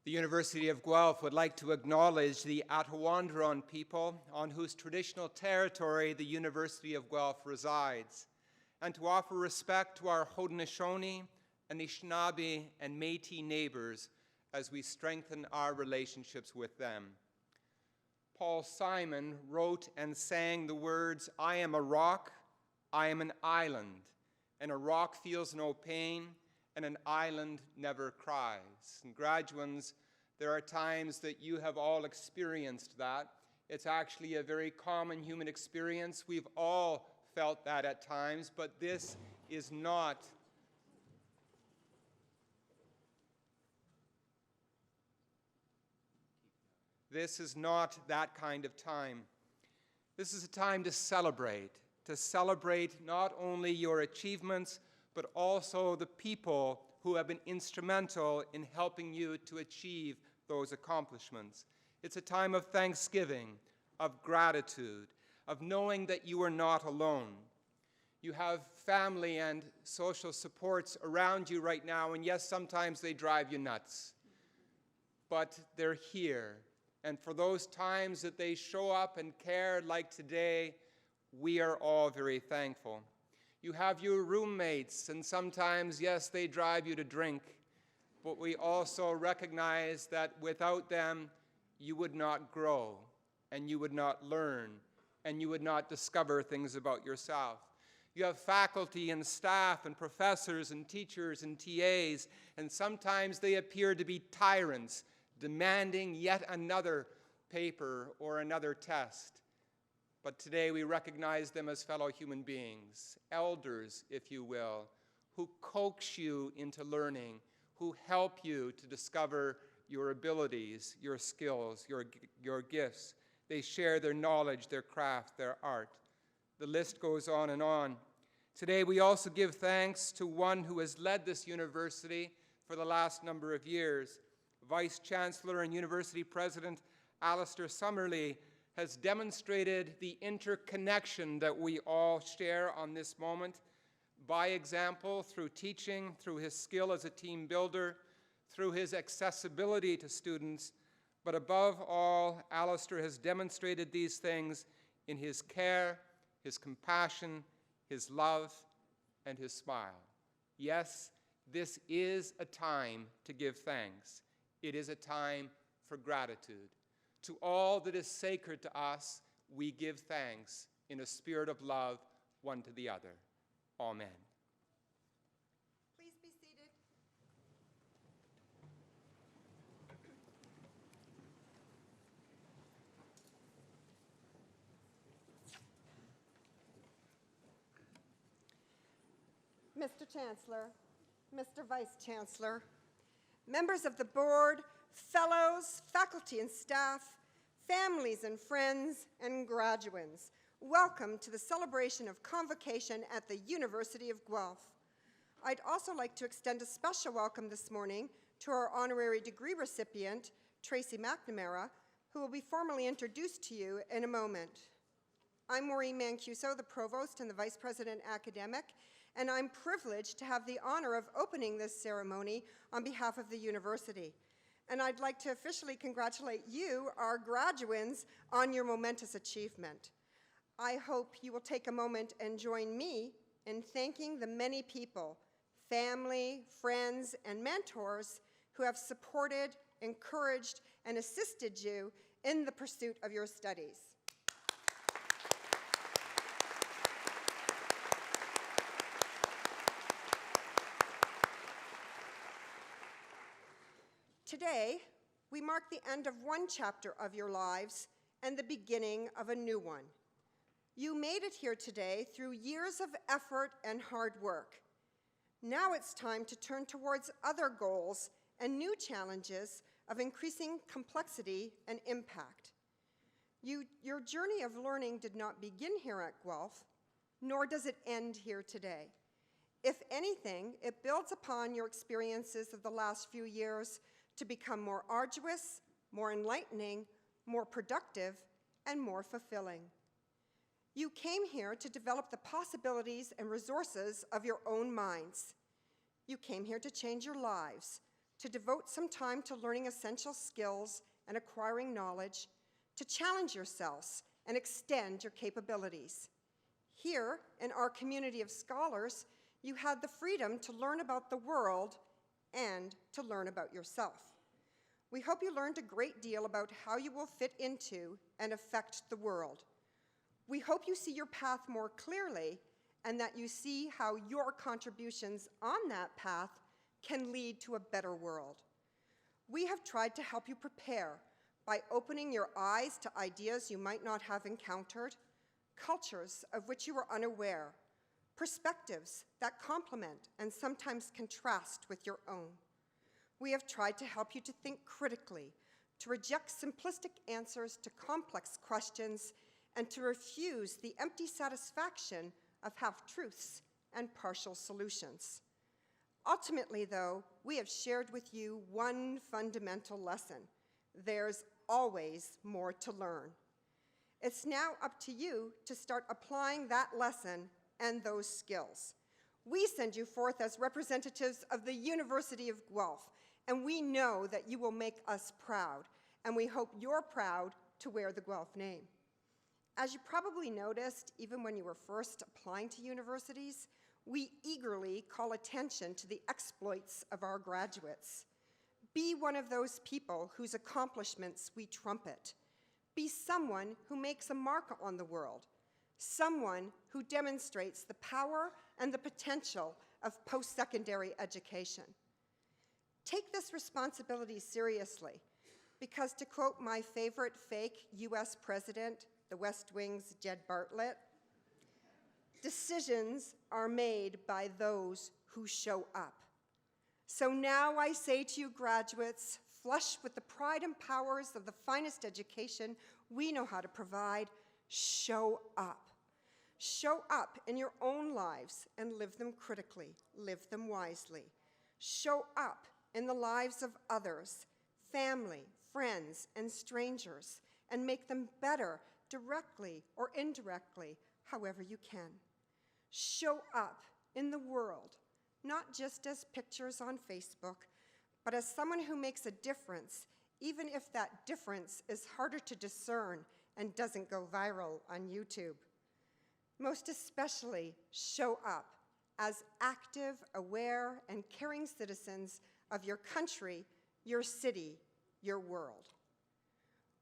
The University of Guelph would like to acknowledge the Attawandaron people on whose traditional territory the University of Guelph resides, and to offer respect to our Haudenosaunee, Anishinaabe, and Métis neighbors as we strengthen our relationships with them. Paul Simon wrote and sang the words, "I am a rock, I am an island, and a rock feels no pain, and an island never cries." And graduates, there are times that you have all experienced that. It's actually a very common human experience. We've all felt that at times, but this is not that kind of time. This is a time to celebrate not only your achievements, but also the people who have been instrumental in helping you to achieve those accomplishments. It's a time of thanksgiving, of gratitude, of knowing that you are not alone. You have family and social supports around you right now, and yes, sometimes they drive you nuts, but they're here. And for those times that they show up and care like today, we are all very thankful. You have your roommates, and sometimes, yes, they drive you to drink, but we also recognize that without them, you would not grow, and you would not learn, and you would not discover things about yourself. You have faculty and staff and professors and teachers and TAs, and sometimes they appear to be tyrants, demanding yet another paper or another test. But today we recognize them as fellow human beings, elders, if you will, who coax you into learning, who help you to discover your abilities, your skills, your gifts. They share their knowledge, their craft, their art. The list goes on and on. Today we also give thanks to one who has led this university for the last number of years. Vice Chancellor and University President Alistair Summerlee has demonstrated the interconnection that we all share on this moment by example, through teaching, through his skill as a team builder, through his accessibility to students, but above all, Alistair has demonstrated these things in his care, his compassion, his love, and his smile. Yes, this is a time to give thanks. It is a time for gratitude. To all that is sacred to us, we give thanks in a spirit of love one to the other. Amen. Please be seated. Mr. Chancellor, Mr. Vice Chancellor, members of the board, fellows, faculty and staff, families and friends, and graduands, welcome to the celebration of convocation at the University of Guelph. I'd also like to extend a special welcome this morning to our honorary degree recipient, Tracy McNamara, who will be formally introduced to you in a moment. I'm Maureen Mancuso, the Provost and the Vice President Academic, and I'm privileged to have the honor of opening this ceremony on behalf of the university. And I'd like to officially congratulate you, our graduands, on your momentous achievement. I hope you will take a moment and join me in thanking the many people, family, friends, and mentors who have supported, encouraged, and assisted you in the pursuit of your studies. Today, we mark the end of one chapter of your lives and the beginning of a new one. You made it here today through years of effort and hard work. Now it's time to turn towards other goals and new challenges of increasing complexity and impact. Your journey of learning did not begin here at Guelph, nor does it end here today. If anything, it builds upon your experiences of the last few years to become more arduous, more enlightening, more productive, and more fulfilling. You came here to develop the possibilities and resources of your own minds. You came here to change your lives, to devote some time to learning essential skills and acquiring knowledge, to challenge yourselves and extend your capabilities. Here, in our community of scholars, you had the freedom to learn about the world and to learn about yourself. We hope you learned a great deal about how you will fit into and affect the world. We hope you see your path more clearly and that you see how your contributions on that path can lead to a better world. We have tried to help you prepare by opening your eyes to ideas you might not have encountered, cultures of which you were unaware, perspectives that complement and sometimes contrast with your own. We have tried to help you to think critically, to reject simplistic answers to complex questions, and to refuse the empty satisfaction of half-truths and partial solutions. Ultimately, though, we have shared with you one fundamental lesson. There's always more to learn. It's now up to you to start applying that lesson and those skills. We send you forth as representatives of the University of Guelph, and we know that you will make us proud, and we hope you're proud to wear the Guelph name. As you probably noticed, even when you were first applying to universities, we eagerly call attention to the exploits of our graduates. Be one of those people whose accomplishments we trumpet. Be someone who makes a mark on the world, someone who demonstrates the power and the potential of post-secondary education. Take this responsibility seriously, because to quote my favorite fake US president, the West Wing's Jed Bartlett, decisions are made by those who show up. So now I say to you graduates, flush with the pride and powers of the finest education we know how to provide, show up. Show up in your own lives and live them critically, live them wisely. Show up in the lives of others, family, friends, and strangers, and make them better directly or indirectly, however you can. Show up in the world, not just as pictures on Facebook, but as someone who makes a difference, even if that difference is harder to discern and doesn't go viral on YouTube. Most especially, show up as active, aware, and caring citizens of your country, your city, your world.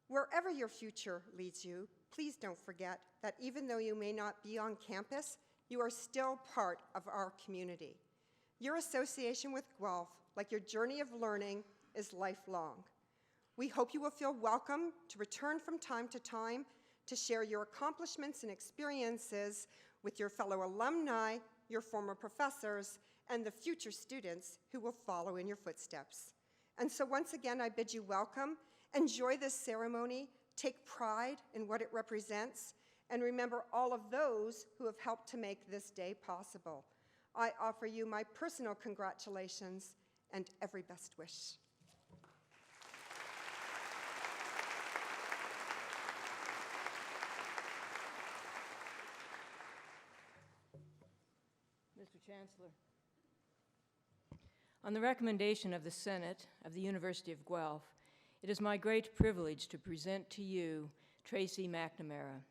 Wherever your future leads you, please don't forget that even though you may not be on campus, you are still part of our community. Your association with Guelph, like your journey of learning, is lifelong. We hope you will feel welcome to return from time to time to share your accomplishments and experiences with your fellow alumni, your former professors, and the future students who will follow in your footsteps. And so once again, I bid you welcome. Enjoy this ceremony, take pride in what it represents, and remember all of those who have helped to make this day possible. I offer you my personal congratulations and every best wish. Mr. Chancellor. On the recommendation of the Senate of the University of Guelph, it is my great privilege to present to you Tracy McNamara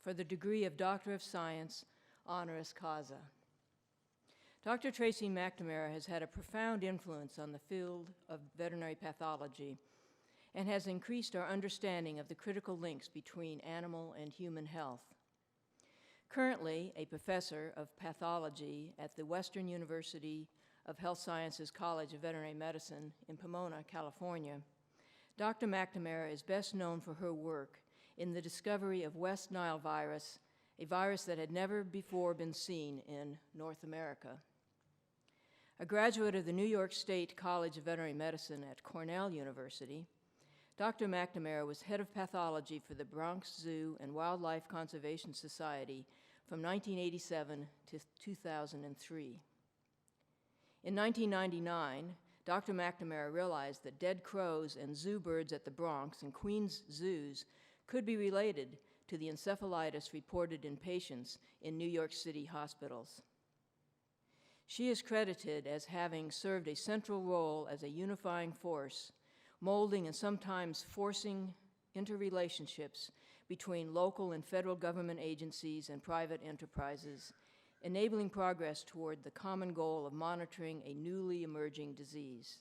for the degree of Doctor of Science, honoris causa. Dr. Tracy McNamara has had a profound influence on the field of veterinary pathology and has increased our understanding of the critical links between animal and human health. Currently a professor of pathology at the Western University of Health Sciences College of Veterinary Medicine in Pomona, California, Dr. McNamara is best known for her work in the discovery of West Nile virus, a virus that had never before been seen in North America. A graduate of the New York State College of Veterinary Medicine at Cornell University, Dr. McNamara was head of pathology for the Bronx Zoo and Wildlife Conservation Society from 1987 to 2003. In 1999, Dr. McNamara realized that dead crows and zoo birds at the Bronx and Queens zoos could be related to the encephalitis reported in patients in New York City hospitals. She is credited as having served a central role as a unifying force, molding and sometimes forcing interrelationships between local and federal government agencies and private enterprises, enabling progress toward the common goal of monitoring a newly emerging disease.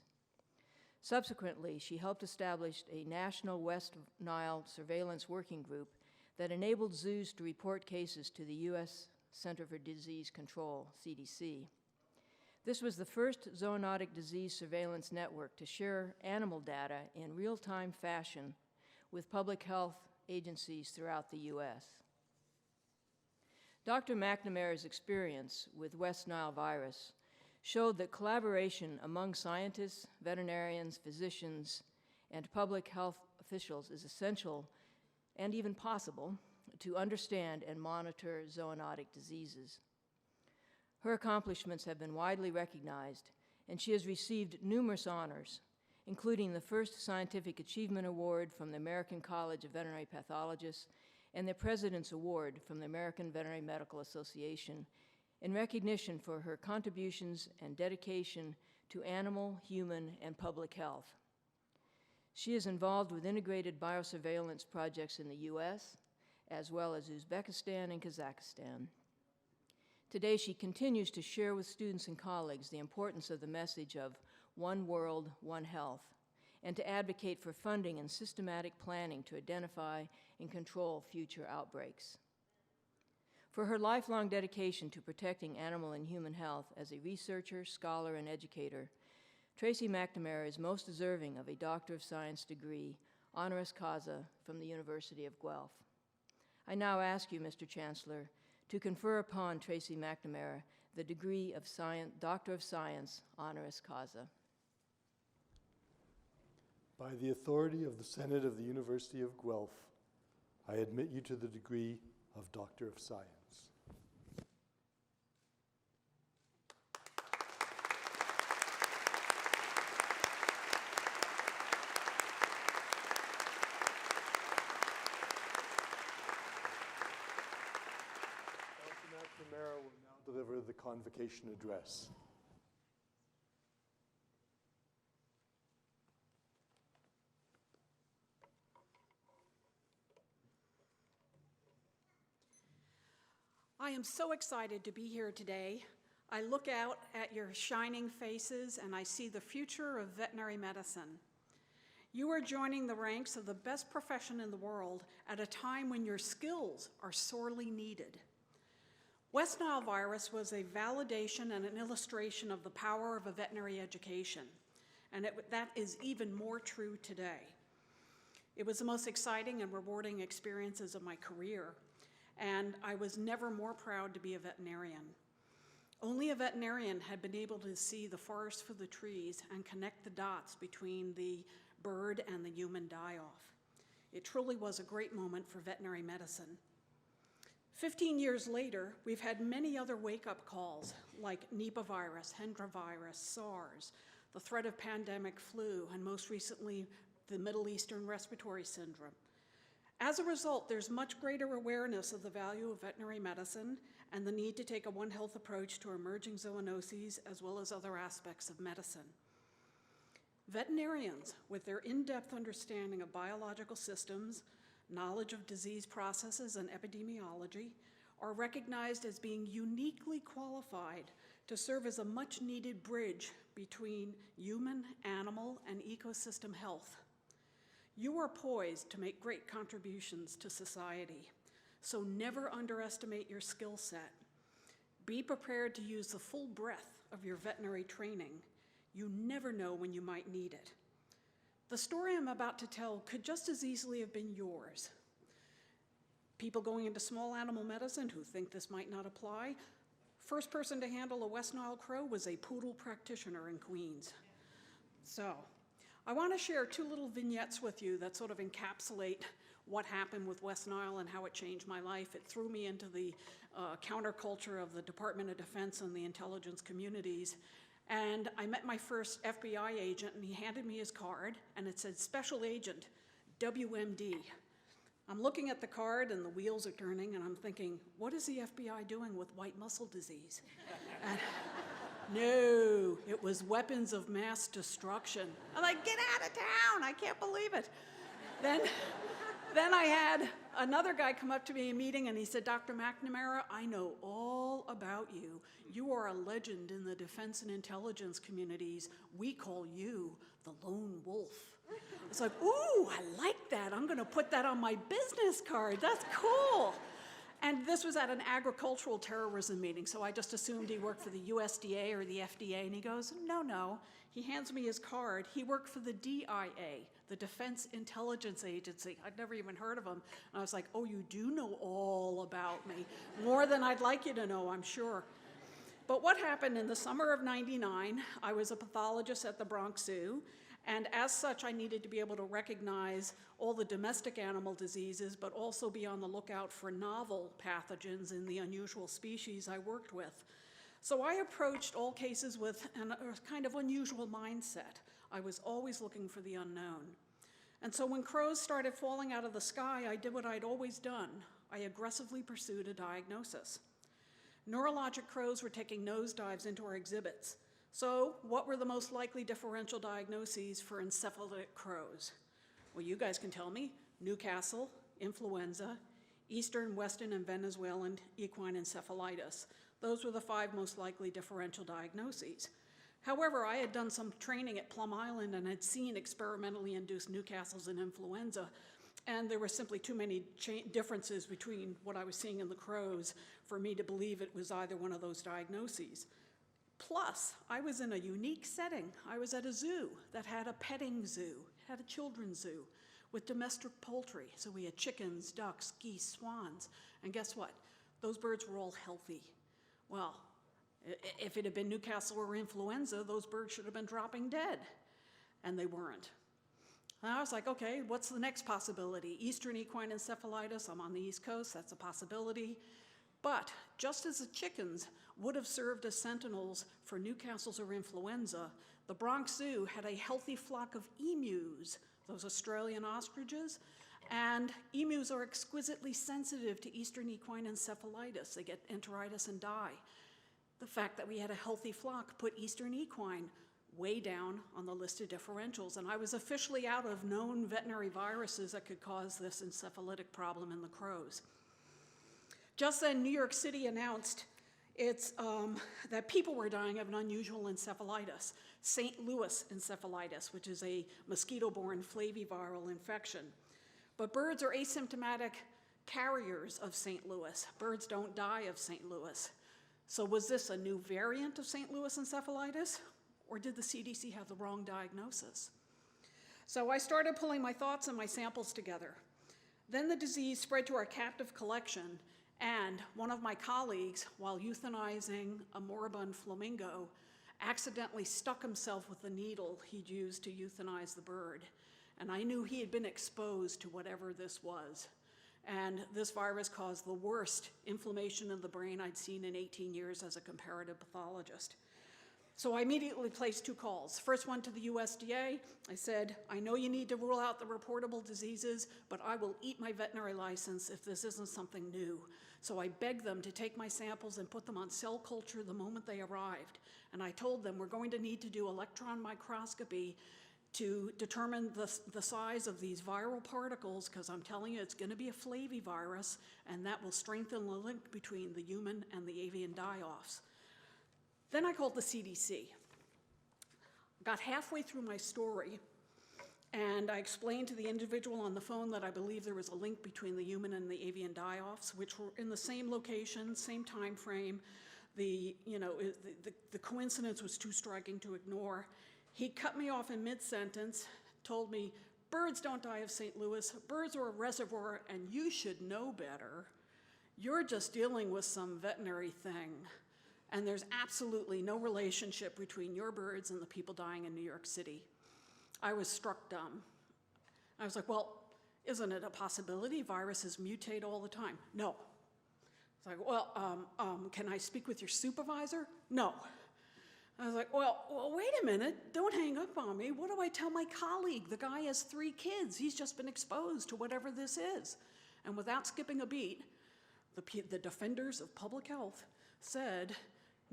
Subsequently, she helped establish a national West Nile surveillance working group that enabled zoos to report cases to the U.S. Center for Disease Control, CDC. This was the first zoonotic disease surveillance network to share animal data in real-time fashion with public health agencies throughout the U.S. Dr. McNamara's experience with West Nile virus showed that collaboration among scientists, veterinarians, physicians, and public health officials is essential and even possible to understand and monitor zoonotic diseases. Her accomplishments have been widely recognized, and she has received numerous honors, including the first Scientific Achievement Award from the American College of Veterinary Pathologists and the President's Award from the American Veterinary Medical Association in recognition for her contributions and dedication to animal, human, and public health. She is involved with integrated biosurveillance projects in the U.S., as well as Uzbekistan and Kazakhstan. Today, she continues to share with students and colleagues the importance of the message of One World, One Health, and to advocate for funding and systematic planning to identify and control future outbreaks. For her lifelong dedication to protecting animal and human health as a researcher, scholar, and educator, Tracy McNamara is most deserving of a Doctor of Science degree, honoris causa, from the University of Guelph. I now ask you, Mr. Chancellor, to confer upon Tracy McNamara the degree of Doctor of Science, honoris causa. By the authority of the Senate of the University of Guelph, I admit you to the degree of Doctor of Science. Dr. McNamara will now deliver the convocation address. I am so excited to be here today. I look out at your shining faces and I see the future of veterinary medicine. You are joining the ranks of the best profession in the world at a time when your skills are sorely needed. West Nile virus was a validation and an illustration of the power of a veterinary education, and that is even more true today. It was the most exciting and rewarding experiences of my career, and I was never more proud to be a veterinarian. Only a veterinarian had been able to see the forest for the trees and connect the dots between the bird and the human die-off. It truly was a great moment for veterinary medicine. 15 years later, we've had many other wake-up calls like Nipah virus, Hendra virus, SARS, the threat of pandemic flu, and most recently, the Middle Eastern respiratory syndrome. As a result, there's much greater awareness of the value of veterinary medicine and the need to take a One Health approach to emerging zoonoses as well as other aspects of medicine. Veterinarians, with their in-depth understanding of biological systems, knowledge of disease processes and epidemiology, are recognized as being uniquely qualified to serve as a much-needed bridge between human, animal, and ecosystem health. You are poised to make great contributions to society, so never underestimate your skill set. Be prepared to use the full breadth of your veterinary training. You never know when you might need it. The story I'm about to tell could just as easily have been yours. People going into small animal medicine who think this might not apply, first person to handle a West Nile crow was a poodle practitioner in Queens. So, I want to share two little vignettes with you that sort of encapsulate what happened with West Nile and how it changed my life. It threw me into the counterculture of the Department of Defense and the intelligence communities. And I met my first FBI agent, and he handed me his card, and it said Special Agent, WMD. I'm looking at the card, and the wheels are turning, and I'm thinking, what is the FBI doing with white muscle disease? No, it was weapons of mass destruction. I'm like, get out of town, I can't believe it. Then I had another guy come up to me in a meeting and he said, Dr. McNamara, I know all about you. You are a legend in the defense and intelligence communities. We call you the lone wolf. It's like, ooh, I like that. I'm gonna put that on my business card. That's cool. And this was at an agricultural terrorism meeting, so I just assumed he worked for the USDA or the FDA, and he goes, no. He hands me his card. He worked for the DIA, the Defense Intelligence Agency. I'd never even heard of him. And I was like, oh, you do know all about me. More than I'd like you to know, I'm sure. But what happened in the summer of '99, I was a pathologist at the Bronx Zoo, and as such, I needed to be able to recognize all the domestic animal diseases, but also be on the lookout for novel pathogens in the unusual species I worked with. So I approached all cases with a kind of unusual mindset. I was always looking for the unknown. And so when crows started falling out of the sky, I did what I'd always done. I aggressively pursued a diagnosis. Neurologic crows were taking nosedives into our exhibits. So what were the most likely differential diagnoses for encephalitic crows? Well, you guys can tell me. Newcastle, influenza, Eastern, Western, and Venezuelan equine encephalitis. Those were the 5 most likely differential diagnoses. However, I had done some training at Plum Island and had seen experimentally induced Newcastles and influenza, and there were simply too many differences between what I was seeing in the crows for me to believe it was either one of those diagnoses. Plus, I was in a unique setting. I was at a zoo that had a petting zoo, had a children's zoo with domestic poultry. So we had chickens, ducks, geese, swans. And guess what? Those birds were all healthy. Well, if it had been Newcastle or influenza, those birds should have been dropping dead. And they weren't. And I was like, okay, what's the next possibility? Eastern equine encephalitis, I'm on the East Coast, that's a possibility. But just as the chickens would have served as sentinels for Newcastle's or influenza, the Bronx Zoo had a healthy flock of emus, those Australian ostriches, and emus are exquisitely sensitive to Eastern equine encephalitis. They get enteritis and die. The fact that we had a healthy flock put Eastern equine way down on the list of differentials, and I was officially out of known veterinary viruses that could cause this encephalitic problem in the crows. Just then, New York City announced that people were dying of an unusual encephalitis, St. Louis encephalitis, which is a mosquito-borne flaviviral infection. But birds are asymptomatic carriers of St. Louis. Birds don't die of St. Louis. So was this a new variant of St. Louis encephalitis, or did the CDC have the wrong diagnosis? So I started pulling my thoughts and my samples together. Then the disease spread to our captive collection, and one of my colleagues, while euthanizing a moribund flamingo, accidentally stuck himself with the needle he'd used to euthanize the bird. And I knew he had been exposed to whatever this was. And this virus caused the worst inflammation in the brain I'd seen in 18 years as a comparative pathologist. So I immediately placed 2 calls. First one to the USDA. I said, I know you need to rule out the reportable diseases, but I will eat my veterinary license if this isn't something new. So I begged them to take my samples and put them on cell culture the moment they arrived. And I told them we're going to need to do electron microscopy to determine the size of these viral particles, because I'm telling you it's going to be a flavivirus, and that will strengthen the link between the human and the avian die-offs. Then I called the CDC. Got halfway through my story, and I explained to the individual on the phone that I believe there was a link between the human and the avian die-offs, which were in the same location, same time frame. The coincidence was too striking to ignore. He cut me off in mid-sentence, told me, birds don't die of St. Louis, birds are a reservoir, and you should know better. You're just dealing with some veterinary thing. And there's absolutely no relationship between your birds and the people dying in New York City. I was struck dumb. I was like, well, isn't it a possibility? Viruses mutate all the time. No. It's like, well, can I speak with your supervisor? No. I was like, well, wait a minute. Don't hang up on me. What do I tell my colleague? The guy has 3 kids. He's just been exposed to whatever this is. And without skipping a beat, the defenders of public health said,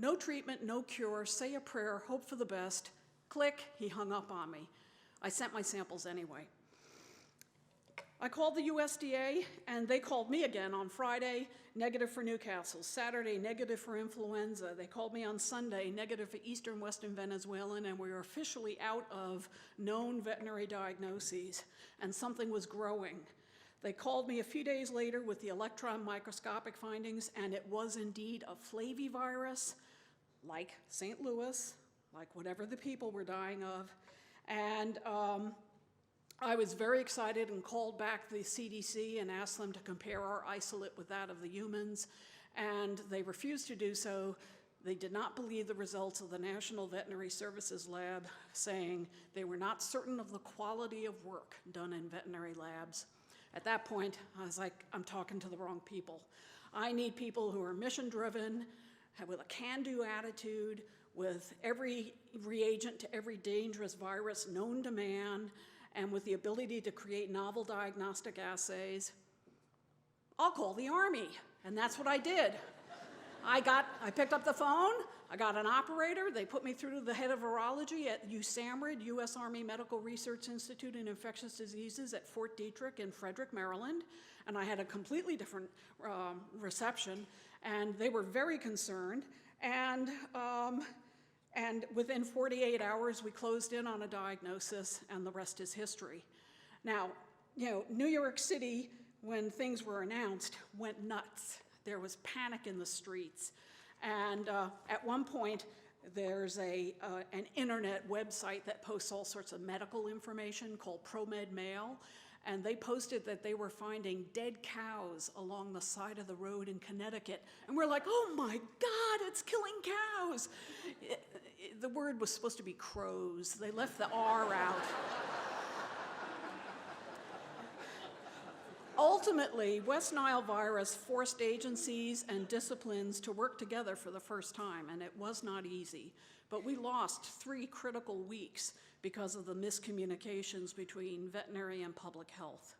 No treatment, no cure, say a prayer, hope for the best. Click, he hung up on me. I sent my samples anyway. I called the USDA, and they called me again on Friday, negative for Newcastle. Saturday, negative for influenza. They called me on Sunday, negative for Eastern Western Venezuelan, and we were officially out of known veterinary diagnoses, and something was growing. They called me a few days later with the electron microscopic findings, and it was indeed a flavivirus, like St. Louis, like whatever the people were dying of. And I was very excited and called back the CDC and asked them to compare our isolate with that of the humans, and they refused to do so. They did not believe the results of the National Veterinary Services Lab, saying they were not certain of the quality of work done in veterinary labs. At that point, I was like, I'm talking to the wrong people. I need people who are mission-driven, with a can-do attitude, with every reagent to every dangerous virus known to man, and with the ability to create novel diagnostic assays. I'll call the Army, and that's what I did. I picked up the phone, I got an operator, they put me through to the head of virology at USAMRIID, U.S. Army Medical Research Institute in Infectious Diseases at Fort Detrick in Frederick, Maryland, and I had a completely different reception, and they were very concerned, and within 48 hours, we closed in on a diagnosis, and the rest is history. Now, New York City, when things were announced, went nuts. There was panic in the streets. And at one point, there's an internet website that posts all sorts of medical information called ProMed Mail. And they posted that they were finding dead cows along the side of the road in Connecticut. And we're like, oh my God, it's killing cows. The word was supposed to be crows. They left the R out. Ultimately, West Nile virus forced agencies and disciplines to work together for the first time, and it was not easy. But we lost 3 critical weeks because of the miscommunications between veterinary and public health.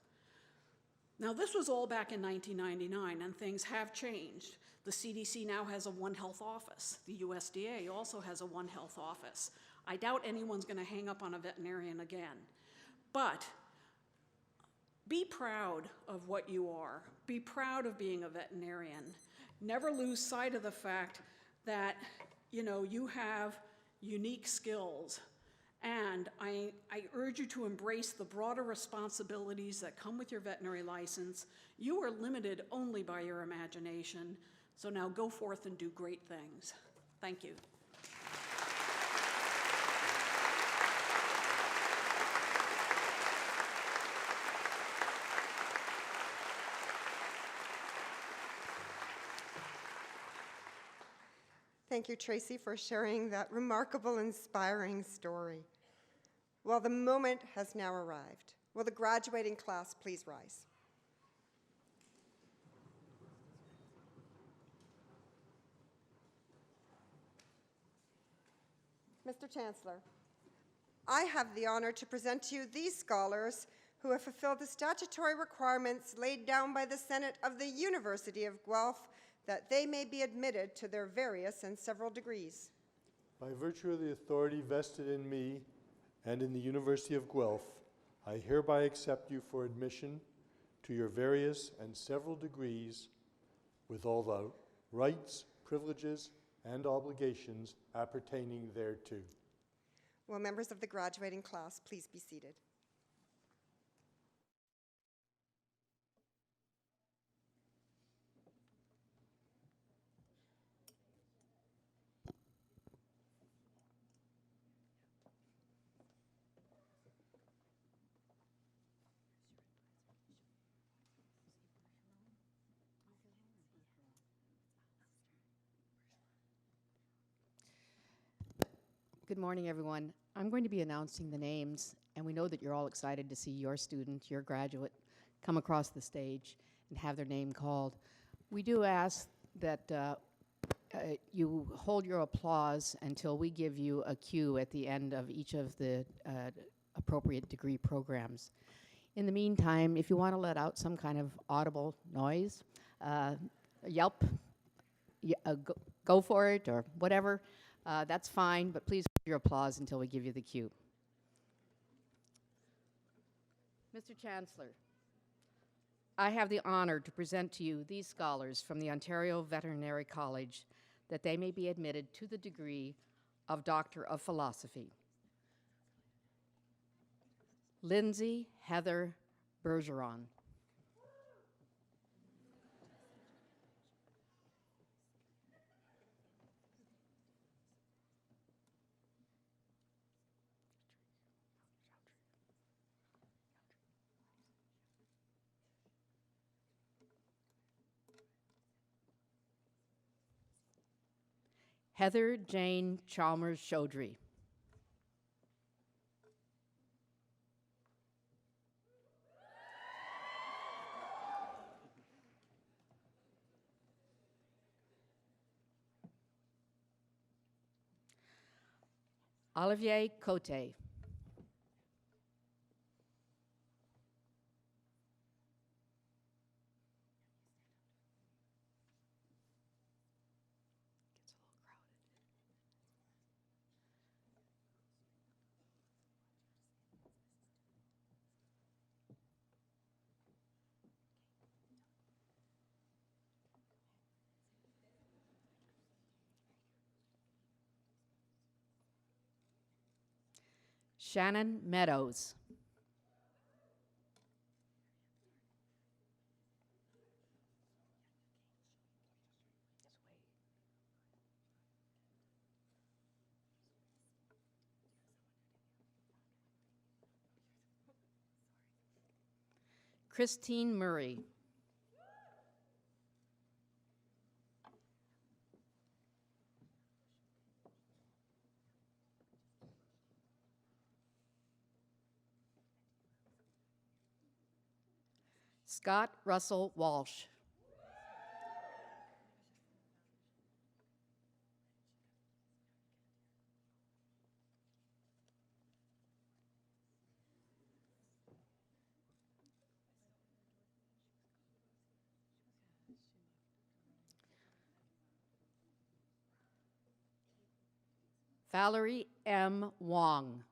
Now, this was all back in 1999, and things have changed. The CDC now has a One Health office. The USDA also has a One Health office. I doubt anyone's going to hang up on a veterinarian again. But be proud of what you are. Be proud of being a veterinarian. Never lose sight of the fact that, you have unique skills. And I urge you to embrace the broader responsibilities that come with your veterinary license. You are limited only by your imagination. So now go forth and do great things. Thank you. Thank you, Tracy, for sharing that remarkable, inspiring story. Well, the moment has now arrived. Will the graduating class please rise? Mr. Chancellor, I have the honor to present to you these scholars who have fulfilled the statutory requirements laid down by the Senate of the University of Guelph that they may be admitted to their various and several degrees. By virtue of the authority vested in me and in the University of Guelph, I hereby accept you for admission to your various and several degrees with all the rights, privileges, and obligations appertaining thereto. Will members of the graduating class please be seated? Good morning, everyone. I'm going to be announcing the names, and we know that you're all excited to see your student, your graduate, come across the stage and have their name called. We do ask that you hold your applause until we give you a cue at the end of each of the appropriate degree programs. In the meantime, if you want to let out some kind of audible noise, a yelp, go for it or whatever, that's fine, but please hold your applause until we give you the cue. Mr. Chancellor, I have the honor to present to you these scholars from the Ontario Veterinary College that they may be admitted to the degree of Doctor of Philosophy. Lindsay Heather Bergeron. Heather Jane Chalmers Chaudry. Olivier Cote. Shannon Meadows. Christine Murray. Scott Russell Walsh. Valerie M. Wong.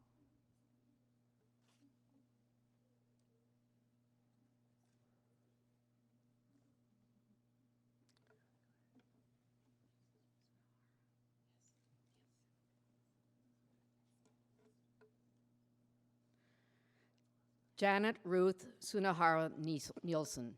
Janet Ruth Sunahara Nielsen.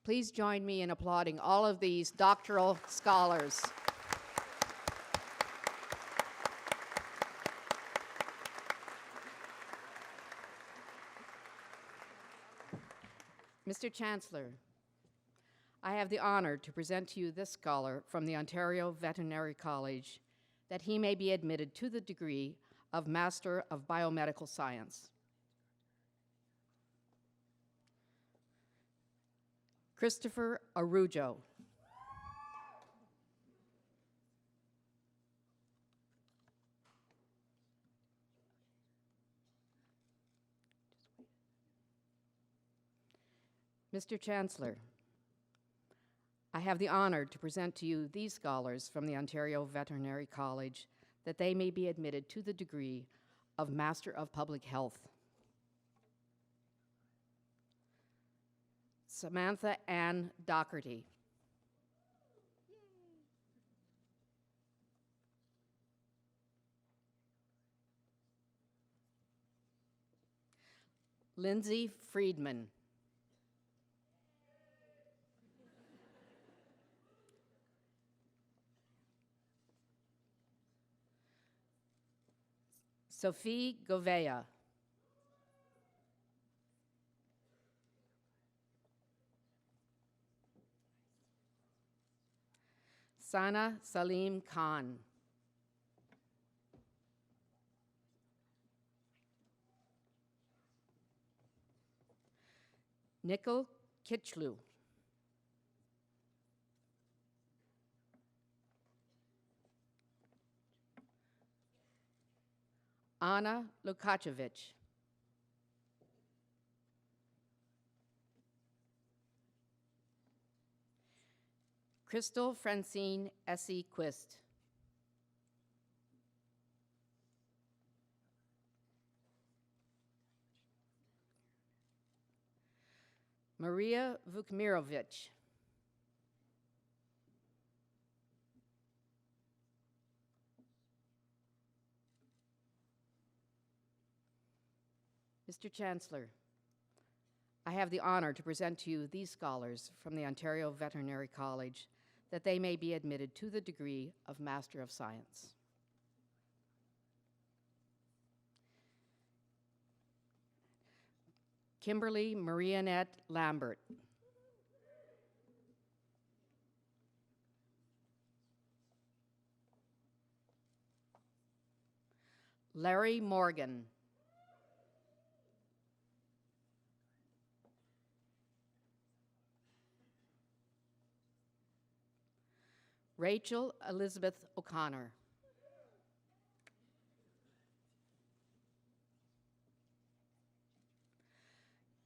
Please join me in applauding all of these doctoral scholars. Mr. Chancellor, I have the honor to present to you this scholar from the Ontario Veterinary College that he may be admitted to the degree of Master of Biomedical Science. Christopher Arujo. Mr. Chancellor, I have the honor to present to you these scholars from the Ontario Veterinary College that they may be admitted to the degree of Master of Public Health. Samantha Ann Doherty. Lindsay Friedman. Sophie Govea. Sana Salim Khan. Nicole Kitchlew. Anna Lukacevic. Crystal Francine Essie Quist. Maria Vukmirovic. Mr. Chancellor, I have the honor to present to you these scholars from the Ontario Veterinary College that they may be admitted to the degree of Master of Science. Kimberly Marianette Lambert. Larry Morgan. Rachel Elizabeth O'Connor.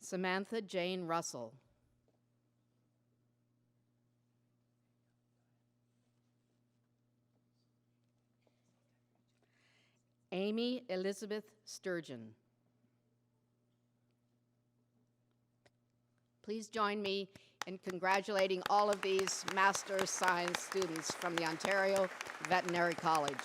Samantha Jane Russell. Amy Elizabeth Sturgeon. Please join me in congratulating all of these Master of Science students from the Ontario Veterinary College.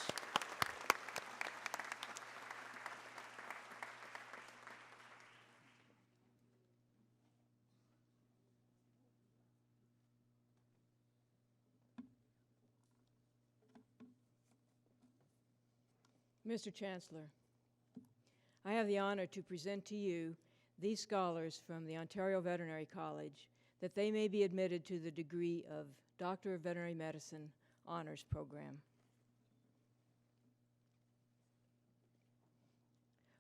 Mr. Chancellor, I have the honor to present to you these scholars from the Ontario Veterinary College that they may be admitted to the degree of Doctor of Veterinary Medicine Honors Program.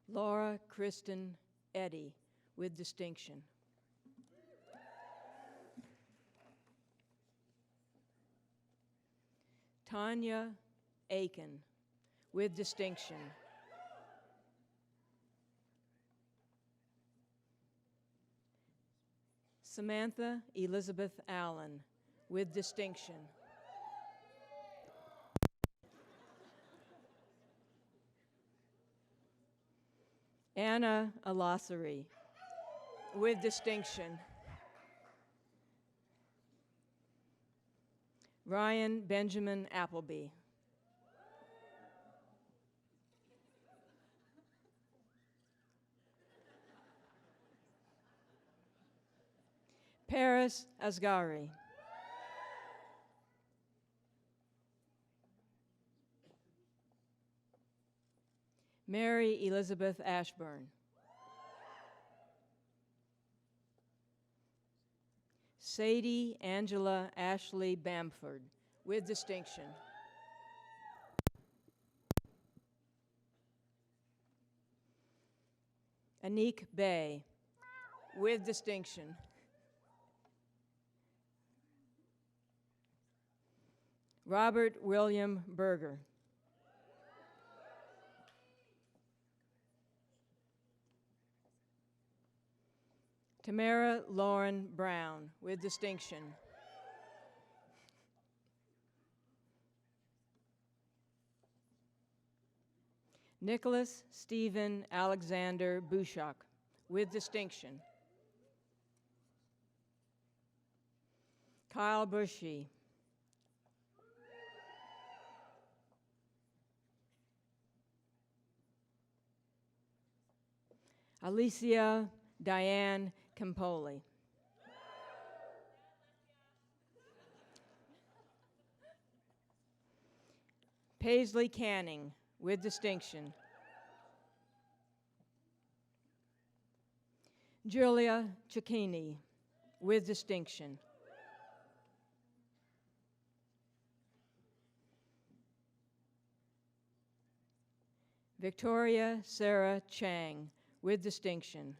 Laura Kristen Eddy, with distinction. Tanya Aiken, with distinction. Samantha Elizabeth Allen, with distinction. Anna Alassari, with distinction. Ryan Benjamin Appleby. Paris Asghari. Mary Elizabeth Ashburn. Sadie Angela Ashley Bamford, with distinction. Anique Bay, with distinction. Robert William Berger. Tamara Lauren Brown, with distinction. Nicholas Stephen Alexander Bushak, with distinction. Kyle Bushy. Alicia Diane Campoli. Paisley Canning, with distinction. Julia Cicchini, with distinction. Victoria Sarah Chang, with distinction.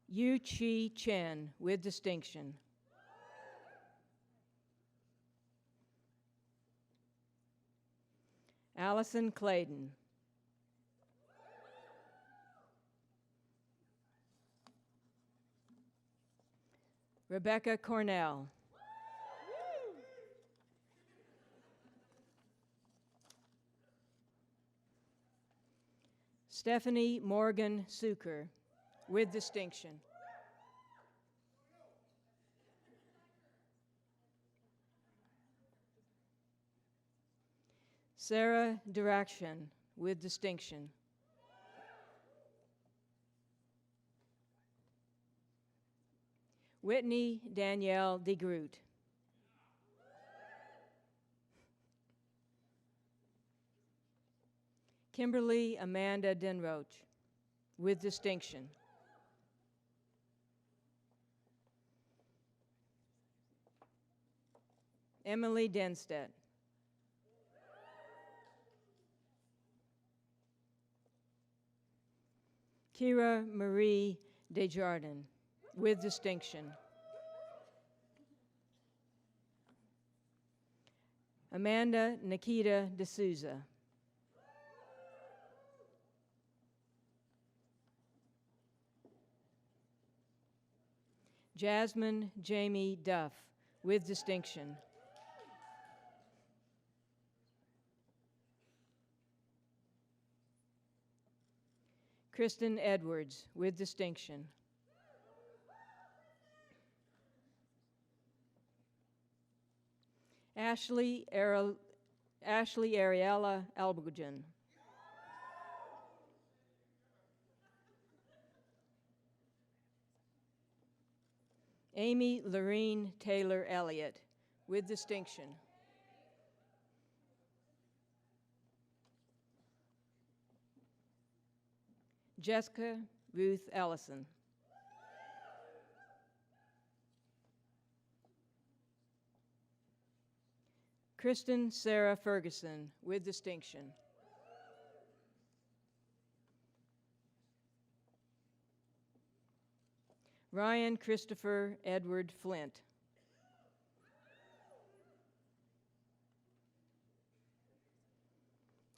Yu Chi Chen, with distinction. Allison Clayton. Rebecca Cornell. Stephanie Morgan Suker, with distinction. Sarah Dirakshan, with distinction. Whitney Danielle DeGroot. Kimberly Amanda Denroach, with distinction. Emily Denstedt. Kira Marie Desjardins, with distinction. Amanda Nikita D'Souza. Jasmine Jamie Duff, with distinction. Kristen Edwards, with distinction. Ashley Ariella Albugen. Amy Lorene Taylor Elliott, with distinction. Jessica Ruth Ellison. Kristen Sarah Ferguson, with distinction. Ryan Christopher Edward Flint.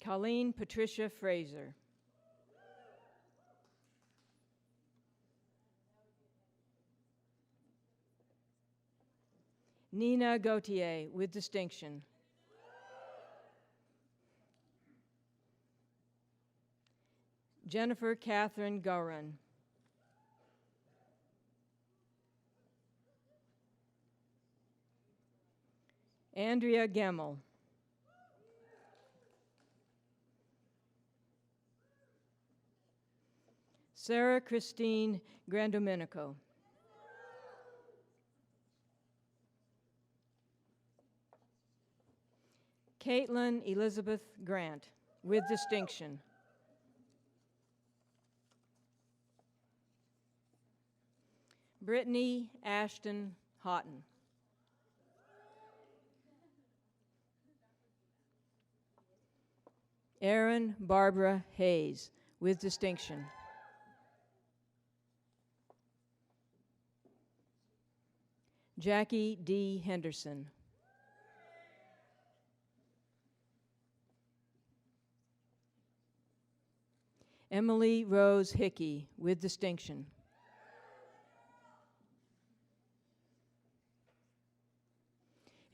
Colleen Patricia Fraser. Nina Gautier, with distinction. Jennifer Catherine Gorin. Andrea Gemmel. Sarah Christine Grandomenico. Caitlin Elizabeth Grant, with distinction. Brittany Ashton Houghton. Erin Barbara Hayes, with distinction. Jackie D. Henderson. Emily Rose Hickey, with distinction.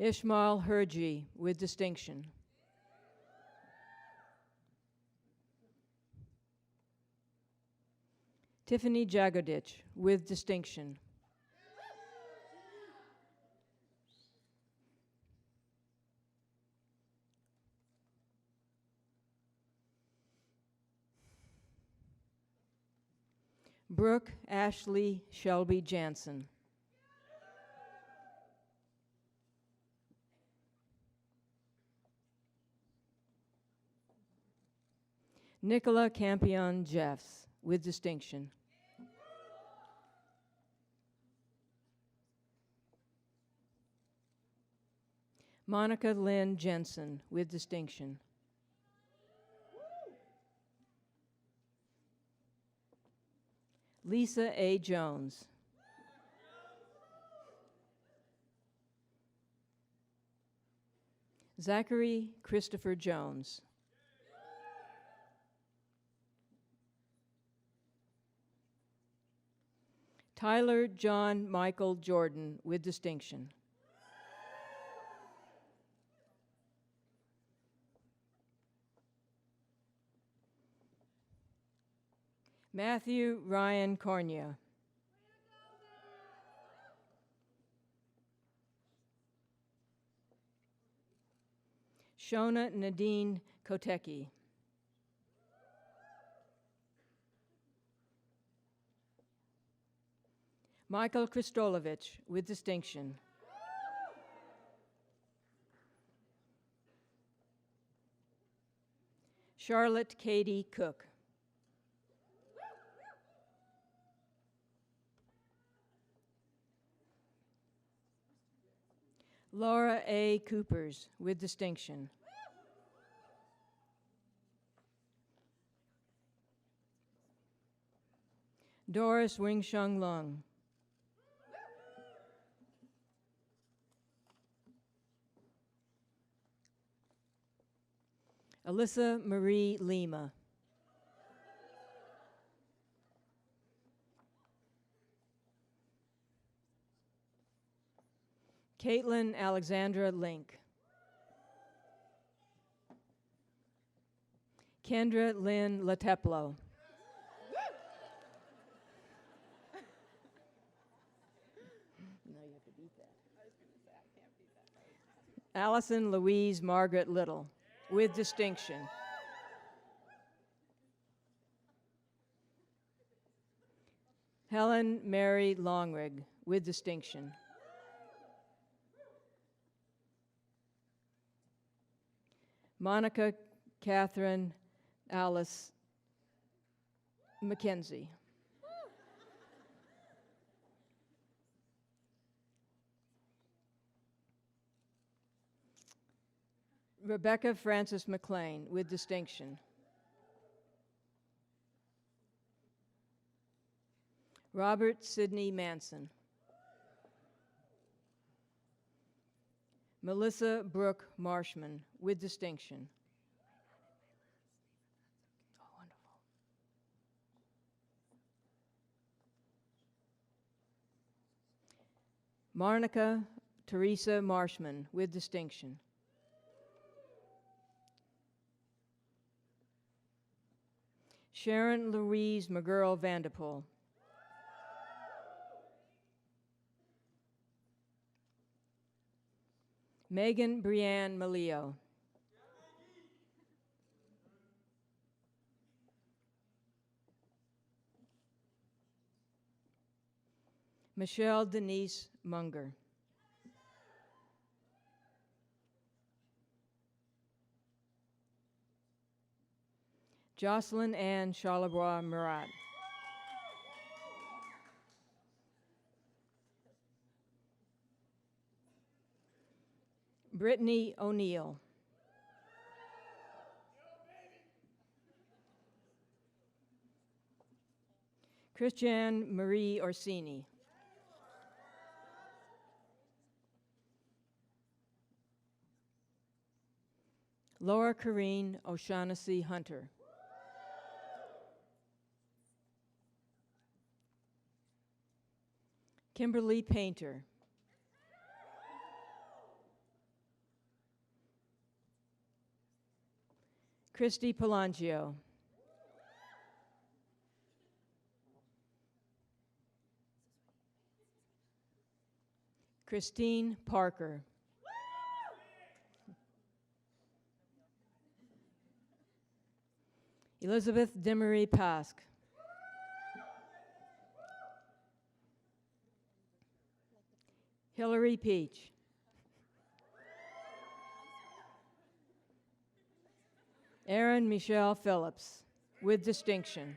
Ishmael Herji, with distinction. Tiffany Jagodich, with distinction. Brooke Ashley Shelby Jansen. Nicola Campion Jeffs, with distinction. Monica Lynn Jensen, with distinction. Lisa A. Jones. Zachary Christopher Jones. Tyler John Michael Jordan, with distinction. Matthew Ryan Cornia. Shona Nadine Kotecki. Michael Kristolovich, with distinction. Charlotte Katie Cook. Laura A. Coopers, with distinction. Doris Wing-Shung Lung. Alyssa Marie Lima. Caitlin Alexandra Link. Kendra Lynn Lateplo. Allison Louise Margaret Little, with distinction. Helen Mary Longrig, with distinction. Monica Catherine Alice McKenzie. Rebecca Frances McLean, with distinction. Robert Sidney Manson. Melissa Brooke Marshman, with distinction. Oh, wonderful. Marnica Teresa Marshman, with distinction. Sharon Louise McGurl Vanderpool. Megan Brianne Malio. Michelle Denise Munger. Jocelyn Ann Charlebois Murat. Brittany O'Neill. Christiane Marie Orsini. Laura Corrine O'Shaughnessy Hunter. Kimberly Painter. Christy Palangio. Christine Parker. Elizabeth Demery Pask. Hillary Peach. Erin Michelle Phillips, with distinction.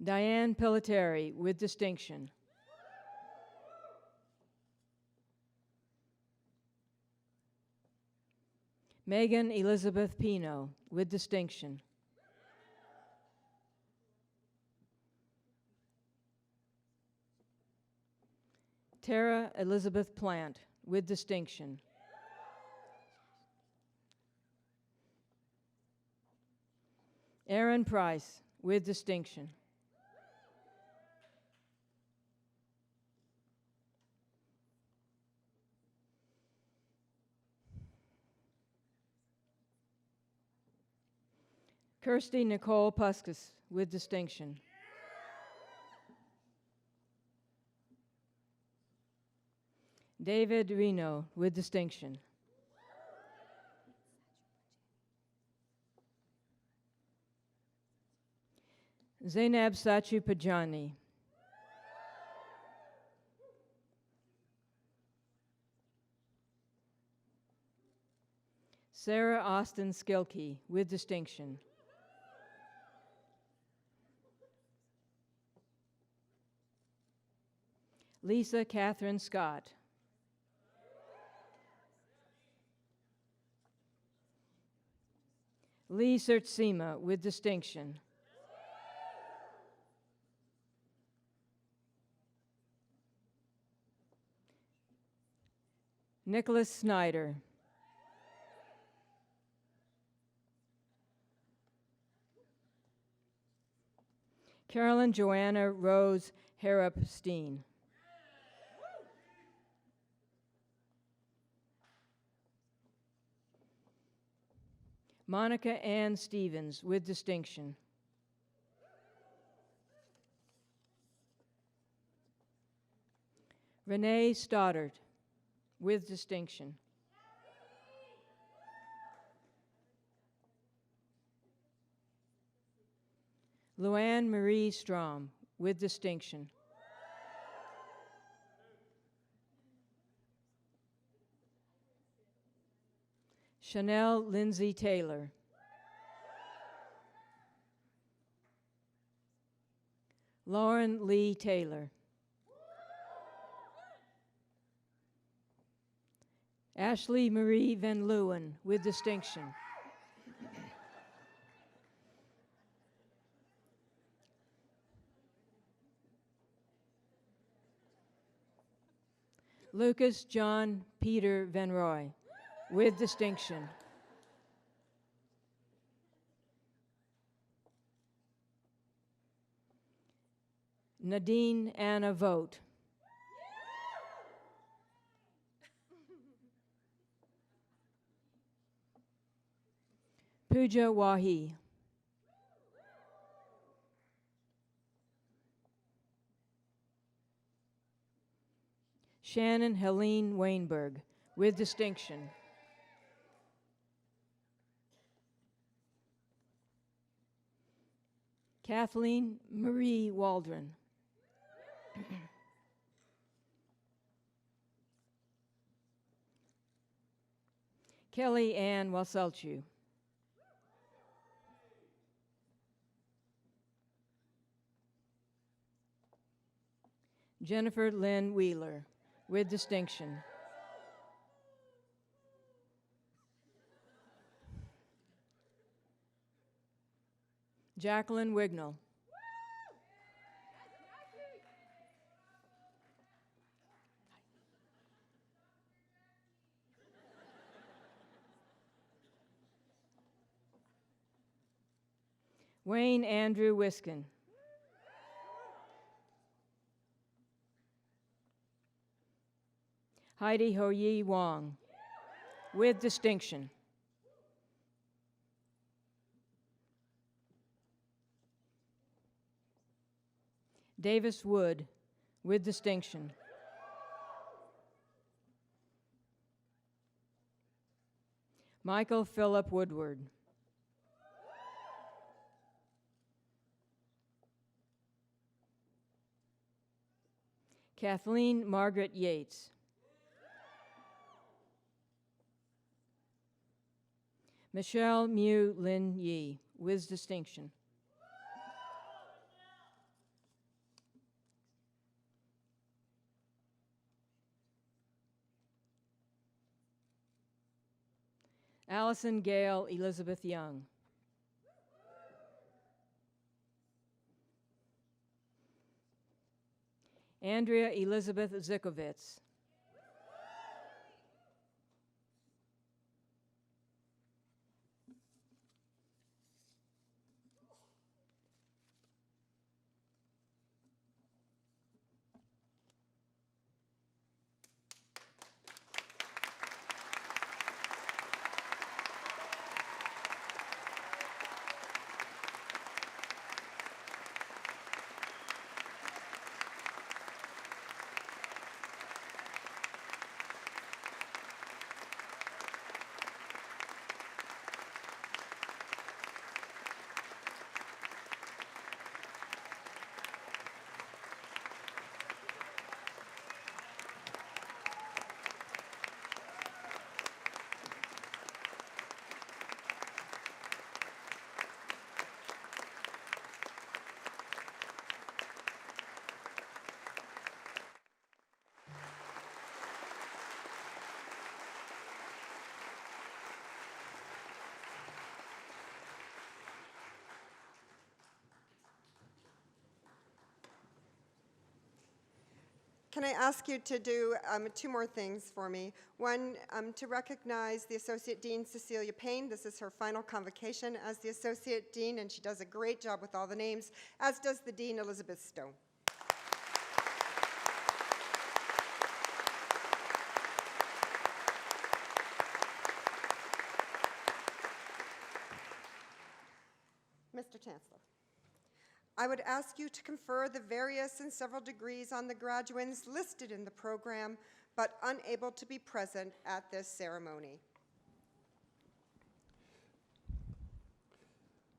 Diane Pelletieri, with distinction. Megan Elizabeth Pino, with distinction. Tara Elizabeth Plant, with distinction. Aaron Price, with distinction. Kirsty Nicole Puskas, with distinction. David Reno, with distinction. Zainab Sachu Pajani. Sarah Austin Skilkey, with distinction. Lisa Catherine Scott. Lee Sertsima, with distinction. Nicholas Snyder. Carolyn Joanna Rose Harrop Steen. Monica Ann Stevens, with distinction. Renee Stoddard, with distinction. Luann Marie Strom, with distinction. Chanel Lindsay Taylor. Lauren Lee Taylor. Ashley Marie Van Leeuwen, with distinction. Lucas John Peter Van Roy, with distinction. Nadine Anna Vogt. Pooja Wahi. Shannon Helene Weinberg, with distinction. Kathleen Marie Waldron. Kelly Ann Waselchu. Jennifer Lynn Wheeler, with distinction. Jacqueline Wignall. Wayne Andrew Wiskin. Heidi Ho-Yi Wong, with distinction. Davis Wood, with distinction. Michael Philip Woodward. Kathleen Margaret Yates. Michelle Mu Lin Yi, with distinction. Allison Gail Elizabeth Young. Andrea Elizabeth Zikovitz. Can I ask you to do two more things for me? One, to recognize the Associate Dean, Cecilia Payne. This is her final convocation as the Associate Dean, and she does a great job with all the names, as does the Dean, Elizabeth Stone. Mr. Chancellor, I would ask you to confer the various and several degrees on the graduands listed in the program, but unable to be present at this ceremony.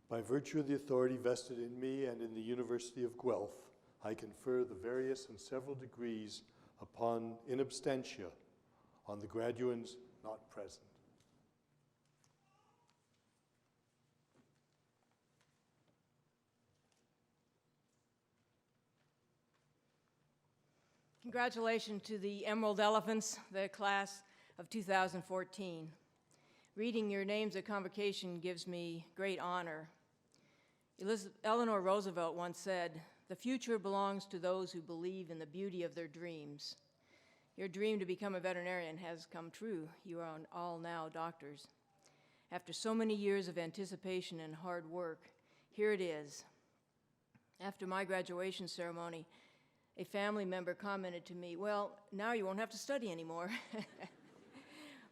By virtue of the authority vested in me and in the University of Guelph, I confer the various and several degrees upon in absentia on the graduands not present. Congratulations to the Emerald Elephants, the class of 2014. Reading your names at convocation gives me great honor. Eleanor Roosevelt once said, "The future belongs to those who believe in the beauty of their dreams." Your dream to become a veterinarian has come true. You are all now doctors. After so many years of anticipation and hard work, here it is. After my graduation ceremony, a family member commented to me, "Well, now you won't have to study anymore."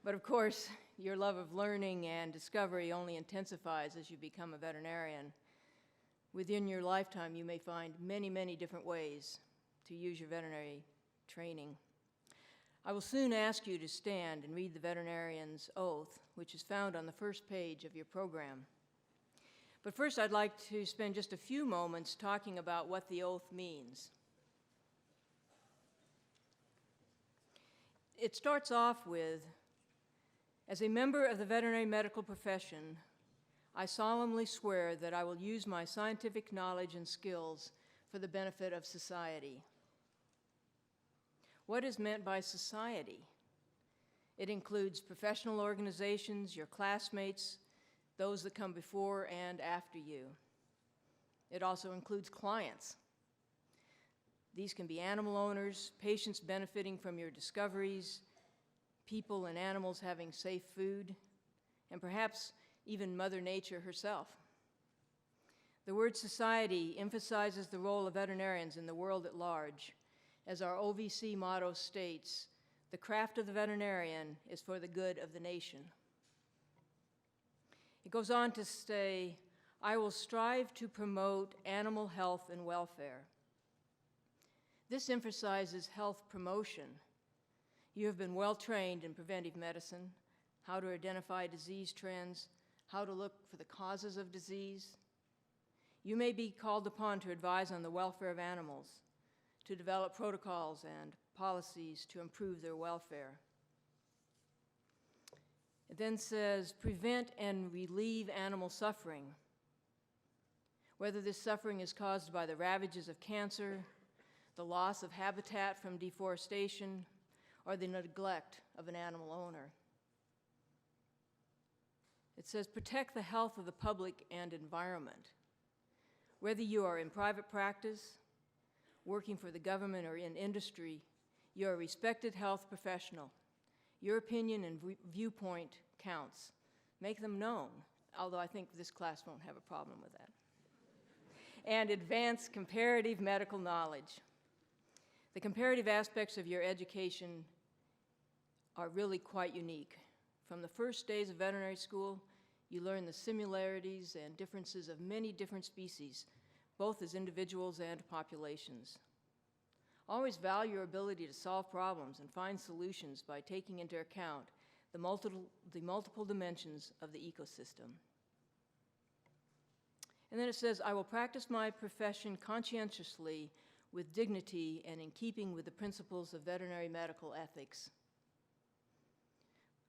But of course, your love of learning and discovery only intensifies as you become a veterinarian. Within your lifetime, you may find many, many different ways to use your veterinary training. I will soon ask you to stand and read the veterinarian's oath, which is found on the first page of your program. But first, I'd like to spend just a few moments talking about what the oath means. It starts off with, "As a member of the veterinary medical profession, I solemnly swear that I will use my scientific knowledge and skills for the benefit of society." What is meant by society? It includes professional organizations, your classmates, those that come before and after you. It also includes clients. These can be animal owners, patients benefiting from your discoveries, people and animals having safe food, and perhaps even Mother Nature herself. The word society emphasizes the role of veterinarians in the world at large. As our OVC motto states, the craft of the veterinarian is for the good of the nation. It goes on to say, "I will strive to promote animal health and welfare." This emphasizes health promotion. You have been well trained in preventive medicine, how to identify disease trends, how to look for the causes of disease. You may be called upon to advise on the welfare of animals, to develop protocols and policies to improve their welfare. It then says, "Prevent and relieve animal suffering." Whether this suffering is caused by the ravages of cancer, the loss of habitat from deforestation, or the neglect of an animal owner. It says, "Protect the health of the public and environment." Whether you are in private practice, working for the government, or in industry, you're a respected health professional. Your opinion and viewpoint counts. Make them known, although I think this class won't have a problem with that. And advance comparative medical knowledge. The comparative aspects of your education are really quite unique. From the first days of veterinary school, you learn the similarities and differences of many different species, both as individuals and populations. Always value your ability to solve problems and find solutions by taking into account the multiple dimensions of the ecosystem. And then it says, "I will practice my profession conscientiously with dignity and in keeping with the principles of veterinary medical ethics."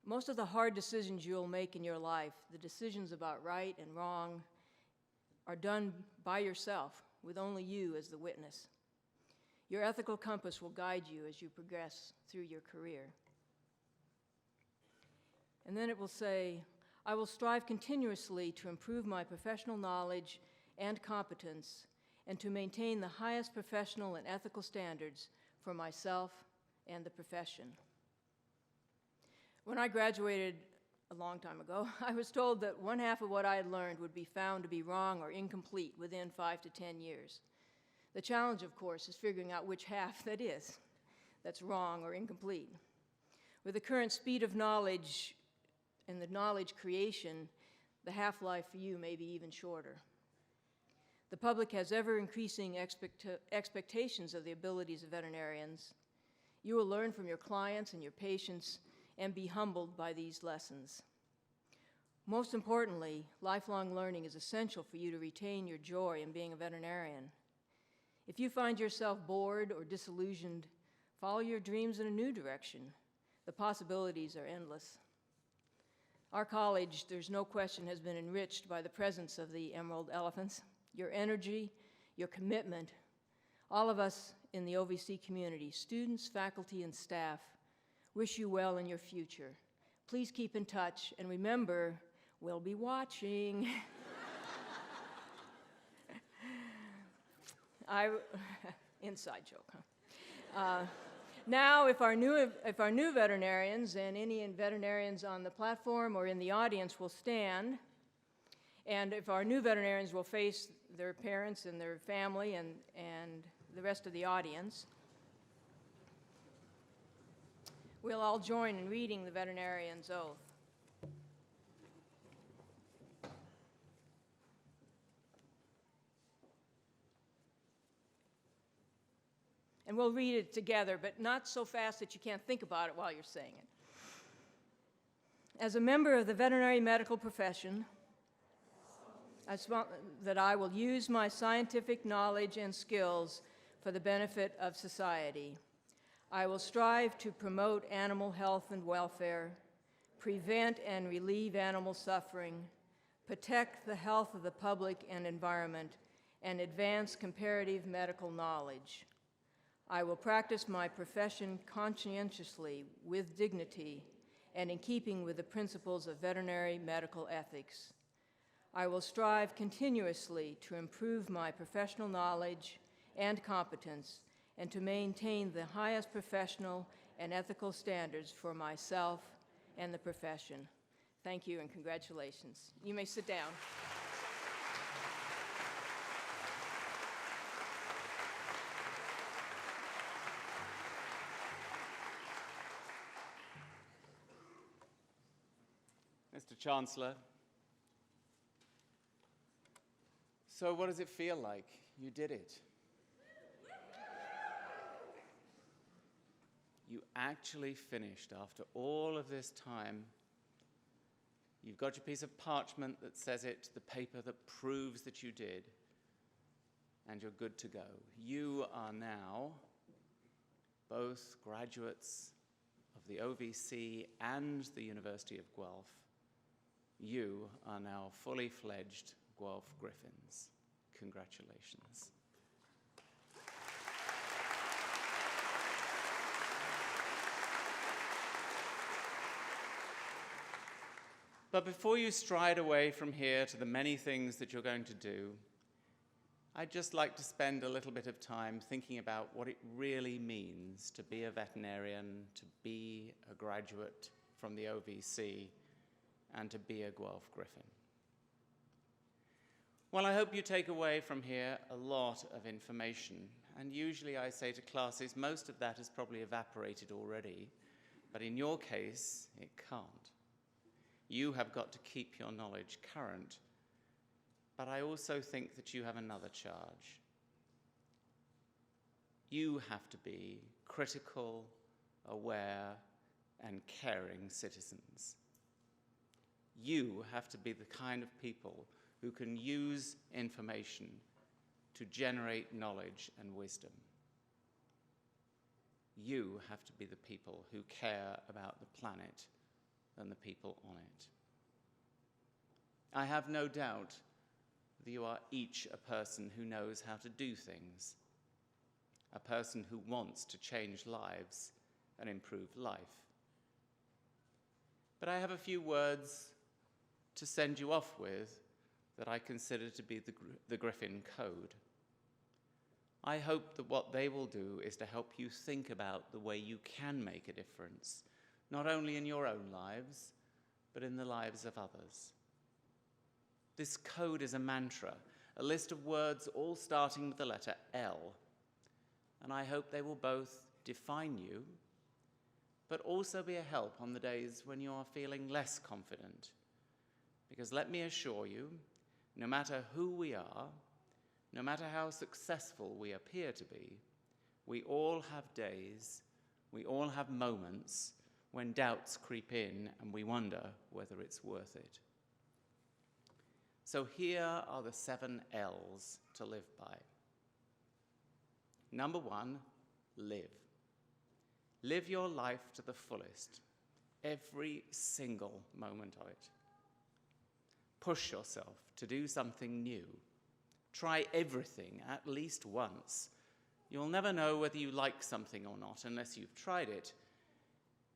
Most of the hard decisions you'll make in your life, the decisions about right and wrong, are done by yourself, with only you as the witness. Your ethical compass will guide you as you progress through your career. And then it will say, "I will strive continuously to improve my professional knowledge and competence and to maintain the highest professional and ethical standards for myself and the profession. When I graduated a long time ago, I was told that one half of what I had learned would be found to be wrong or incomplete within 5 to 10 years. The challenge, of course, is figuring out which half that is, that's wrong or incomplete. With the current speed of knowledge and the knowledge creation, the half-life for you may be even shorter. The public has ever-increasing expectations of the abilities of veterinarians. You will learn from your clients and your patients and be humbled by these lessons. Most importantly, lifelong learning is essential for you to retain your joy in being a veterinarian. If you find yourself bored or disillusioned, follow your dreams in a new direction. The possibilities are endless. Our college, there's no question, has been enriched by the presence of the Emerald Elephants. Your energy, your commitment, all of us in the OVC community, students, faculty, and staff, wish you well in your future. Please keep in touch, and remember, we'll be watching. Inside joke, huh? Now, if our new veterinarians and any veterinarians on the platform or in the audience will stand, and if our new veterinarians will face their parents and their family and the rest of the audience, we'll all join in reading the veterinarian's oath. And we'll read it together, but not so fast that you can't think about it while you're saying it. As a member of the veterinary medical profession, that I will use my scientific knowledge and skills for the benefit of society. I will strive to promote animal health and welfare, prevent and relieve animal suffering, protect the health of the public and environment, and advance comparative medical knowledge. I will practice my profession conscientiously, with dignity, and in keeping with the principles of veterinary medical ethics. I will strive continuously to improve my professional knowledge and competence and to maintain the highest professional and ethical standards for myself and the profession. Thank you and congratulations. You may sit down. Mr. Chancellor, so what does it feel like? You did it. You actually finished after all of this time. You've got your piece of parchment that says it, the paper that proves that you did, and you're good to go. You are now both graduates of the OVC and the University of Guelph. You are now fully fledged Guelph Griffins. Congratulations. But before you stride away from here to the many things that you're going to do, I'd just like to spend a little bit of time thinking about what it really means to be a veterinarian, to be a graduate from the OVC, and to be a Guelph Griffin. Well, I hope you take away from here a lot of information, and usually I say to classes, most of that has probably evaporated already, but in your case, it can't. You have got to keep your knowledge current, but I also think that you have another charge. You have to be critical, aware, and caring citizens. You have to be the kind of people who can use information to generate knowledge and wisdom. You have to be the people who care about the planet and the people on it. I have no doubt that you are each a person who knows how to do things, a person who wants to change lives and improve life. But I have a few words to send you off with that I consider to be the Griffin Code. I hope that what they will do is to help you think about the way you can make a difference, not only in your own lives, but in the lives of others. This code is a mantra, a list of words all starting with the letter L, and I hope they will both define you, but also be a help on the days when you are feeling less confident. Because let me assure you, no matter who we are, no matter how successful we appear to be, we all have days, we all have moments when doubts creep in and we wonder whether it's worth it. So here are the 7 L's to live by. Number 1, live. Live your life to the fullest, every single moment of it. Push yourself to do something new. Try everything at least once. You'll never know whether you like something or not unless you've tried it.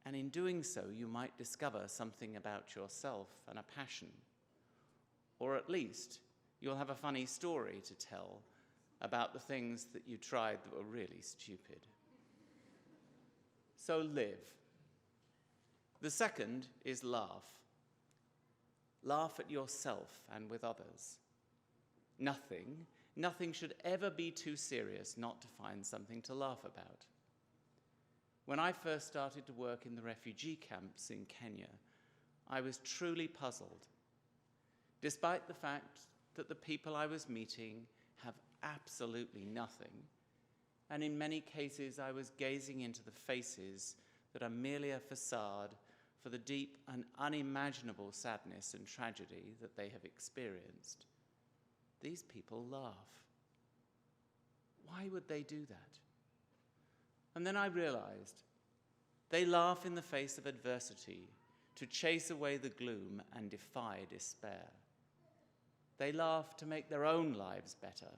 And in doing so, you might discover something about yourself and a passion. Or at least, you'll have a funny story to tell about the things that you tried that were really stupid. So live. The second is laugh. Laugh at yourself and with others. Nothing should ever be too serious not to find something to laugh about. When I first started to work in the refugee camps in Kenya, I was truly puzzled. Despite the fact that the people I was meeting have absolutely nothing, and in many cases I was gazing into the faces that are merely a facade for the deep and unimaginable sadness and tragedy that they have experienced. These people laugh. Why would they do that? And then I realized they laugh in the face of adversity to chase away the gloom and defy despair. They laugh to make their own lives better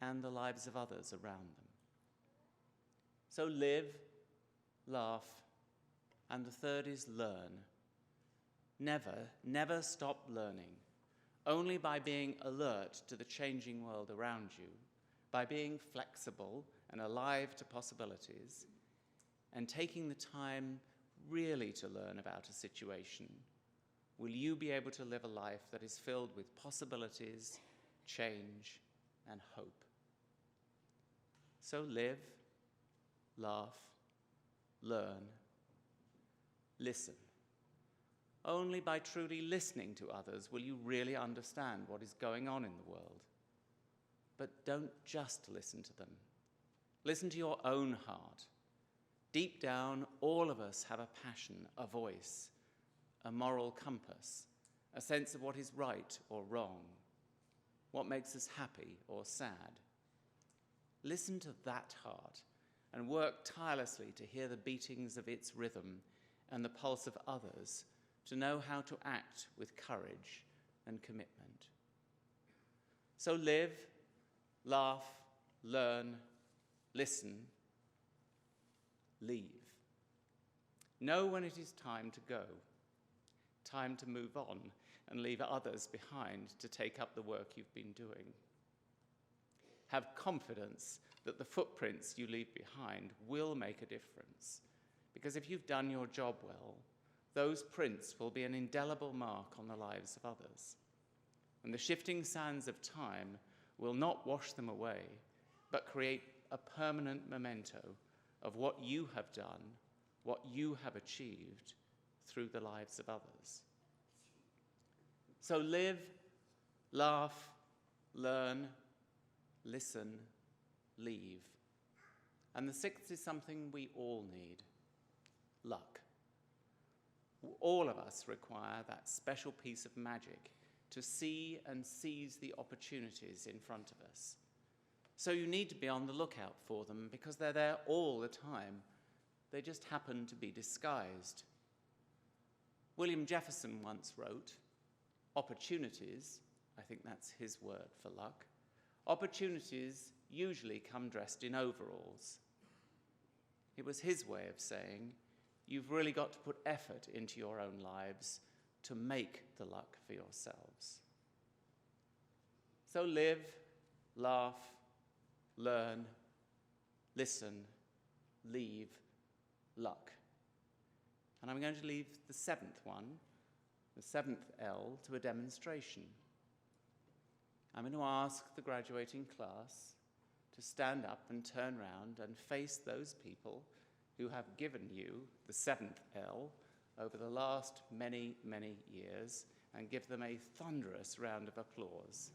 and the lives of others around them. So live, laugh, and the third is learn. Never stop learning. Only by being alert to the changing world around you, by being flexible and alive to possibilities, and taking the time really to learn about a situation, will you be able to live a life that is filled with possibilities, change, and hope. So live, laugh, learn, listen. Only by truly listening to others will you really understand what is going on in the world. But don't just listen to them. Listen to your own heart. Deep down, all of us have a passion, a voice, a moral compass, a sense of what is right or wrong, what makes us happy or sad. Listen to that heart and work tirelessly to hear the beatings of its rhythm and the pulse of others, to know how to act with courage and commitment. So live, laugh, learn, listen, leave. Know when it is time to go, time to move on and leave others behind to take up the work you've been doing. Have confidence that the footprints you leave behind will make a difference, because if you've done your job well, those prints will be an indelible mark on the lives of others. And the shifting sands of time will not wash them away, but create a permanent memento of what you have done, what you have achieved through the lives of others. So live, laugh, learn, listen, leave. And the sixth is something we all need: luck. All of us require that special piece of magic to see and seize the opportunities in front of us. So you need to be on the lookout for them, because they're there all the time. They just happen to be disguised. William Jefferson once wrote, "Opportunities," I think that's his word for luck, "opportunities usually come dressed in overalls." It was his way of saying, you've really got to put effort into your own lives to make the luck for yourselves. So live, laugh, learn, listen, leave, luck. And I'm going to leave the seventh one, the seventh L, to a demonstration. I'm going to ask the graduating class to stand up and turn around and face those people who have given you the seventh L over the last many, many years, and give them a thunderous round of applause.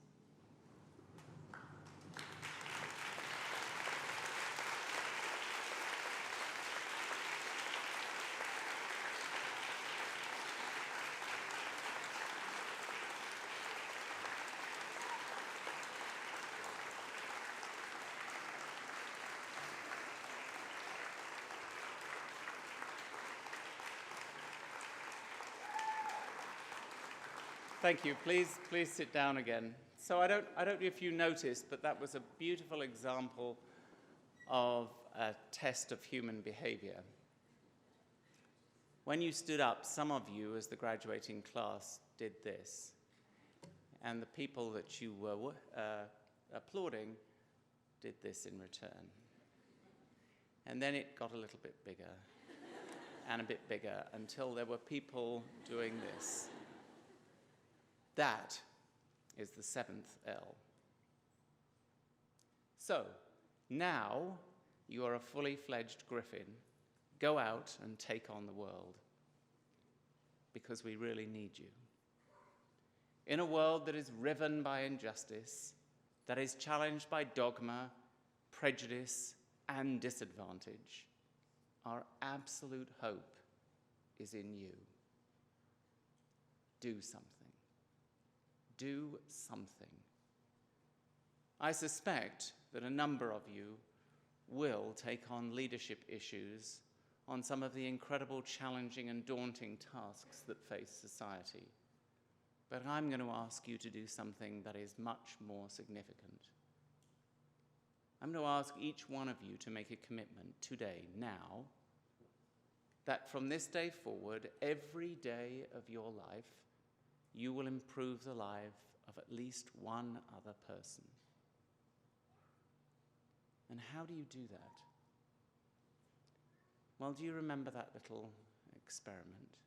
Thank you. Please sit down again. So I don't know if you noticed, but that was a beautiful example of a test of human behavior. When you stood up, some of you, as the graduating class, did this. And the people that you were applauding did this in return. And then it got a little bit bigger and a bit bigger until there were people doing this. That is the seventh L. So, now you are a fully fledged Griffin. Go out and take on the world, because we really need you. In a world that is riven by injustice, that is challenged by dogma, prejudice, and disadvantage, our absolute hope is in you. Do something. Do something. I suspect that a number of you will take on leadership issues on some of the incredible, challenging, and daunting tasks that face society. But I'm going to ask you to do something that is much more significant. I'm going to ask each one of you to make a commitment today, now, that from this day forward, every day of your life, you will improve the life of at least one other person. And how do you do that? Well, do you remember that little experiment?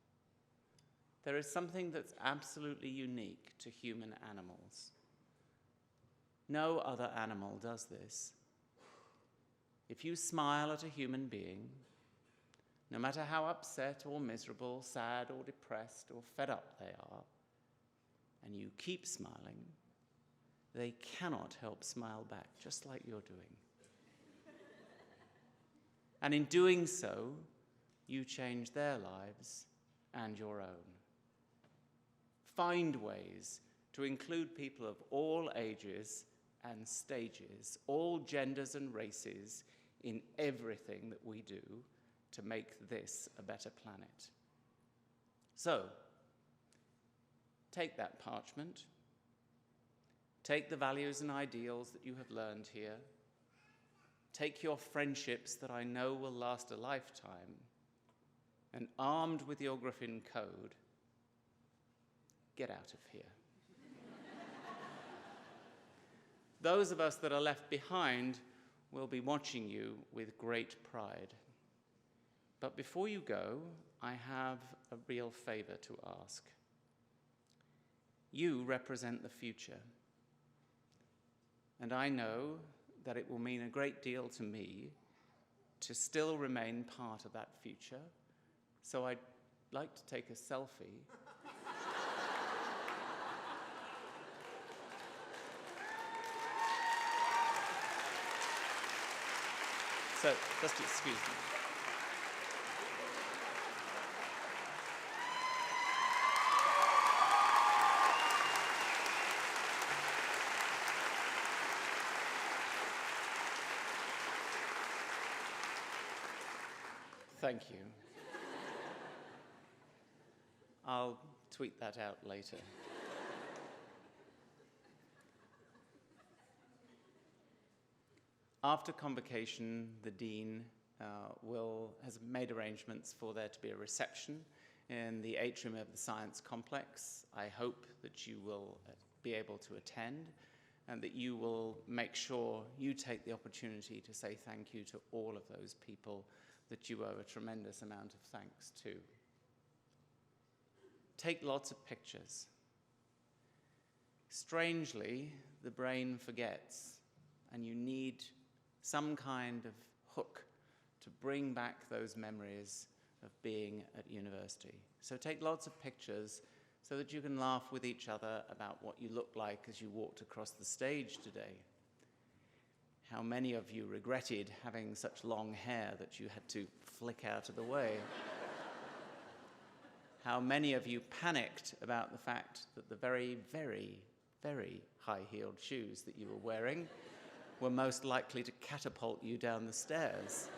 There is something that's absolutely unique to human animals. No other animal does this. If you smile at a human being, no matter how upset or miserable, sad or depressed or fed up they are, and you keep smiling, they cannot help smile back, just like you're doing. And in doing so, you change their lives and your own. Find ways to include people of all ages and stages, all genders and races, in everything that we do to make this a better planet. So, take that parchment, take the values and ideals that you have learned here, take your friendships that I know will last a lifetime, and armed with your Griffin code, get out of here. Those of us that are left behind will be watching you with great pride. But before you go, I have a real favor to ask. You represent the future, and I know that it will mean a great deal to me to still remain part of that future, so I'd like to take a selfie. So, just excuse me. Thank you. I'll tweet that out later. After convocation, the Dean has made arrangements for there to be a reception in the atrium of the Science Complex. I hope that you will be able to attend. and that you will make sure you take the opportunity to say thank you to all of those people that you owe a tremendous amount of thanks to. Take lots of pictures. Strangely, the brain forgets, and you need some kind of hook to bring back those memories of being at university. So take lots of pictures so that you can laugh with each other about what you looked like as you walked across the stage today. How many of you regretted having such long hair that you had to flick out of the way? How many of you panicked about the fact that the very, very, very high-heeled shoes that you were wearing were most likely to catapult you down the stairs?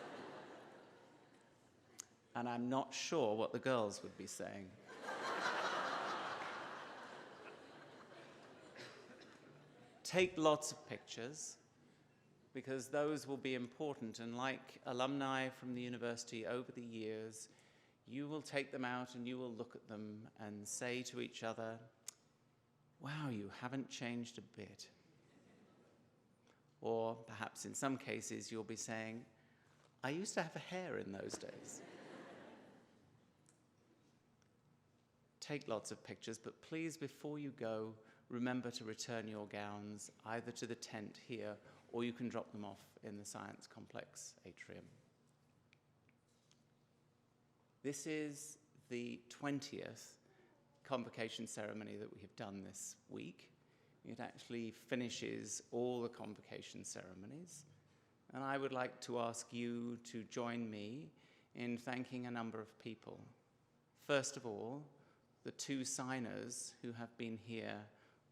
And I'm not sure what the girls would be saying. Take lots of pictures, because those will be important, and like alumni from the university over the years, you will take them out and you will look at them and say to each other, wow, you haven't changed a bit. Or perhaps in some cases you'll be saying, I used to have a hair in those days. Take lots of pictures, but please, before you go, remember to return your gowns either to the tent here, or you can drop them off in the Science Complex atrium. This is the 20th convocation ceremony that we have done this week. It actually finishes all the convocation ceremonies. And I would like to ask you to join me in thanking a number of people. First of all, the 2 signers who have been here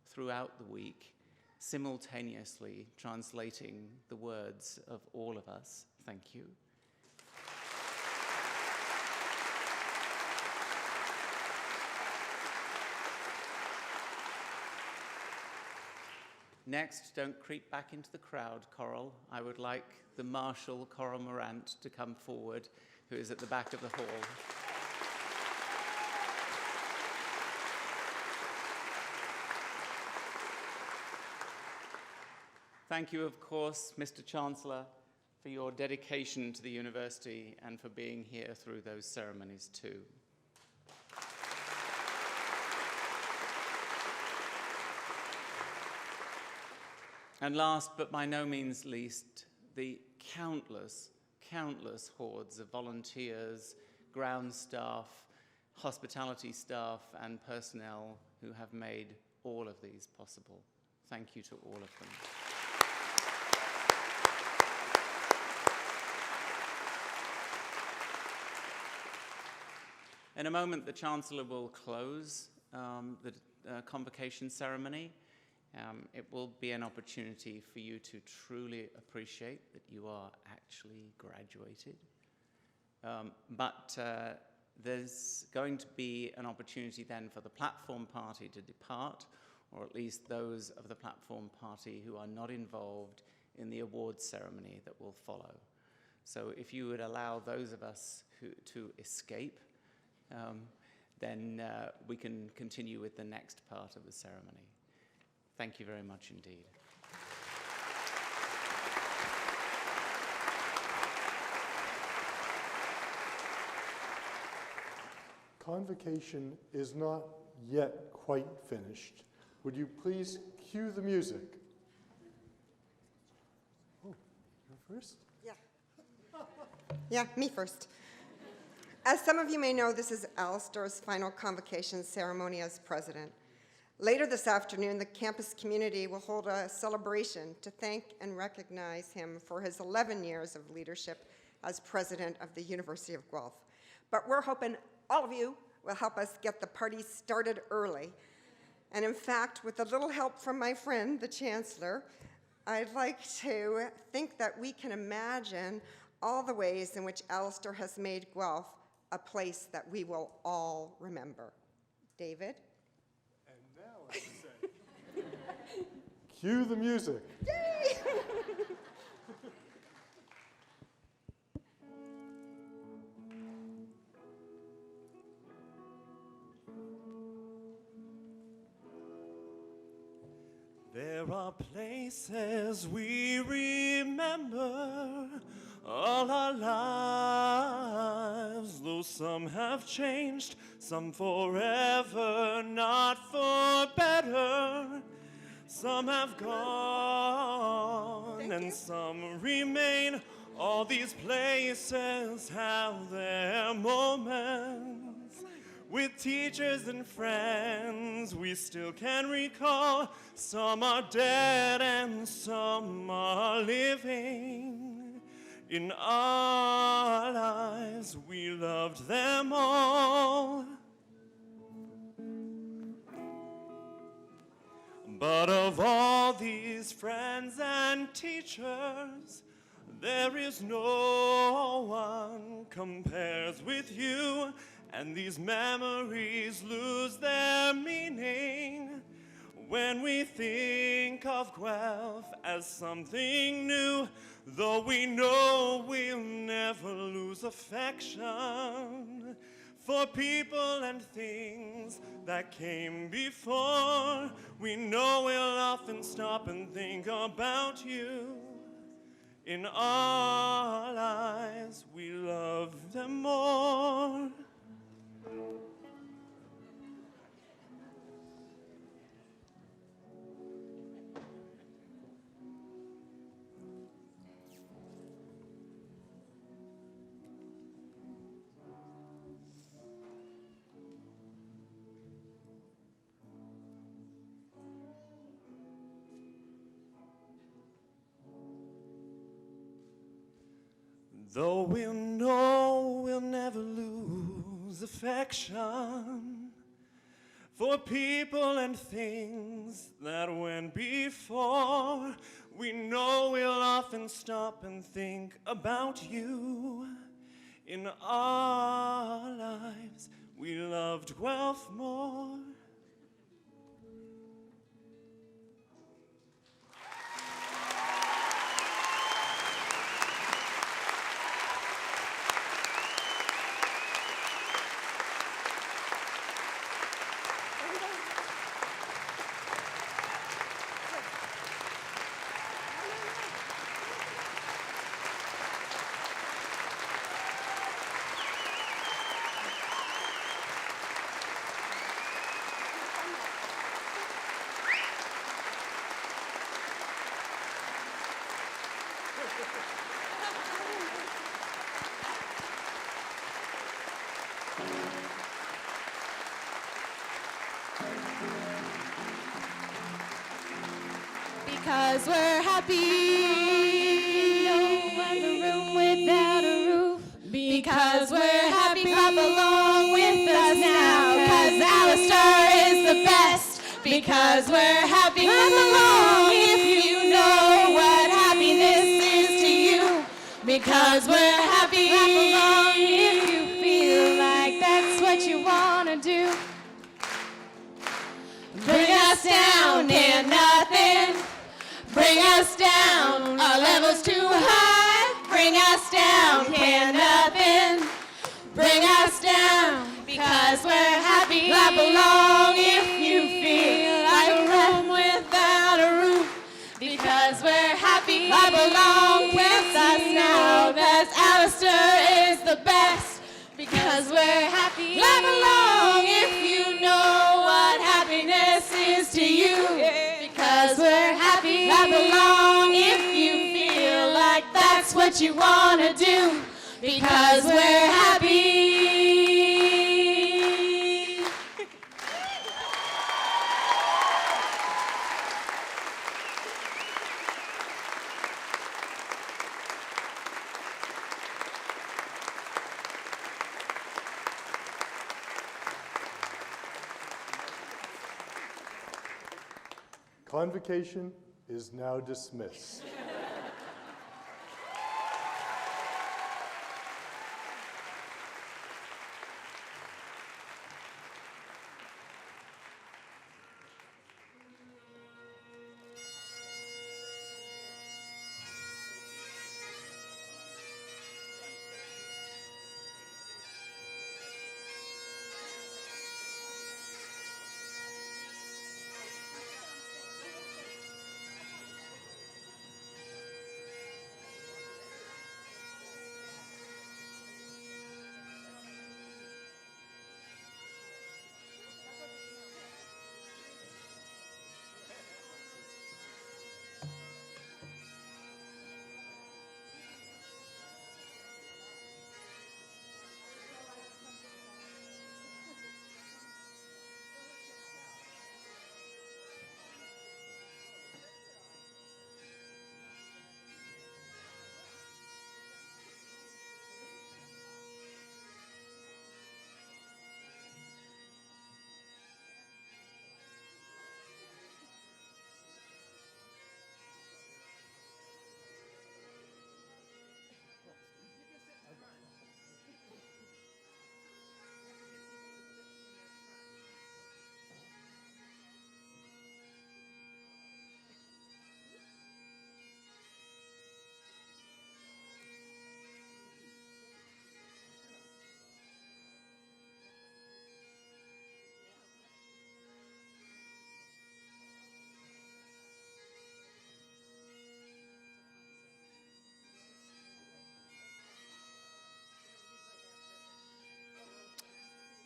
throughout the week, simultaneously translating the words of all of us. Thank you. Next, don't creep back into the crowd, Coral. I would like the Marshal, Coral Morant, to come forward, who is at the back of the hall. Thank you, of course, Mr. Chancellor, for your dedication to the university and for being here through those ceremonies too. And last, but by no means least, the countless hordes of volunteers, ground staff, hospitality staff, and personnel who have made all of these possible. Thank you to all of them. In a moment, the Chancellor will close the convocation ceremony. It will be an opportunity for you to truly appreciate that you are actually graduated. But there's going to be an opportunity then for the platform party to depart, or at least those of the platform party who are not involved in the awards ceremony that will follow. So if you would allow those of us to escape, then we can continue with the next part of the ceremony. Thank you very much indeed. Convocation is not yet quite finished. Would you please cue the music? Oh, you're first? Yeah. Yeah, me first. As some of you may know, this is Alistair's final convocation ceremony as president. Later this afternoon, the campus community will hold a celebration to thank and recognize him for his 11 years of leadership as president of the University of Guelph. But we're hoping all of you will help us get the party started early. And in fact, with a little help from my friend, the Chancellor, I'd like to think that we can imagine all the ways in which Alistair has made Guelph a place that we will all remember. David? Cue the music. Yay! There are places we remember all our lives, though some have changed, some forever, not for better. Some have gone and some remain. All these places have their moments. With teachers and friends we still can recall. Some are dead and some are living. In our lives we loved them all. But of all these friends and teachers, there is no one compares with you, and these memories lose their meaning when we think of Guelph as something new, though we know we'll never lose affection for people and things that came before. We know we'll often stop and think about you. In our lives, we love them more. Though we'll know we'll never lose affection for people and things that went before, we know we'll often stop and think about you. In our lives, we loved Guelph more. Because we're happy. No other room without a roof. Because we're happy. Clap along with us now. Because Alistair is the best. Because we're happy. Clap along if you know what happiness is to you. Because we're happy. Clap along if you feel like that's what you want to do. Bring us down, can nothing bring us down. Our level's too high. Bring us down, can nothing bring us down. Because we're happy. Clap along if you feel like a room without a roof. Because we're happy. Clap along with us now. Because Alistair is the best. Because we're happy. Clap along if you know what happiness is to you. Because we're happy. Clap along if you feel like that's what you want to do. Because we're happy. Convocation is now dismissed.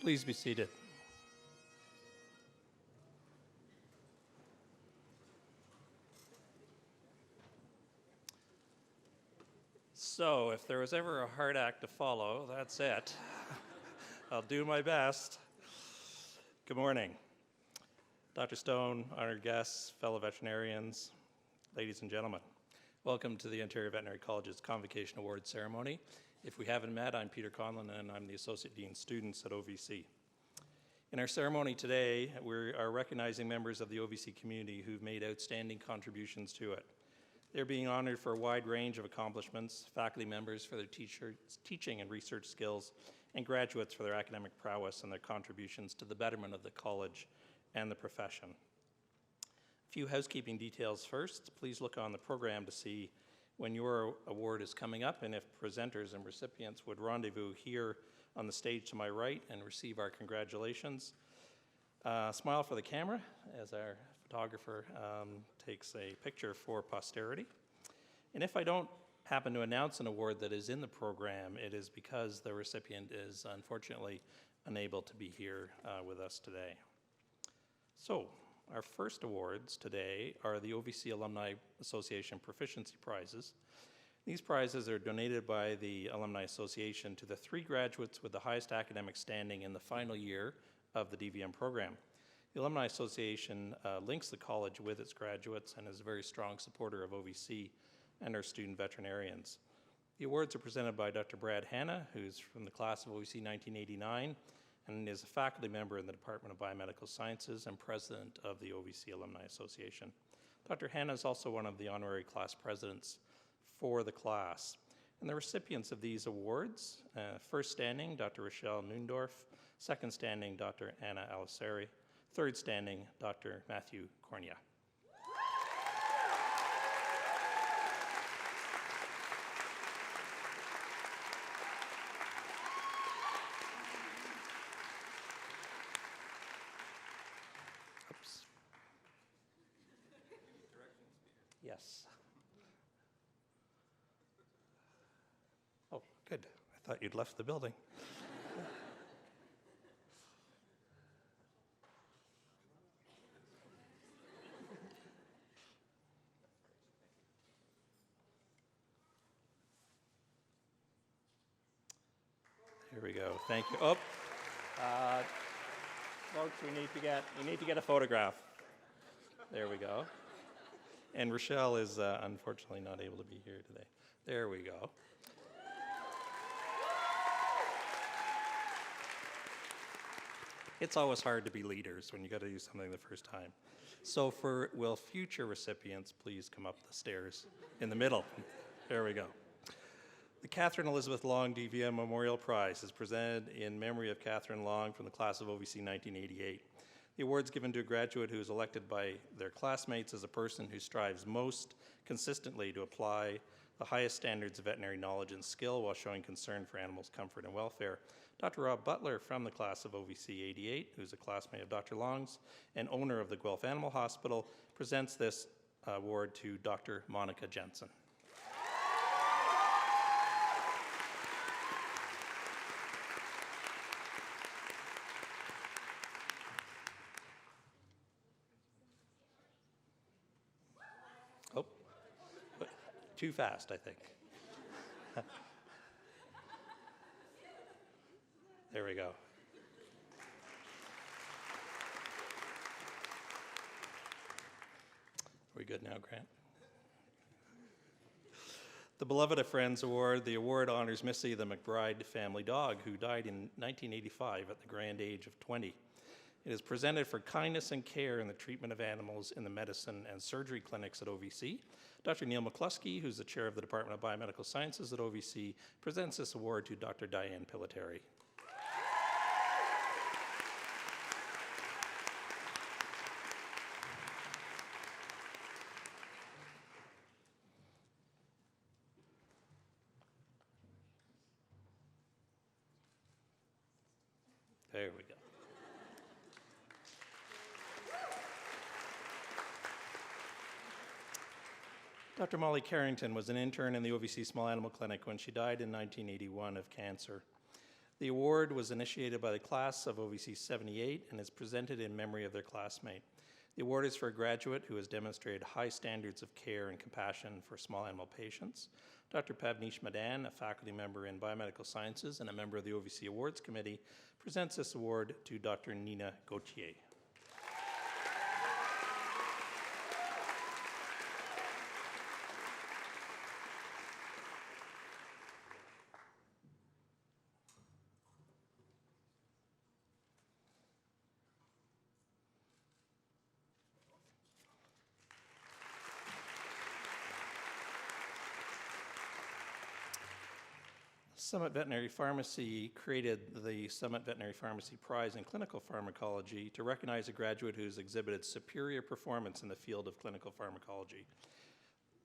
Please be seated. So, if there was ever a hard act to follow, that's it. I'll do my best. Good morning. Dr. Stone, honored guests, fellow veterinarians, ladies and gentlemen. Welcome to the Ontario Veterinary College's Convocation Awards ceremony. If we haven't met, I'm Peter Conlon, and I'm the Associate Dean of Students at OVC. In our ceremony today, we are recognizing members of the OVC community who've made outstanding contributions to it. They're being honored for a wide range of accomplishments, faculty members for their teaching and research skills, and graduates for their academic prowess and their contributions to the betterment of the college and the profession. A few housekeeping details first. Please look on the program to see when your award is coming up and if presenters and recipients would rendezvous here on the stage to my right and receive our congratulations. Smile for the camera as our photographer takes a picture for posterity. And if I don't happen to announce an award that is in the program, it is because the recipient is unfortunately unable to be here with us today. So, our first awards today are the OVC Alumni Association Proficiency Prizes. These prizes are donated by the Alumni Association to the 3 graduates with the highest academic standing in the final year of the DVM program. The Alumni Association links the college with its graduates and is a very strong supporter of OVC and our student veterinarians. The awards are presented by Dr. Brad Hanna, who's from the class of OVC 1989, and is a faculty member in the Department of Biomedical Sciences and president of the OVC Alumni Association. Dr. Hanna is also one of the honorary class presidents for the class. And the recipients of these awards, first standing, Dr. Rochelle Nundorf, second standing, Dr. Anna Aliseri, third standing, Dr. Matthew Cornia. Oops. Yes. Oh, good. I thought you'd left the building. Here we go. Thank you. Oh, folks, you need to get a photograph. There we go. And Rochelle is unfortunately not able to be here today. There we go. It's always hard to be leaders when you got to do something the first time. So will future recipients please come up the stairs in the middle? There we go. The Catherine Elizabeth Long DVM Memorial Prize is presented in memory of Catherine Long from the class of OVC 1988. The award is given to a graduate who is elected by their classmates as a person who strives most consistently to apply the highest standards of veterinary knowledge and skill while showing concern for animals' comfort and welfare. Dr. Rob Butler from the class of OVC 88, who's a classmate of Dr. Long's and owner of the Guelph Animal Hospital, presents this award to Dr. Monica Jensen. Oh, too fast, I think. There we go. Are we good now, Grant? The Beloved of Friends Award. The award honors Missy, the McBride family dog, who died in 1985 at the grand age of 20. It is presented for kindness and care in the treatment of animals in the medicine and surgery clinics at OVC. Dr. Neil McCluskey, who's the chair of the Department of Biomedical Sciences at OVC, presents this award to Dr. Diane Pilateri. There we go. Dr. Molly Carrington was an intern in the OVC Small Animal Clinic when she died in 1981 of cancer. The award was initiated by the class of OVC 78 and is presented in memory of their classmate. The award is for a graduate who has demonstrated high standards of care and compassion for small animal patients. Dr. Pavneesh Madan, a faculty member in biomedical sciences and a member of the OVC Awards Committee, presents this award to Dr. Nina Gauthier. Summit Veterinary Pharmacy created the Summit Veterinary Pharmacy Prize in Clinical Pharmacology to recognize a graduate who's exhibited superior performance in the field of clinical pharmacology.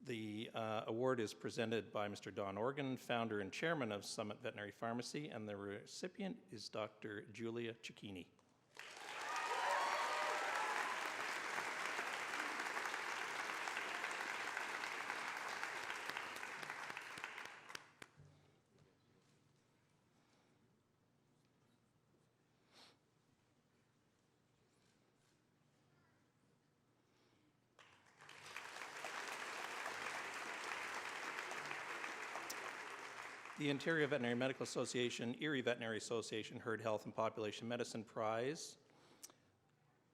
The award is presented by Mr. Don Organ, founder and chairman of Summit Veterinary Pharmacy, and the recipient is Dr. Julia Cicchini. The Ontario Veterinary Medical Association, Erie Veterinary Association Herd Health and Population Medicine Prize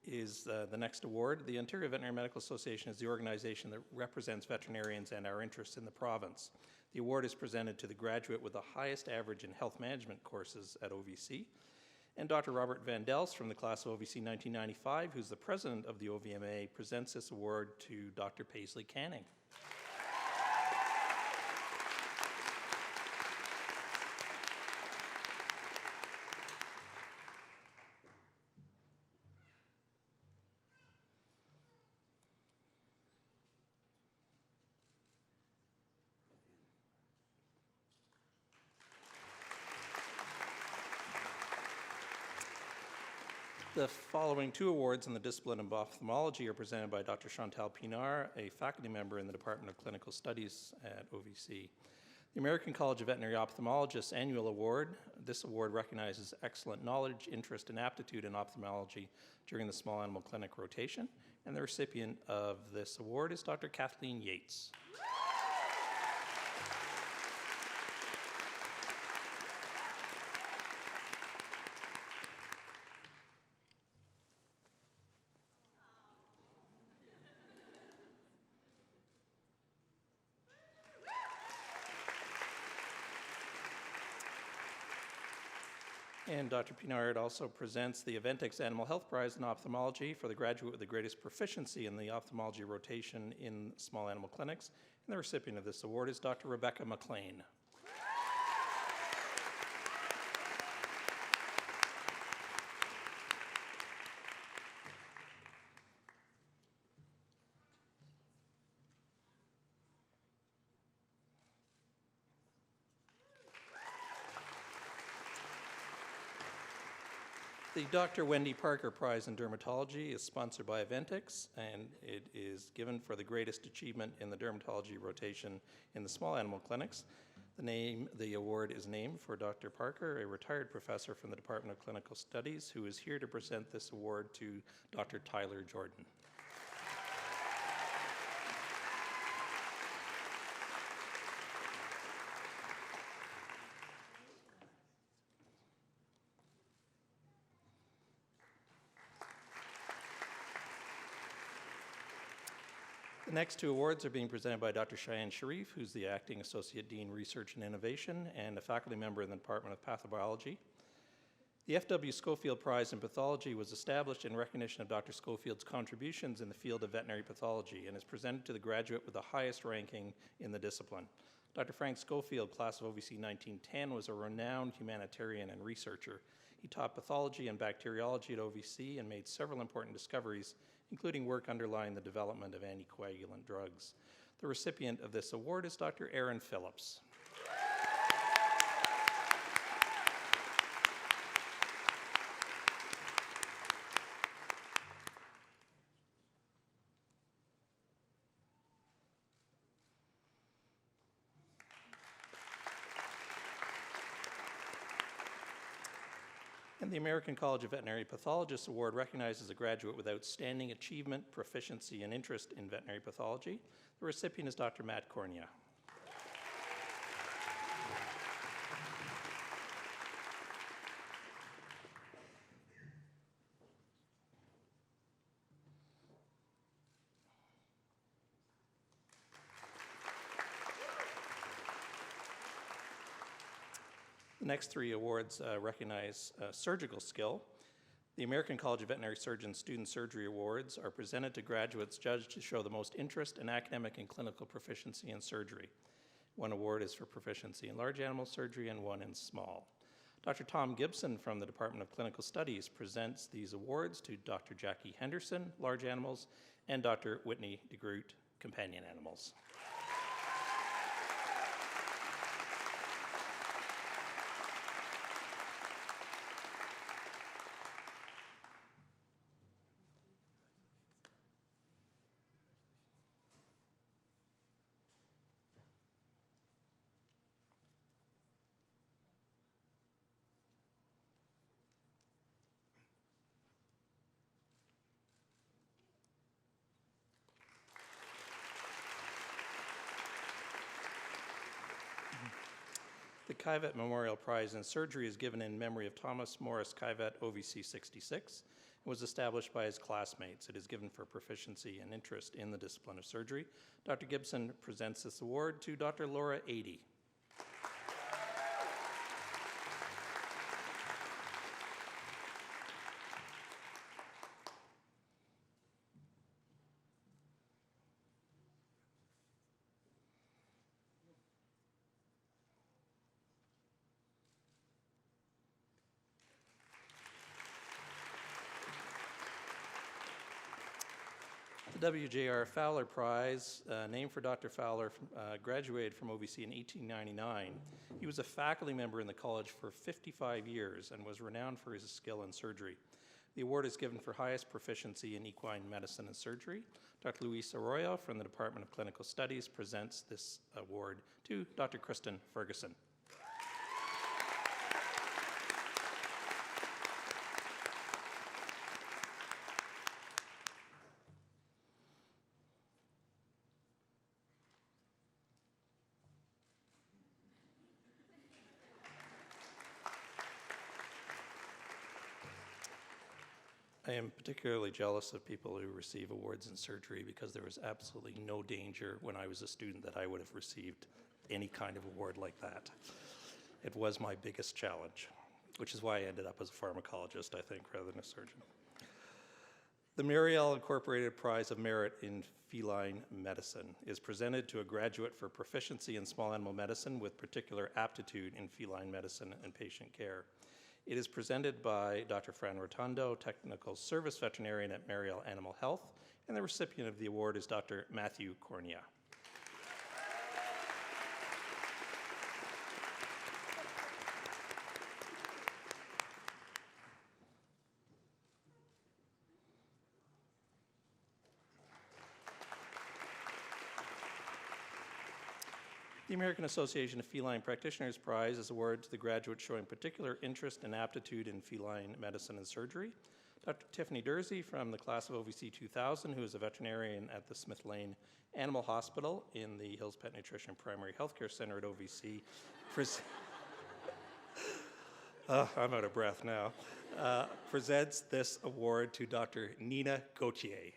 is the next award. The Ontario Veterinary Medical Association is the organization that represents veterinarians and our interests in the province. The award is presented to the graduate with the highest average in health management courses at OVC. And Dr. Robert Van Dels from the class of OVC 1995, who's the president of the OVMA, presents this award to Dr. Paisley Canning. The following two awards in the discipline of ophthalmology are presented by Dr. Chantal Pinard, a faculty member in the Department of Clinical Studies at OVC. The American College of Veterinary Ophthalmologists Annual Award. This award recognizes excellent knowledge, interest, and aptitude in ophthalmology during the small animal clinic rotation. And the recipient of this award is Dr. Kathleen Yates. And Dr. Pinard also presents the Aventex Animal Health Prize in Ophthalmology for the graduate with the greatest proficiency in the ophthalmology rotation in small animal clinics. And the recipient of this award is Dr. Rebecca McLean. The Dr. Wendy Parker Prize in Dermatology is sponsored by Aventex, and it is given for the greatest achievement in the dermatology rotation in the small animal clinics. The award is named for Dr. Parker, a retired professor from the Department of Clinical Studies, who is here to present this award to Dr. Tyler Jordan. The next two awards are being presented by Dr. Cheyenne Sharif, who's the Acting Associate Dean, Research and Innovation, and a faculty member in the Department of Pathobiology. The F.W. Schofield Prize in Pathology was established in recognition of Dr. Schofield's contributions in the field of veterinary pathology and is presented to the graduate with the highest ranking in the discipline. Dr. Frank Schofield, class of OVC 1910, was a renowned humanitarian and researcher. He taught pathology and bacteriology at OVC and made several important discoveries, including work underlying the development of anticoagulant drugs. The recipient of this award is Dr. Aaron Phillips. And the American College of Veterinary Pathologists Award recognizes a graduate with outstanding achievement, proficiency, and interest in veterinary pathology. The recipient is Dr. Matt Cornia. The next three awards recognize surgical skill. The American College of Veterinary Surgeons Student Surgery Awards are presented to graduates judged to show the most interest in academic and clinical proficiency in surgery. One award is for proficiency in large animal surgery and one in small. Dr. Tom Gibson from the Department of Clinical Studies presents these awards to Dr. Jackie Henderson, large animals, and Dr. Whitney DeGroot, companion animals. The Kaivet Memorial Prize in Surgery is given in memory of Thomas Morris Kaivet, OVC 66, and was established by his classmates. It is given for proficiency and interest in the discipline of surgery. Dr. Gibson presents this award to Dr. Laura Adey. The W.J.R. Fowler Prize, named for Dr. Fowler, graduated from OVC in 1899. He was a faculty member in the college for 55 years and was renowned for his skill in surgery. The award is given for highest proficiency in equine medicine and surgery. Dr. Luis Arroyo from the Department of Clinical Studies presents this award to Dr. Kristen Ferguson. I am particularly jealous of people who receive awards in surgery because there was absolutely no danger when I was a student that I would have received any kind of award like that. It was my biggest challenge, which is why I ended up as a pharmacologist, I think, rather than a surgeon. The Mariel Incorporated Prize of Merit in Feline Medicine is presented to a graduate for proficiency in small animal medicine with particular aptitude in feline medicine and patient care. It is presented by Dr. Fran Rotondo, Technical Service Veterinarian at Mariel Animal Health, and the recipient of the award is Dr. Matthew Cornia. The American Association of Feline Practitioners Prize is awarded to the graduate showing particular interest and aptitude in feline medicine and surgery. Dr. Tiffany Dursey from the class of OVC 2000, who is a veterinarian at the Smith Lane Animal Hospital in the Hills Pet Nutrition Primary Healthcare Center at OVC. I'm out of breath now. Presents this award to Dr. Nina Gauthier.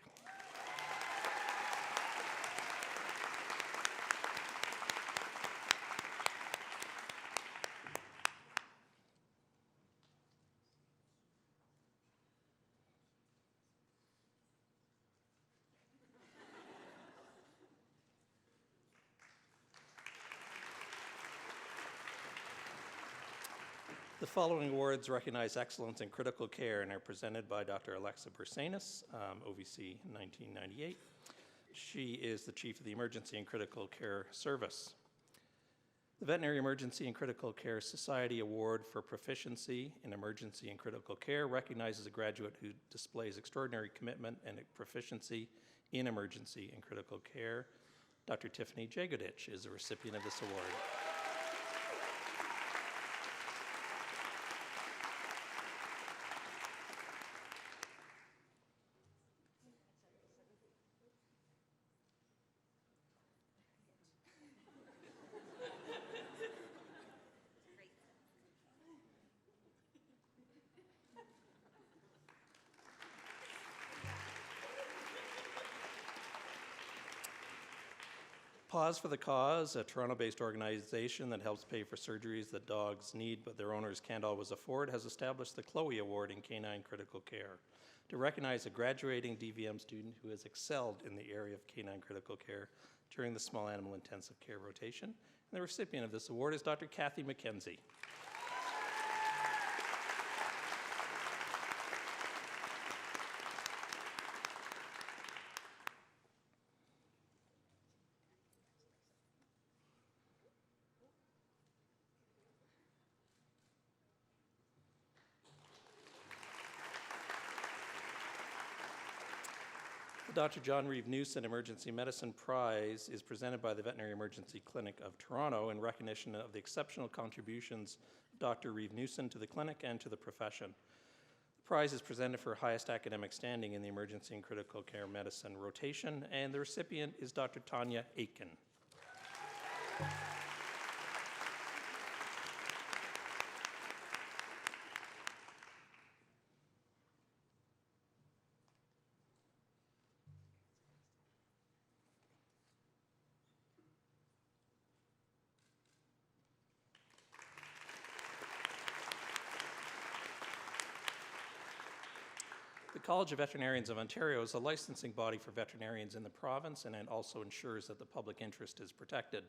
The following awards recognize excellence in critical care and are presented by Dr. Alexa Bersanis, OVC 1998. She is the Chief of the Emergency and Critical Care Service. The Veterinary Emergency and Critical Care Society Award for Proficiency in Emergency and Critical Care recognizes a graduate who displays extraordinary commitment and proficiency in emergency and critical care. Dr. Tiffany Jagodich is the recipient of this award. . Pause for the Cause, a Toronto-based organization that helps pay for surgeries that dogs need but their owners can't always afford, has established the Chloe Award in Canine Critical Care to recognize a graduating DVM student who has excelled in the area of canine critical care during the small animal intensive care rotation. And the recipient of this award is Dr. Kathy McKenzie. The Dr. John Reeve Newson Emergency Medicine Prize is presented by the Veterinary Emergency Clinic of Toronto in recognition of the exceptional contributions of Dr. Reeve Newson to the clinic and to the profession. The prize is presented for highest academic standing in the emergency and critical care medicine rotation, and the recipient is Dr. Tanya Aitken. The College of Veterinarians of Ontario is a licensing body for veterinarians in the province, and it also ensures that the public interest is protected.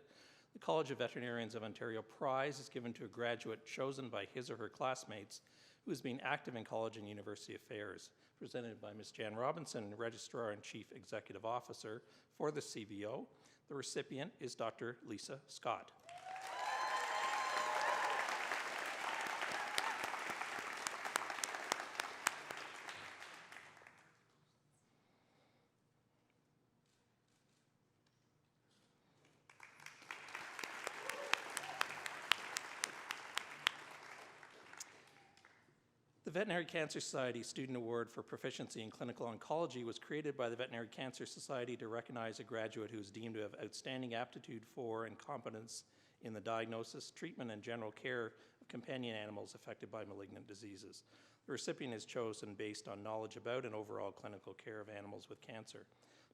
The College of Veterinarians of Ontario prize is given to a graduate chosen by his or her classmates who has been active in college and university affairs, presented by Ms. Jan Robinson, Registrar and Chief Executive Officer for the CVO. The recipient is Dr. Lisa Scott. The Veterinary Cancer Society Student Award for Proficiency in Clinical Oncology was created by the Veterinary Cancer Society to recognize a graduate who is deemed to have outstanding aptitude for and competence in the diagnosis, treatment, and general care of companion animals affected by malignant diseases. The recipient is chosen based on knowledge about and overall clinical care of animals with cancer.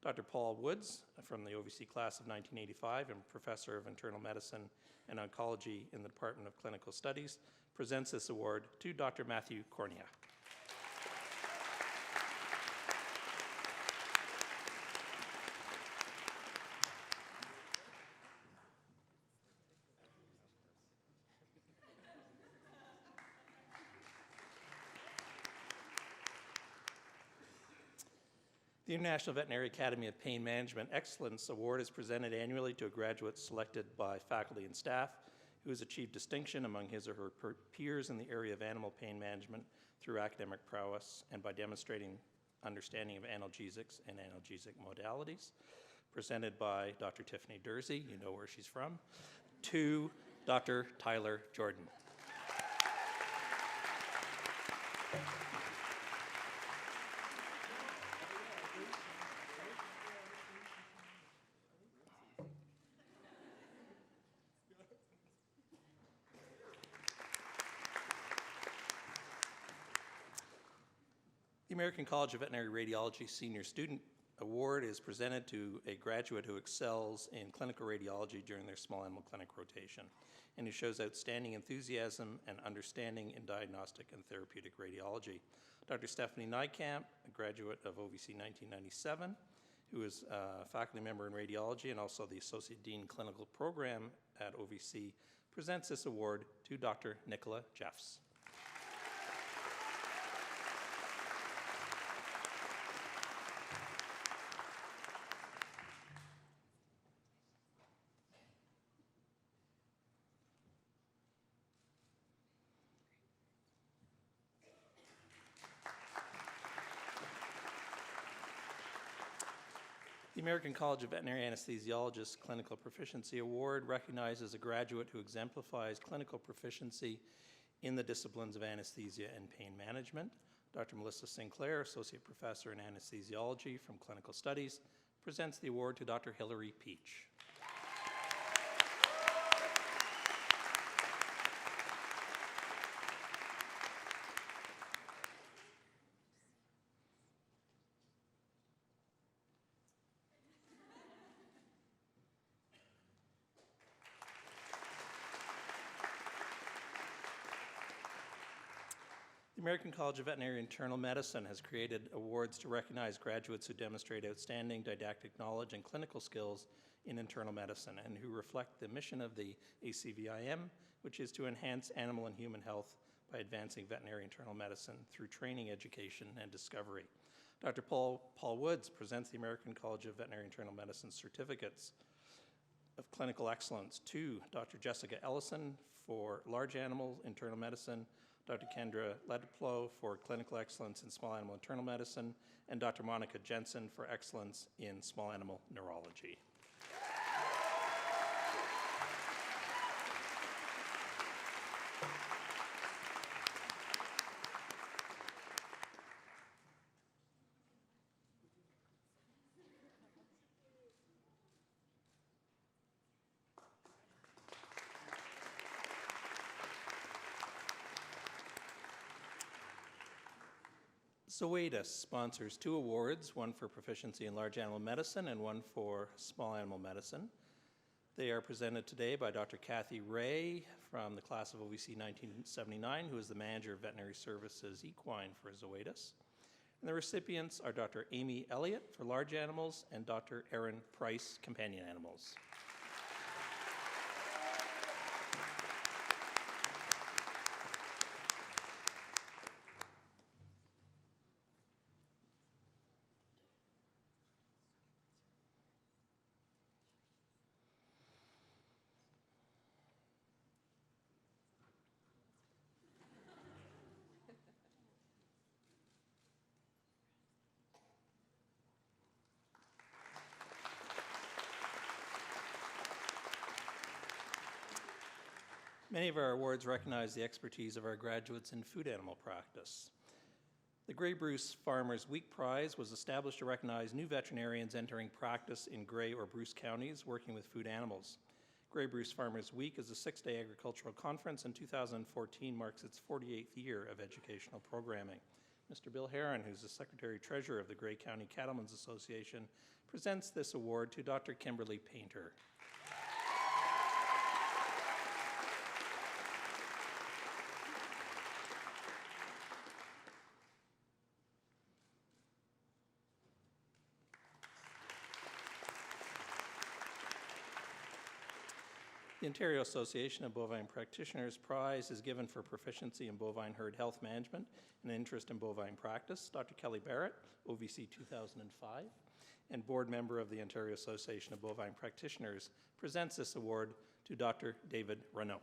Dr. Paul Woods, from the OVC class of 1985 and professor of internal medicine and oncology in the Department of Clinical Studies, presents this award to Dr. Matthew Cornea. The International Veterinary Academy of Pain Management Excellence Award is presented annually to a graduate selected by faculty and staff who has achieved distinction among his or her peers in the area of animal pain management through academic prowess and by demonstrating understanding of analgesics and analgesic modalities. Presented by Dr. Tiffany Dursey, you know where she's from, to Dr. Tyler Jordan. The American College of Veterinary Radiology Senior Student Award is presented to a graduate who excels in clinical radiology during their small animal clinic rotation and who shows outstanding enthusiasm and understanding in diagnostic and therapeutic radiology. Dr. Stephanie Niekamp, a graduate of OVC 1997, who is a faculty member in radiology and also the Associate Dean Clinical Program at OVC, presents this award to Dr. Nicola Jeffs. The American College of Veterinary Anesthesiologists Clinical Proficiency Award recognizes a graduate who exemplifies clinical proficiency in the disciplines of anesthesia and pain management. Dr. Melissa Sinclair, Associate Professor in Anesthesiology from Clinical Studies, presents the award to Dr. Hilary Peach. American College of Veterinary Internal Medicine has created awards to recognize graduates who demonstrate outstanding didactic knowledge and clinical skills in internal medicine and who reflect the mission of the ACVIM, which is to enhance animal and human health by advancing veterinary internal medicine through training, education, and discovery. Dr. Paul Woods presents the American College of Veterinary Internal Medicine certificates of clinical excellence to Dr. Jessica Ellison for large animal internal medicine, Dr. Kendra Ledeplo for clinical excellence in small animal internal medicine, and Dr. Monica Jensen for excellence in small animal neurology. Zoetis sponsors 2 awards, one for proficiency in large animal medicine and one for small animal medicine. They are presented today by Dr. Kathy Ray from the class of OVC 1979, who is the manager of veterinary services equine for Zoetis. And the recipients are Dr. Amy Elliott for large animals and Dr. Erin Price, companion animals. Many of our awards recognize the expertise of our graduates in food animal practice. The Grey Bruce Farmers Week Prize was established to recognize new veterinarians entering practice in Grey or Bruce counties working with food animals. Grey Bruce Farmers Week is a 6-day agricultural conference, and 2014 marks its 48th year of educational programming. Mr. Bill Heron, who's the Secretary-Treasurer of the Grey County Cattlemen's Association, presents this award to Dr. Kimberly Painter. The Ontario Association of Bovine Practitioners Prize is given for proficiency in bovine herd health management and interest in bovine practice. Dr. Kelly Barrett, OVC 2005, and board member of the Ontario Association of Bovine Practitioners, presents this award to Dr. David Renaud.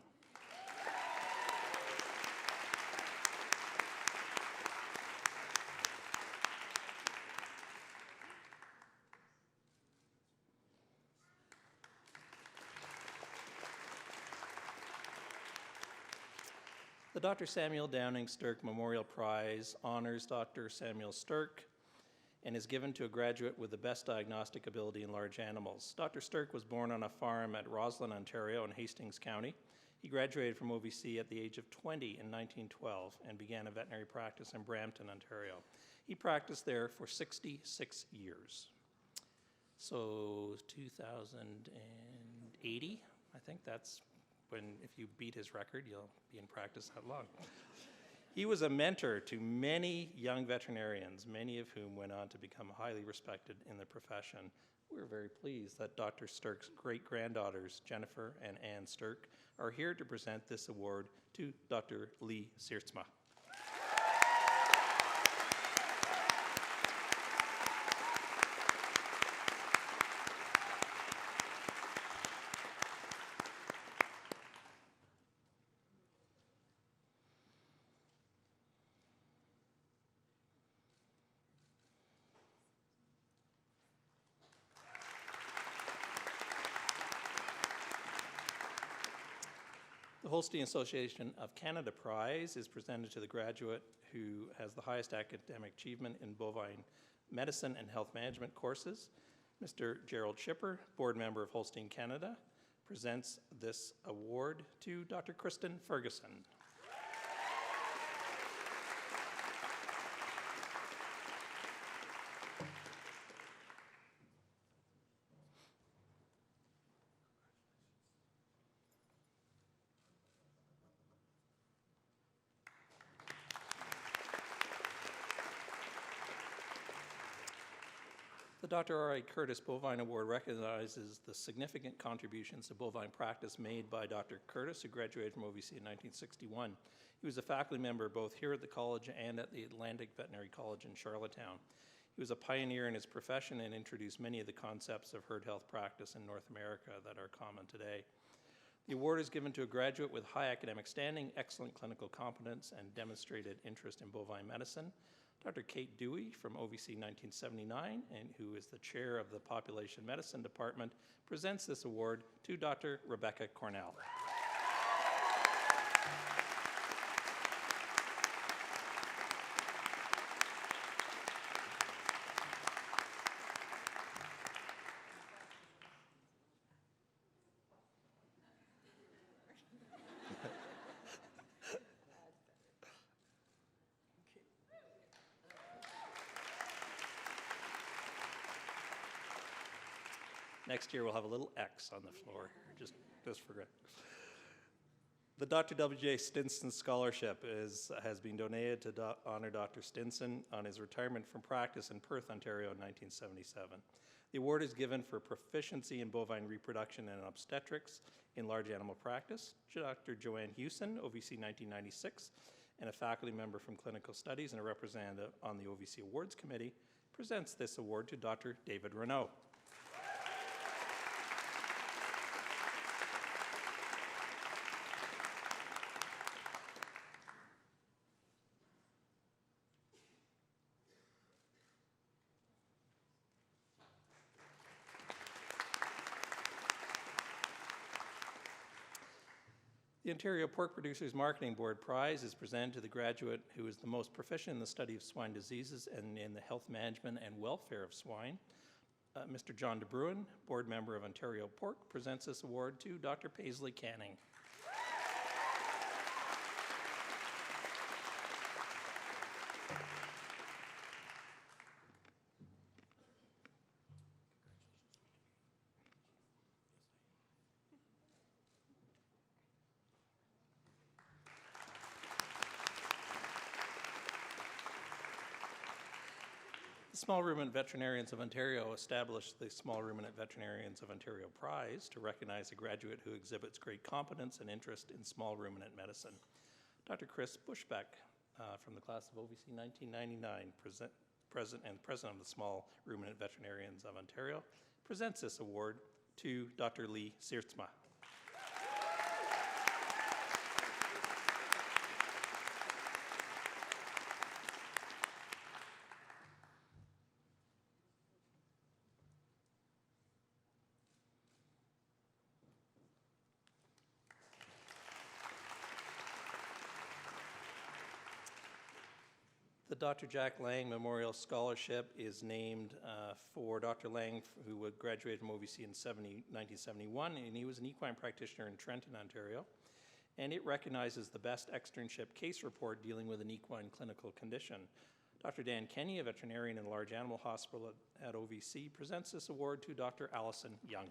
The Dr. Samuel Downing Stirk Memorial Prize honors Dr. Samuel Stirk and is given to a graduate with the best diagnostic ability in large animals. Dr. Stirk was born on a farm at Roslyn, Ontario in Hastings County. He graduated from OVC at the age of 20 in 1912 and began a veterinary practice in Brampton, Ontario. He practiced there for 66 years. So 2080, I think that's when, if you beat his record, you'll be in practice that long. He was a mentor to many young veterinarians, many of whom went on to become highly respected in the profession. We're very pleased that Dr. Stirk's great-granddaughters, Jennifer and Ann Stirk, are here to present this award to Dr. Lee Siertsma. The Holstein Association of Canada Prize is presented to the graduate who has the highest academic achievement in bovine medicine and health management courses. Mr. Gerald Schipper, board member of Holstein Canada, presents this award to Dr. Kristen Ferguson. The Dr. R.I. Curtis Bovine Award recognizes the significant contributions to bovine practice made by Dr. Curtis, who graduated from OVC in 1961. He was a faculty member both here at the college and at the Atlantic Veterinary College in Charlottetown. He was a pioneer in his profession and introduced many of the concepts of herd health practice in North America that are common today. The award is given to a graduate with high academic standing, excellent clinical competence, and demonstrated interest in bovine medicine. Dr. Kate Dewey from OVC 1979, and who is the chair of the Population Medicine Department, presents this award to Dr. Rebecca Cornell. Next year, we'll have a little X on the floor, just for good. The Dr. W.J. Stinson Scholarship has been donated to honor Dr. Stinson on his retirement from practice in Perth, Ontario in 1977. The award is given for proficiency in bovine reproduction and obstetrics in large animal practice. Dr. Joanne Hewson, OVC 1996, and a faculty member from Clinical Studies and a representative on the OVC Awards Committee, presents this award to Dr. David Renaud. The Ontario Pork Producers Marketing Board Prize is presented to the graduate who is the most proficient in the study of swine diseases and in the health management and welfare of swine. Mr. John De Bruin, board member of Ontario Pork, presents this award to Dr. Paisley Canning. The Small Ruminant Veterinarians of Ontario established the Small Ruminant Veterinarians of Ontario Prize to recognize a graduate who exhibits great competence and interest in small ruminant medicine. Dr. Chris Bushbeck from the class of OVC 1999, president of the Small Ruminant Veterinarians of Ontario, presents this award to Dr. Lee Seertsma. The Dr. Jack Lang Memorial Scholarship is named for Dr. Lang, who graduated from OVC in 1971, and he was an equine practitioner in Trenton, Ontario. And it recognizes the best externship case report dealing with an equine clinical condition. Dr. Dan Kenny, a veterinarian in a large animal hospital at OVC, presents this award to Dr. Allison Young.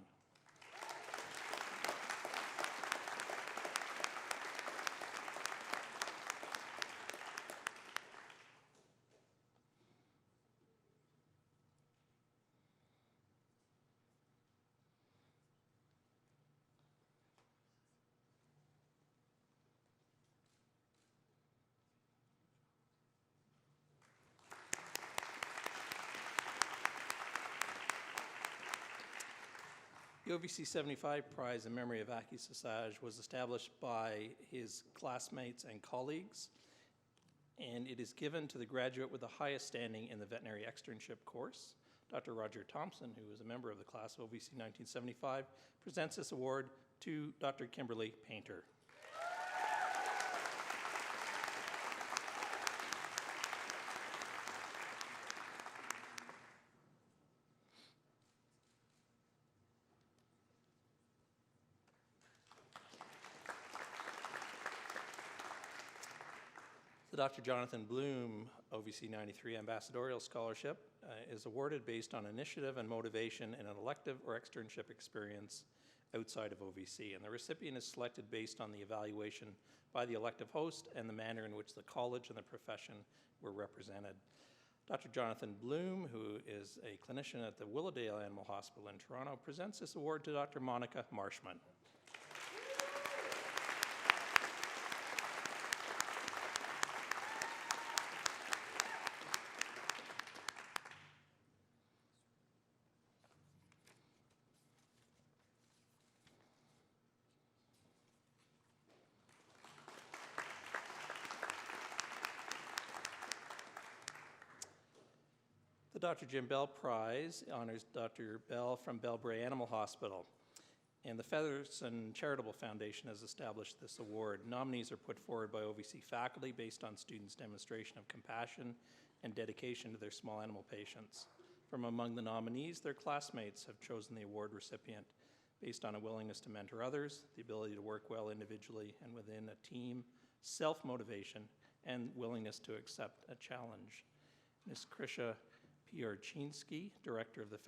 The OVC 75 Prize in memory of Aki Sassage was established by his classmates and colleagues, and it is given to the graduate with the highest standing in the veterinary externship course. Dr. Roger Thompson, who is a member of the class of OVC 1975, presents this award to Dr. Kimberly Painter. The Dr. Jonathan Bloom OVC 93 Ambassadorial Scholarship is awarded based on initiative and motivation in an elective or externship experience outside of OVC, and the recipient is selected based on the evaluation by the elective host and the manner in which the college and the profession were represented. Dr. Jonathan Bloom, who is a clinician at the Willowdale Animal Hospital in Toronto, presents this award to Dr. Monica Marshman. The Dr. Jim Bell Prize honors Dr. Bell from Bellbrae Animal Hospital, and the Featherson Charitable Foundation has established this award. Nominees are put forward by OVC faculty based on students' demonstration of compassion and dedication to their small animal patients. From among the nominees, their classmates have chosen the award recipient based on a willingness to mentor others, the ability to work well individually and within a team, self-motivation, and willingness to accept a challenge. Ms. Krisha Piorczynski, Director of the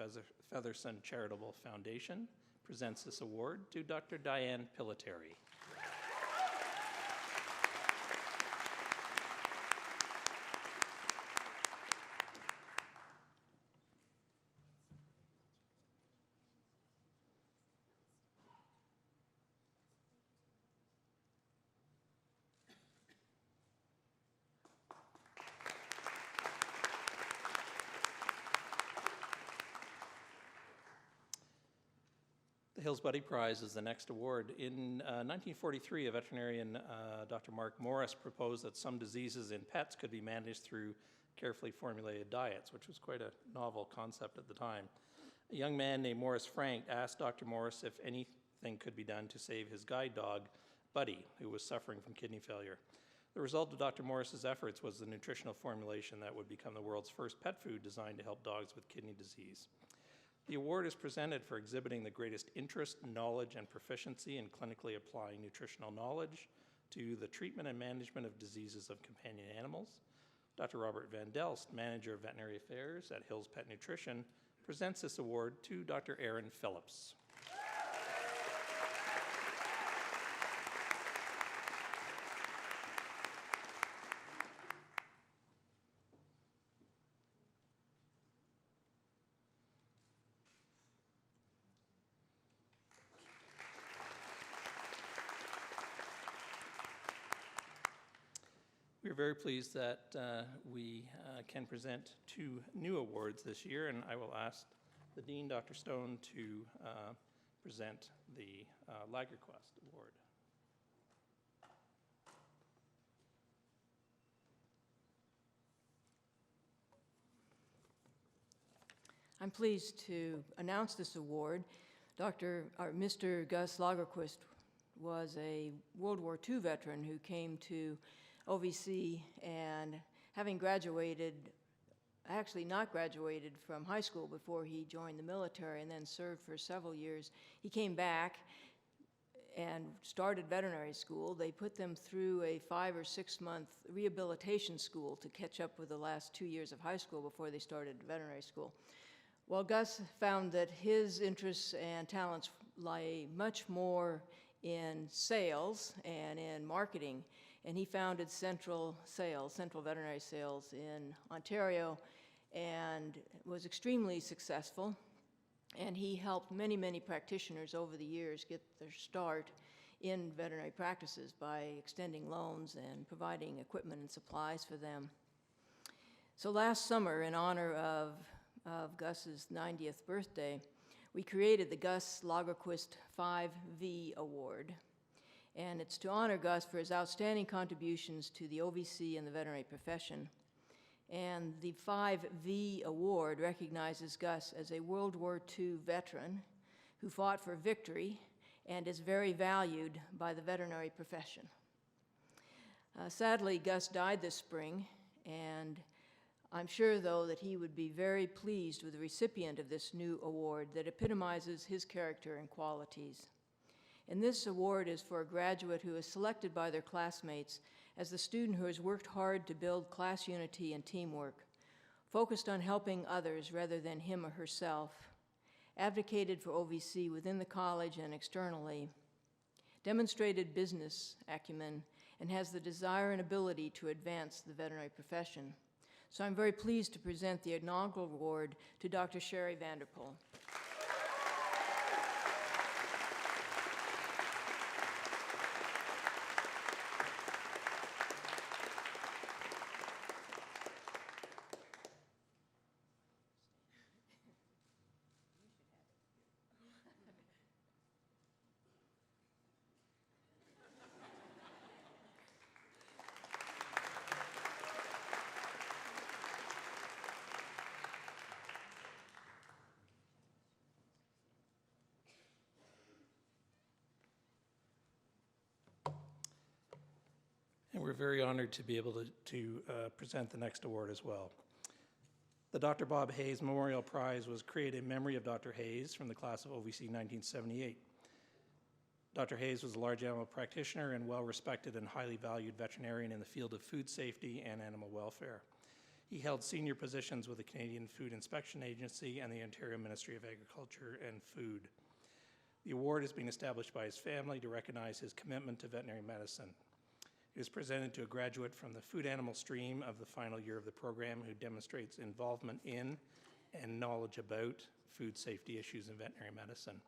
Featherson Charitable Foundation, presents this award to Dr. Diane Pilitary. The Hills Buddy Prize is the next award. In 1943, a veterinarian, Dr. Mark Morris, proposed that some diseases in pets could be managed through carefully formulated diets, which was quite a novel concept at the time. A young man named Morris Frank asked Dr. Morris if anything could be done to save his guide dog, Buddy, who was suffering from kidney failure. The result of Dr. Morris's efforts was the nutritional formulation that would become the world's first pet food designed to help dogs with kidney disease. The award is presented for exhibiting the greatest interest, knowledge, and proficiency in clinically applying nutritional knowledge to the treatment and management of diseases of companion animals. Dr. Robert Van Delst, Manager of Veterinary Affairs at Hills Pet Nutrition, presents this award to Dr. Aaron Phillips. We are very pleased that we can present 2 new awards this year, and I will ask the Dean, Dr. Stone, to present the Lagerquest Award. I'm pleased to announce this award. Mr. Gus Lagerquist was a World War II veteran who came to OVC, and having graduated, actually not graduated from high school before he joined the military and then served for several years, he came back and started veterinary school. They put them through a 5 or 6 month rehabilitation school to catch up with the last 2 years of high school before they started veterinary school. Well, Gus found that his interests and talents lie much more in sales and in marketing, and he founded Central Veterinary Sales in Ontario, and was extremely successful. And he helped many, many practitioners over the years get their start in veterinary practices by extending loans and providing equipment and supplies for them. So last summer, in honor of Gus's 90th birthday, we created the Gus Lagerquist 5V Award. And it's to honor Gus for his outstanding contributions to the OVC and the veterinary profession. And the 5V Award recognizes Gus as a World War II veteran who fought for victory and is very valued by the veterinary profession. Sadly, Gus died this spring, and I'm sure, though, that he would be very pleased with the recipient of this new award that epitomizes his character and qualities. And this award is for a graduate who is selected by their classmates as the student who has worked hard to build class unity and teamwork, focused on helping others rather than him or herself, advocated for OVC within the college and externally, demonstrated business acumen, and has the desire and ability to advance the veterinary profession. So I'm very pleased to present the inaugural award to Dr. Sherry Vanderpool. And we're very honored to be able to present the next award as well. The Dr. Bob Hayes Memorial Prize was created in memory of Dr. Hayes from the class of OVC 1978. Dr. Hayes was a large animal practitioner and well-respected and highly valued veterinarian in the field of food safety and animal welfare. He held senior positions with the Canadian Food Inspection Agency and the Ontario Ministry of Agriculture and Food. The award is being established by his family to recognize his commitment to veterinary medicine. It is presented to a graduate from the food animal stream of the final year of the program who demonstrates involvement in and knowledge about food safety issues in veterinary medicine.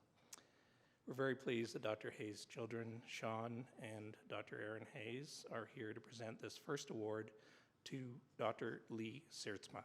We're very pleased that Dr. Hayes' children, Sean and Dr. Aaron Hayes, are here to present this first award to Dr. Lee Siertsma.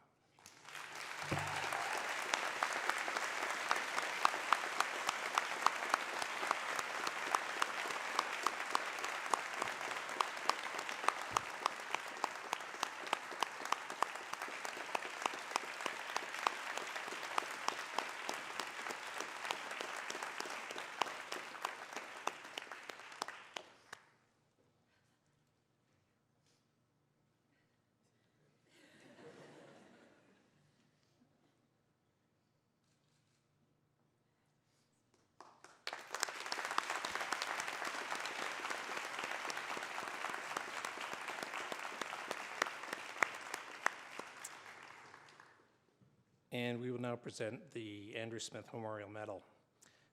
And we will now present the Andrew Smith Memorial Medal.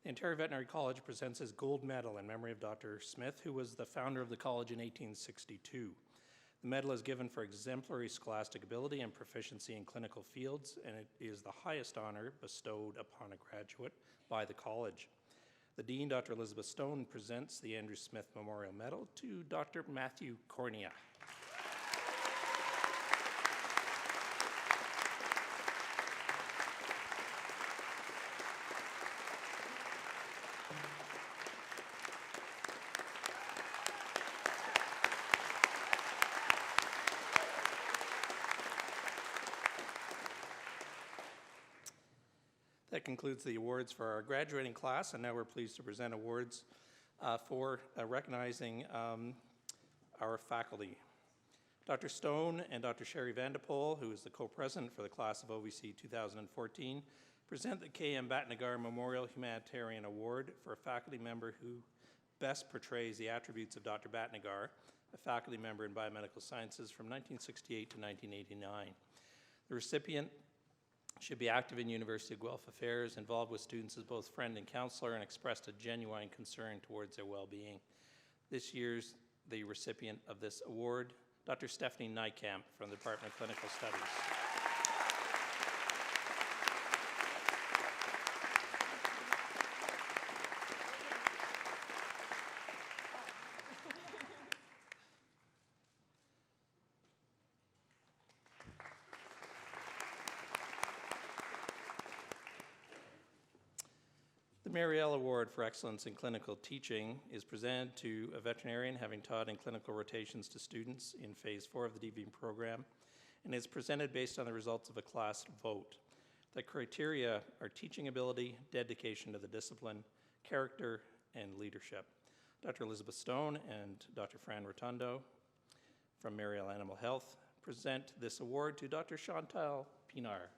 The Ontario Veterinary College presents his gold medal in memory of Dr. Smith, who was the founder of the college in 1862. The medal is given for exemplary scholastic ability and proficiency in clinical fields, and it is the highest honor bestowed upon a graduate by the college. The Dean, Dr. Elizabeth Stone, presents the Andrew Smith Memorial Medal to Dr. Matthew Cornea. That concludes the awards for our graduating class, and now we're pleased to present awards for recognizing our faculty. Dr. Stone and Dr. Sherry Vanderpool, who is the co-president for the class of OVC 2014, present the K.M. Bhatnagar Memorial Humanitarian Award for a faculty member who best portrays the attributes of Dr. Bhatnagar, a faculty member in biomedical sciences from 1968 to 1989. The recipient should be active in University of Guelph affairs, involved with students as both friend and counselor, and expressed a genuine concern towards their well-being. This year's the recipient of this award, Dr. Stephanie Nykamp from the Department of Clinical Studies. The Marielle Award for Excellence in Clinical Teaching is presented to a veterinarian having taught in clinical rotations to students in Phase 4 of the DV program, and is presented based on the results of a class vote. The criteria are teaching ability, dedication to the discipline, character, and leadership. Dr. Elizabeth Stone and Dr. Fran Rotundo from Marielle Animal Health present this award to Dr. Chantal Pinar.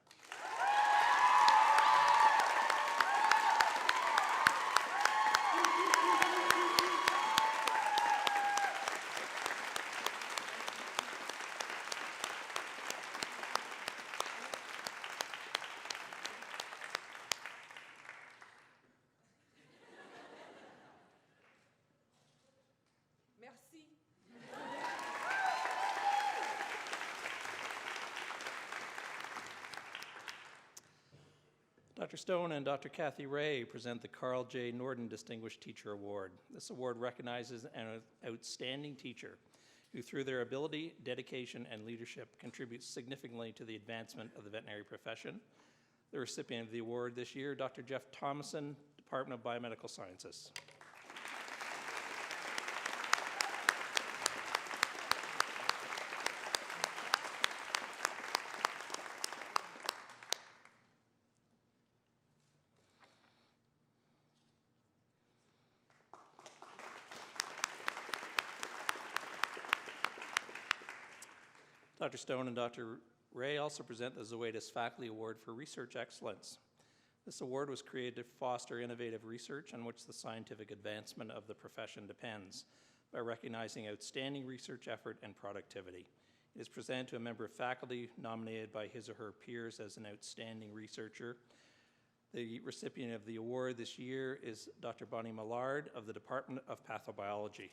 Merci. Dr. Stone and Dr. Kathy Ray present the Carl J. Norden Distinguished Teacher Award. This award recognizes an outstanding teacher who, through their ability, dedication, and leadership, contributes significantly to the advancement of the veterinary profession. The recipient of the award this year, Dr. Jeff Thomason, Department of Biomedical Sciences. Dr. Stone and Dr. Ray also present the Zoetis Faculty Award for Research Excellence. This award was created to foster innovative research on which the scientific advancement of the profession depends by recognizing outstanding research effort and productivity. It is presented to a member of faculty nominated by his or her peers as an outstanding researcher. The recipient of the award this year is Dr. Bonnie Millard of the Department of Pathobiology.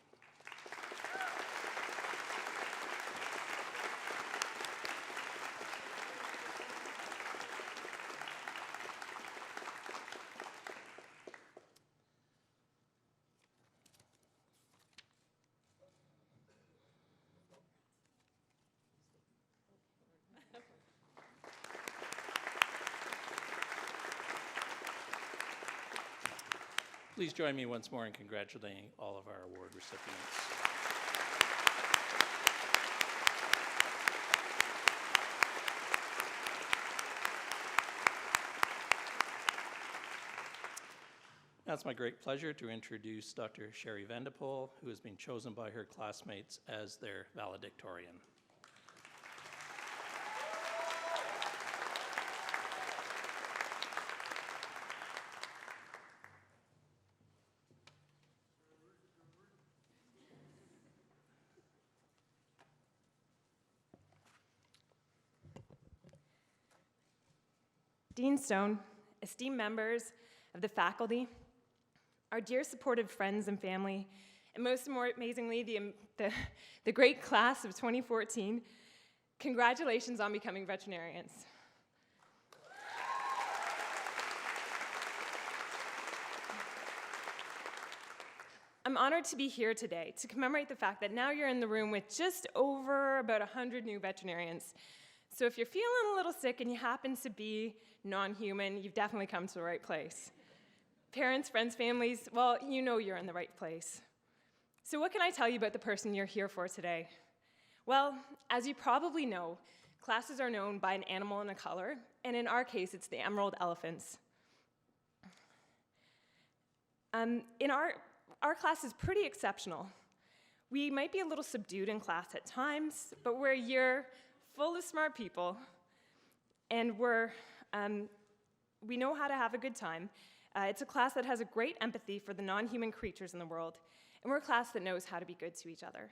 Please join me once more in congratulating all of our award recipients. Now it's my great pleasure to introduce Dr. Sherry Vandepoel, who has been chosen by her classmates as their valedictorian. Dean Stone, esteemed members of the faculty, our dear supportive friends and family, and most amazingly, the great class of 2014, congratulations on becoming veterinarians. I'm honored to be here today to commemorate the fact that now you're in the room with just over about 100 new veterinarians. So if you're feeling a little sick and you happen to be non-human, you've definitely come to the right place. Parents, friends, families, well, you know you're in the right place. So what can I tell you about the person you're here for today? Well, as you probably know, classes are known by an animal and a color, and in our case, it's the emerald elephants. Our class is pretty exceptional. We might be a little subdued in class at times, but we're a year full of smart people, and we know how to have a good time. It's a class that has a great empathy for the non-human creatures in the world, and we're a class that knows how to be good to each other.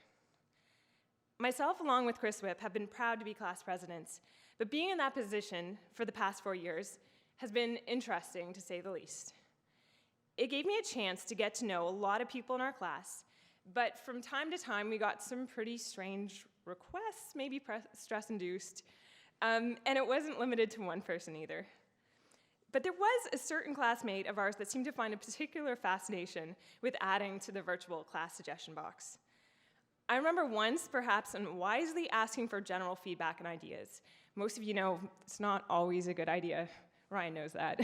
Myself, along with Chris Whipp, have been proud to be class presidents, but being in that position for the past 4 years has been interesting, to say the least. It gave me a chance to get to know a lot of people in our class, but from time to time, we got some pretty strange requests, maybe stress-induced, and it wasn't limited to one person either. But there was a certain classmate of ours that seemed to find a particular fascination with adding to the virtual class suggestion box. I remember once, perhaps unwisely, asking for general feedback and ideas. Most of you know it's not always a good idea. Ryan knows that.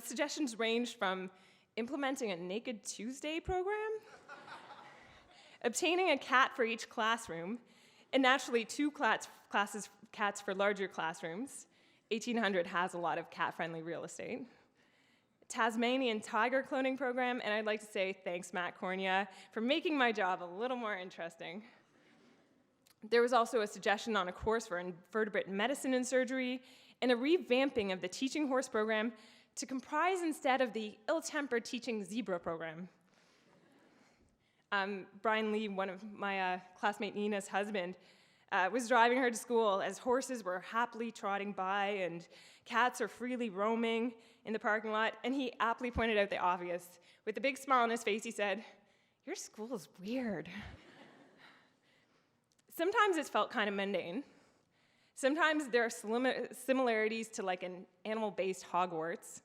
Suggestions ranged from implementing a Naked Tuesday program, obtaining a cat for each classroom, and naturally 2 cats for larger classrooms. 1800 has a lot of cat-friendly real estate. Tasmanian tiger cloning program, and I'd like to say thanks, Matt Cornea, for making my job a little more interesting. There was also a suggestion on a course for invertebrate medicine and surgery, and a revamping of the teaching horse program to comprise instead of the ill-tempered teaching zebra program. Brian Lee, one of my classmate Nina's husband, was driving her to school as horses were happily trotting by and cats are freely roaming in the parking lot, and he aptly pointed out the obvious. With a big smile on his face, he said, "Your school is weird." Sometimes it felt kind of mundane. Sometimes there are similarities to like an animal-based Hogwarts,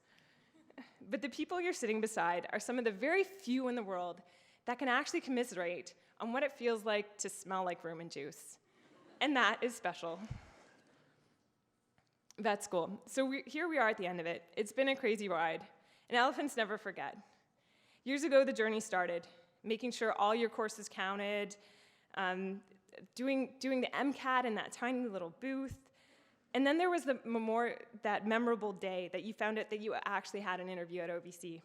but the people you're sitting beside are some of the very few in the world that can actually commiserate on what it feels like to smell like Roman juice. And that is special. Vet school. So here we are at the end of it. It's been a crazy ride, and elephants never forget. Years ago, the journey started, making sure all your courses counted, doing the MCAT in that tiny little booth. And then there was that memorable day that you found out that you actually had an interview at OVC.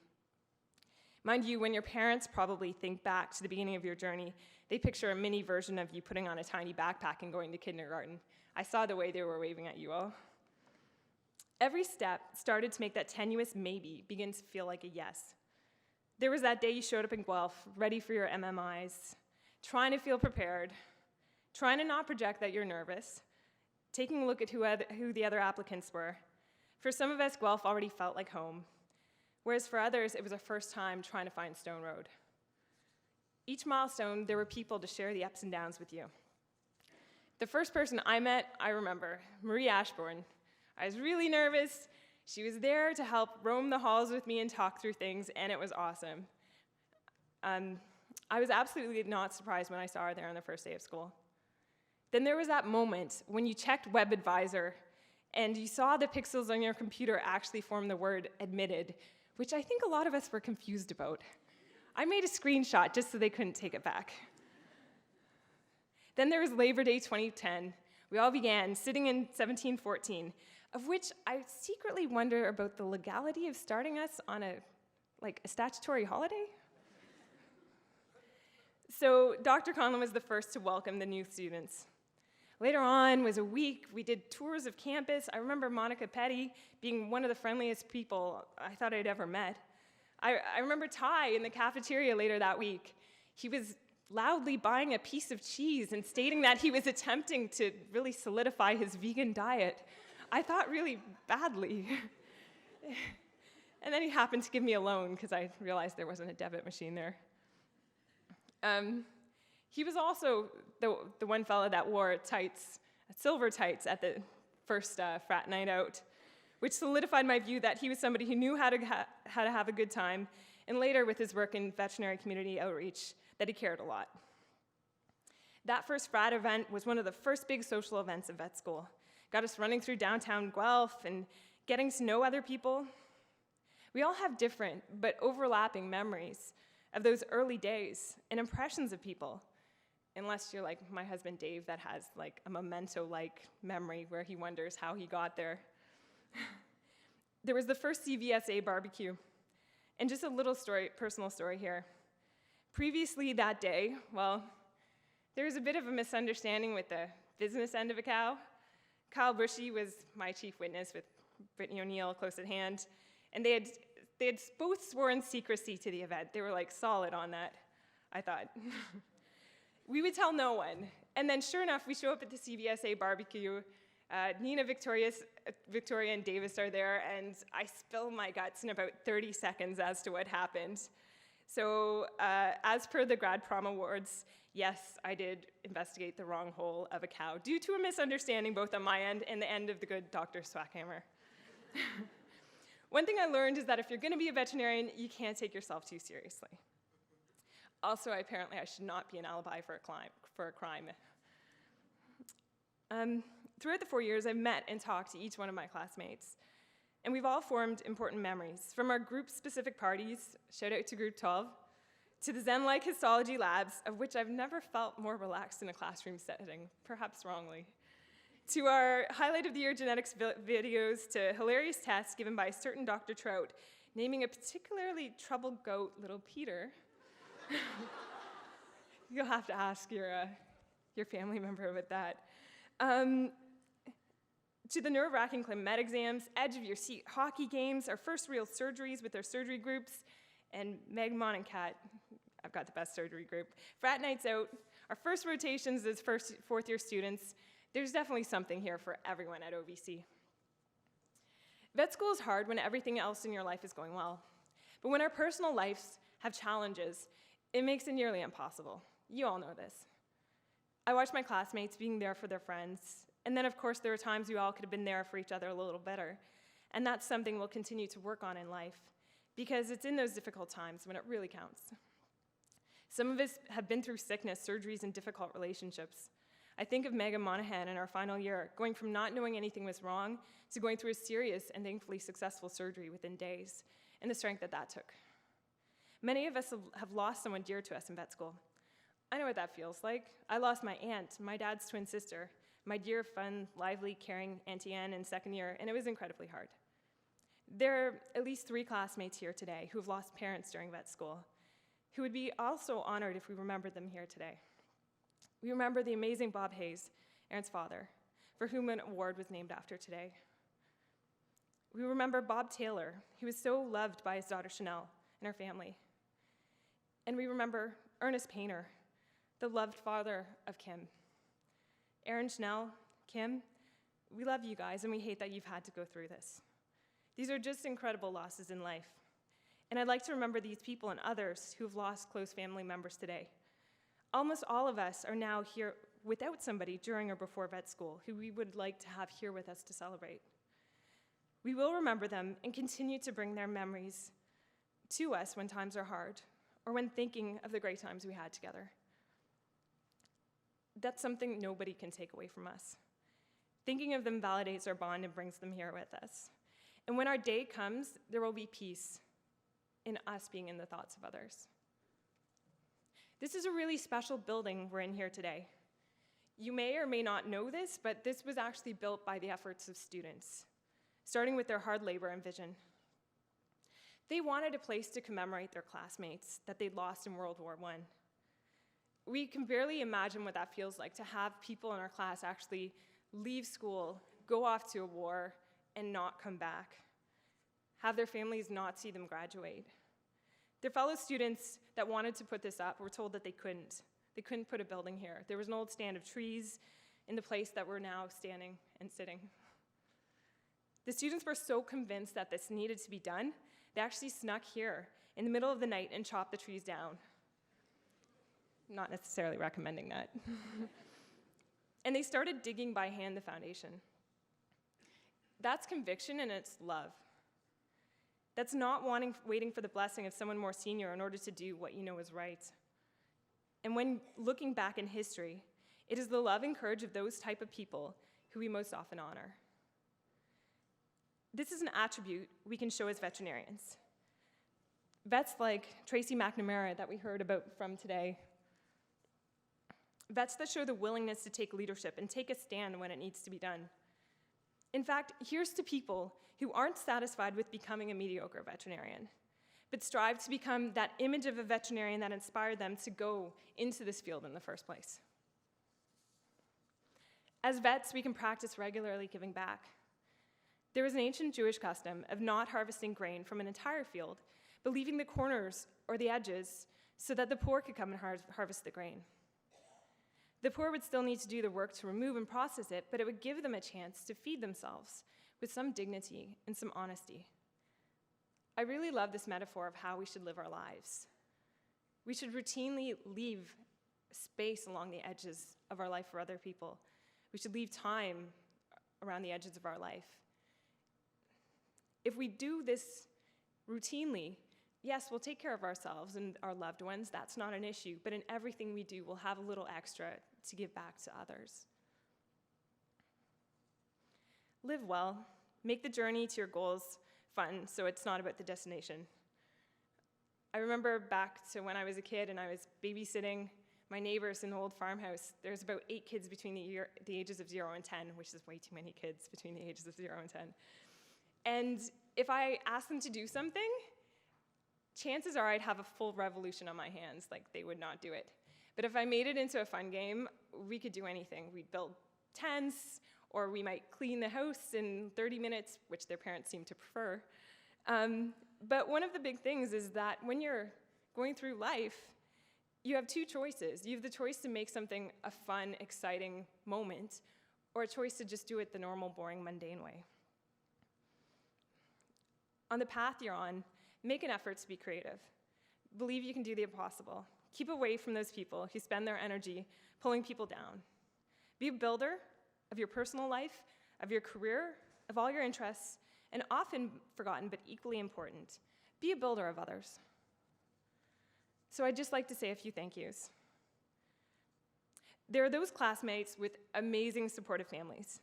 Mind you, when your parents probably think back to the beginning of your journey, they picture a mini version of you putting on a tiny backpack and going to kindergarten. I saw the way they were waving at you all. Every step started to make that tenuous maybe begin to feel like a yes. There was that day you showed up in Guelph, ready for your MMIs, trying to feel prepared, trying to not project that you're nervous, taking a look at who the other applicants were. For some of us, Guelph already felt like home, whereas for others, it was our first time trying to find Stone Road. Each milestone, there were people to share the ups and downs with you. The first person I met, I remember, Marie Ashbourne. I was really nervous. She was there to help roam the halls with me and talk through things, and it was awesome. I was absolutely not surprised when I saw her there on the first day of school. Then there was that moment when you checked WebAdvisor and you saw the pixels on your computer actually form the word admitted, which I think a lot of us were confused about. I made a screenshot just so they couldn't take it back. Then there was Labor Day 2010. We all began sitting in 1714, of which I secretly wonder about the legality of starting us on a statutory holiday. So Dr. Conlon was the first to welcome the new students. Later on was a week, we did tours of campus. I remember Monica Petty being one of the friendliest people I thought I'd ever met. I remember Ty in the cafeteria later that week. He was loudly buying a piece of cheese and stating that he was attempting to really solidify his vegan diet. I thought really badly. And then he happened to give me a loan because I realized there wasn't a debit machine there. He was also the one fellow that wore tights, silver tights at the first frat night out, which solidified my view that he was somebody who knew how to have a good time, and later with his work in veterinary community outreach, that he cared a lot. That first frat event was one of the first big social events of vet school. Got us running through downtown Guelph and getting to know other people. We all have different but overlapping memories of those early days and impressions of people, unless you're like my husband Dave that has like a memento-like memory where he wonders how he got there. There was the first CVSA barbecue, and just a little personal story here. Previously that day, well, there was a bit of a misunderstanding with the business end of a cow. Kyle Bushy was my chief witness with Brittany O'Neill close at hand, and they had both sworn secrecy to the event. They were like solid on that, I thought. We would tell no one. And then sure enough, we show up at the CVSA barbecue. Nina, Victoria, and Davis are there, and I spill my guts in about 30 seconds as to what happened. So as per the Grad Prom Awards, yes, I did investigate the wrong hole of a cow due to a misunderstanding both on my end and the end of the good Dr. Swackhammer. One thing I learned is that if you're going to be a veterinarian, you can't take yourself too seriously. Also, apparently, I should not be an alibi for a crime. Throughout the 4 years, I've met and talked to each one of my classmates, and we've all formed important memories. From our group-specific parties, shout out to Group 12, to the Zen-like histology labs, of which I've never felt more relaxed in a classroom setting, perhaps wrongly, to our highlight of the year genetics videos, to hilarious tests given by a certain Dr. Trout, naming a particularly troubled goat, little Peter. You'll have to ask your family member about that. To the nerve-wracking Clement exams, edge-of-your-seat hockey games, our first real surgeries with our surgery groups, and Meg, Mon, and Kat, I've got the best surgery group. Frat nights out, our first rotations as fourth-year students. There's definitely something here for everyone at OVC. Vet school is hard when everything else in your life is going well. But when our personal lives have challenges, it makes it nearly impossible. You all know this. I watch my classmates being there for their friends, And then, of course, there were times we all could have been there for each other a little better. And that's something we'll continue to work on in life, because it's in those difficult times when it really counts. Some of us have been through sickness, surgeries, and difficult relationships. I think of Megan Monahan in our final year, going from not knowing anything was wrong to going through a serious and thankfully successful surgery within days, and the strength that that took. Many of us have lost someone dear to us in vet school. I know what that feels like. I lost my aunt, my dad's twin sister, my dear, fun, lively, caring Auntie Anne in second year, and it was incredibly hard. There are at least 3 classmates here today who have lost parents during vet school, who would be also honored if we remembered them here today. We remember the amazing Bob Hayes, Aaron's father, for whom an award was named after today. We remember Bob Taylor, who was so loved by his daughter Chanel and her family. And we remember Ernest Painter, the loved father of Kim. Aaron, Chanel, Kim, we love you guys, and we hate that you've had to go through this. These are just incredible losses in life. And I'd like to remember these people and others who've lost close family members today. Almost all of us are now here without somebody during or before vet school who we would like to have here with us to celebrate. We will remember them and continue to bring their memories to us when times are hard or when thinking of the great times we had together. That's something nobody can take away from us. Thinking of them validates our bond and brings them here with us. And when our day comes, there will be peace in us being in the thoughts of others. This is a really special building we're in here today. You may or may not know this, but this was actually built by the efforts of students, starting with their hard labor and vision. They wanted a place to commemorate their classmates that they'd lost in World War I. We can barely imagine what that feels like to have people in our class actually leave school, go off to a war, and not come back. Have their families not see them graduate. Their fellow students that wanted to put this up were told that they couldn't. They couldn't put a building here. There was an old stand of trees in the place that we're now standing and sitting. The students were so convinced that this needed to be done, they actually snuck here in the middle of the night and chopped the trees down. Not necessarily recommending that. And they started digging by hand the foundation. That's conviction and it's love. That's not waiting for the blessing of someone more senior in order to do what you know is right. And when looking back in history, it is the love and courage of those type of people who we most often honor. This is an attribute we can show as veterinarians. Vets like Tracy McNamara that we heard about from today. Vets that show the willingness to take leadership and take a stand when it needs to be done. In fact, here's to people who aren't satisfied with becoming a mediocre veterinarian, but strive to become that image of a veterinarian that inspired them to go into this field in the first place. As vets, we can practice regularly giving back. There was an ancient Jewish custom of not harvesting grain from an entire field, but leaving the corners or the edges so that the poor could come and harvest the grain. The poor would still need to do the work to remove and process it, but it would give them a chance to feed themselves with some dignity and some honesty. I really love this metaphor of how we should live our lives. We should routinely leave space along the edges of our life for other people. We should leave time around the edges of our life. If we do this routinely, yes, we'll take care of ourselves and our loved ones, that's not an issue, but in everything we do, we'll have a little extra to give back to others. Live well. Make the journey to your goals fun, so it's not about the destination. I remember back to when I was a kid and I was babysitting my neighbors in the old farmhouse. There's about 8 kids between the ages of 0 and 10, which is way too many kids between the ages of 0 and 10. And if I asked them to do something, chances are I'd have a full revolution on my hands, like they would not do it. But if I made it into a fun game, we could do anything. We'd build tents, or we might clean the house in 30 minutes, which their parents seem to prefer. But one of the big things is that when you're going through life, you have 2 choices. You have the choice to make something a fun, exciting moment, or a choice to just do it the normal, boring, mundane way. On the path you're on, make an effort to be creative. Believe you can do the impossible. Keep away from those people who spend their energy pulling people down. Be a builder, of your personal life, of your career, of all your interests, and often forgotten but equally important, be a builder of others. So I'd just like to say a few thank yous. There are those classmates with amazing supportive families.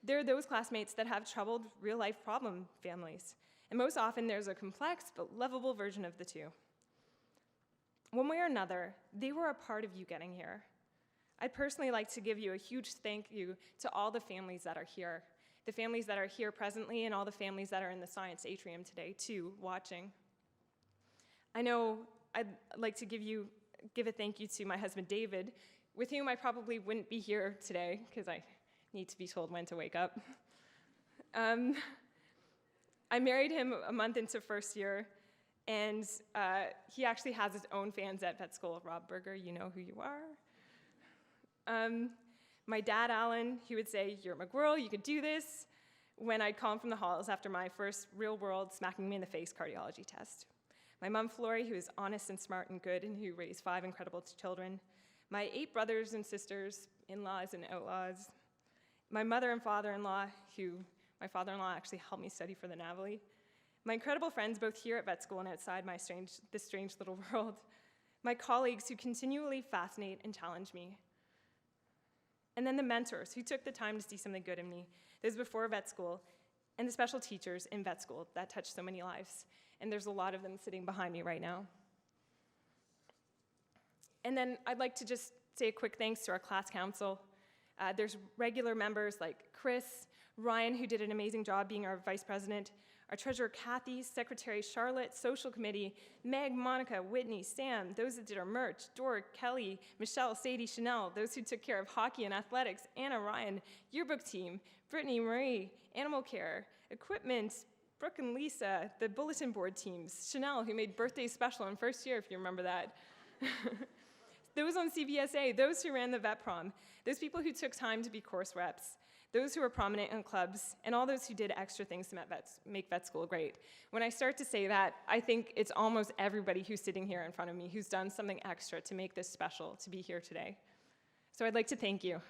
There are those classmates that have troubled real-life problem families. And most often there's a complex but lovable version of the two. One way or another, they were a part of you getting here. I'd personally like to give you a huge thank you to all the families that are here. The families that are here presently and all the families that are in the science atrium today too, watching. I know I'd like to give a thank you to my husband David, with whom I probably wouldn't be here today because I need to be told when to wake up. I married him a month into first year, and he actually has his own fans at vet school. Rob Berger, you know who you are. My dad, Alan, he would say, "You're a McGuirl, you could do this," when I'd call him from the halls after my first real-world smacking me in the face cardiology test. My mom, Flory, who is honest and smart and good, and who raised 5 incredible children. My 8 brothers and sisters, in-laws and outlaws. My mother and father-in-law, my father-in-law actually helped me study for the NAVLE. My incredible friends, both here at vet school and outside this strange little world. My colleagues who continually fascinate and challenge me. And then the mentors who took the time to see something good in me. Those before vet school, and the special teachers in vet school that touched so many lives. And there's a lot of them sitting behind me right now. And then I'd like to just say a quick thanks to our class council. There's regular members like Chris, Ryan, who did an amazing job being our vice president, our treasurer Kathy, secretary Charlotte, social committee, Meg, Monica, Whitney, Sam, those that did our merch, Dor, Kelly, Michelle, Sadie, Chanel, those who took care of hockey and athletics, Anna, Ryan, yearbook team, Brittany, Marie, animal care, equipment, Brooke and Lisa, the bulletin board teams, Chanel, who made birthdays special in first year, if you remember that. Those on CVSA, those who ran the vet prom, those people who took time to be course reps, those who were prominent in clubs, and all those who did extra things to make vet school great. When I start to say that, I think it's almost everybody who's sitting here in front of me who's done something extra to make this special to be here today. So I'd like to thank you.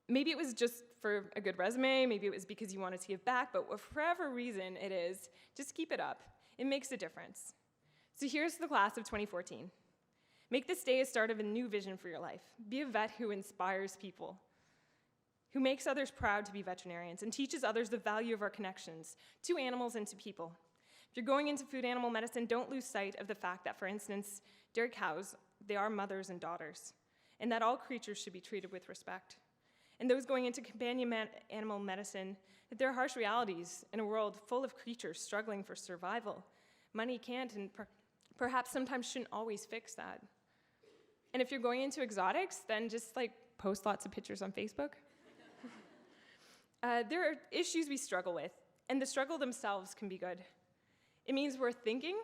Maybe it was just for a good resume, maybe it was because you wanted to give back, but for whatever reason it is, just keep it up. It makes a difference. So here's the class of 2014. Make this day a start of a new vision for your life. Be a vet who inspires people, who makes others proud to be veterinarians, and teaches others the value of our connections to animals and to people. If you're going into food animal medicine, don't lose sight of the fact that, for instance, dairy cows, they are mothers and daughters, and that all creatures should be treated with respect. And those going into companion animal medicine, that there are harsh realities in a world full of creatures struggling for survival. Money can't and perhaps sometimes shouldn't always fix that. And if you're going into exotics, then just post lots of pictures on Facebook. There are issues we struggle with, and the struggle themselves can be good. It means we're thinking.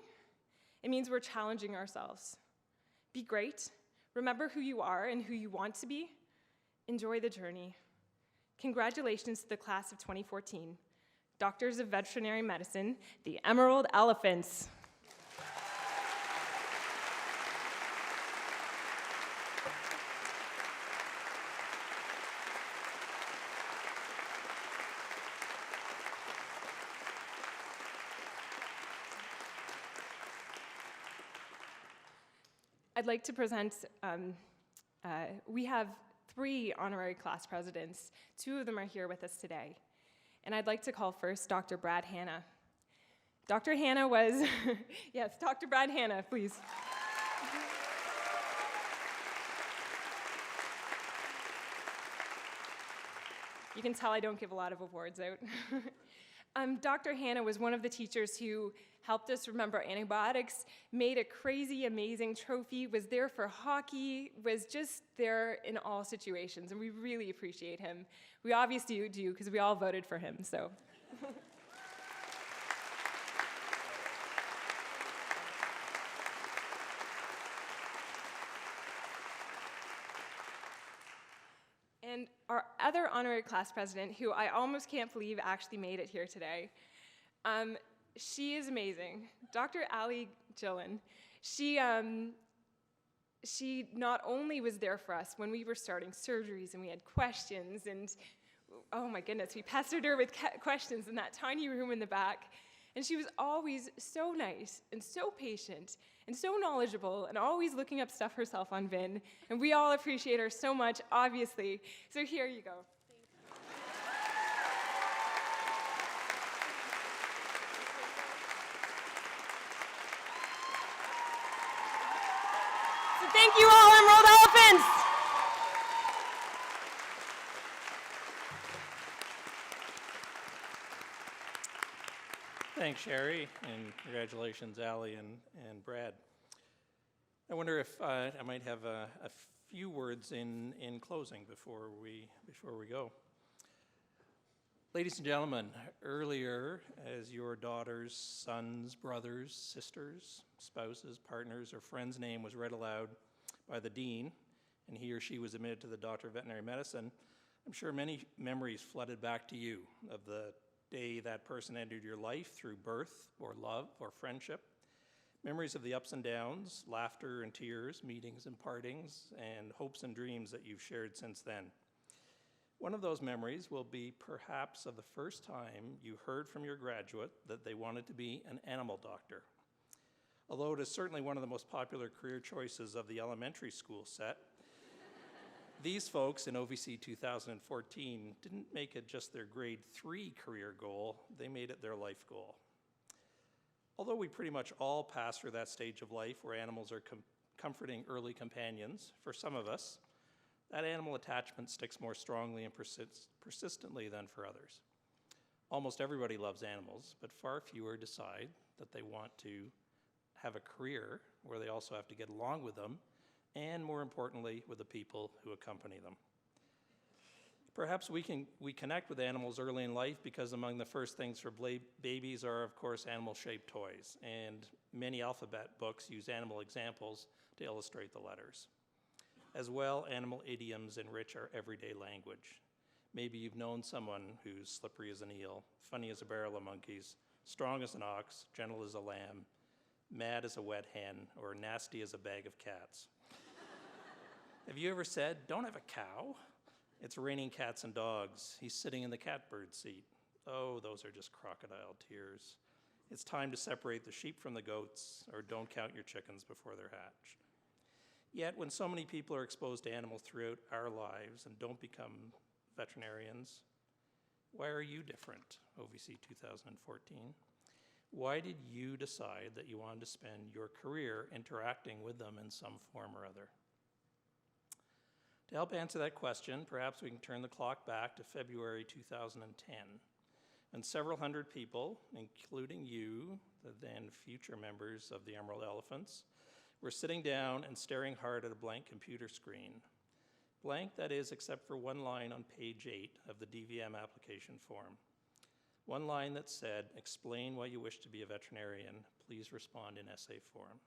It means we're challenging ourselves. Be great. Remember who you are and who you want to be. Enjoy the journey. Congratulations to the class of 2014, Doctors of Veterinary Medicine, the Emerald Elephants. I'd like to present, we have 3 honorary class presidents. 2 of them are here with us today. And I'd like to call first Dr. Brad Hanna. Dr. Hanna was, yes, Dr. Brad Hanna, please. You can tell I don't give a lot of awards out. Dr. Hanna was one of the teachers who helped us remember antibiotics, made a crazy, amazing trophy, was there for hockey, was just there in all situations, and we really appreciate him. We obviously do, because we all voted for him, so. And our other honorary class president, who I almost can't believe actually made it here today, she is amazing. Dr. Ali Gillen. She she not only was there for us when we were starting surgeries and we had questions, and oh my goodness, we pestered her with questions in that tiny room in the back, and she was always so nice and so patient and so knowledgeable and always looking up stuff herself on Vin, and we all appreciate her so much, obviously. So here you go. So thank you all, Emerald Elephants! Thanks, Sherry, and congratulations, Allie and Brad. I wonder if I might have a few words in closing before we go. Ladies and gentlemen, earlier, as your daughter's sons, brothers, sisters, spouses, partners, or friend's name was read aloud by the dean, and he or she was admitted to the Doctor of Veterinary Medicine, I'm sure many memories flooded back to you of the day that person entered your life through birth or love or friendship. Memories of the ups and downs, laughter and tears, meetings and partings, and hopes and dreams that you've shared since then. One of those memories will be perhaps of the first time you heard from your graduate that they wanted to be an animal doctor. Although it is certainly one of the most popular career choices of the elementary school set, these folks in OVC 2014 didn't make it just their grade 3 career goal, they made it their life goal. Although we pretty much all pass through that stage of life where animals are comforting early companions, for some of us, that animal attachment sticks more strongly and persistently than for others. Almost everybody loves animals, but far fewer decide that they want to have a career where they also have to get along with them, and more importantly, with the people who accompany them. Perhaps we connect with animals early in life because among the first things for babies are, of course, animal-shaped toys, and many alphabet books use animal examples to illustrate the letters. As well, animal idioms enrich our everyday language. Maybe you've known someone who's slippery as an eel, funny as a barrel of monkeys, strong as an ox, gentle as a lamb, mad as a wet hen, or nasty as a bag of cats. Have you ever said, "Don't have a cow"? It's raining cats and dogs. He's sitting in the catbird seat. Oh, those are just crocodile tears. It's time to separate the sheep from the goats, or don't count your chickens before they're hatched. Yet, when so many people are exposed to animals throughout our lives and don't become veterinarians, why are you different, OVC 2014? Why did you decide that you wanted to spend your career interacting with them in some form or other? To help answer that question, perhaps we can turn the clock back to February 2010, and several hundred people, including you, the then future members of the Emerald Elephants, were sitting down and staring hard at a blank computer screen. Blank, that is, except for one line on page 8 of the DVM application form. One line that said, "Explain why you wish to be a veterinarian. Please respond in essay form."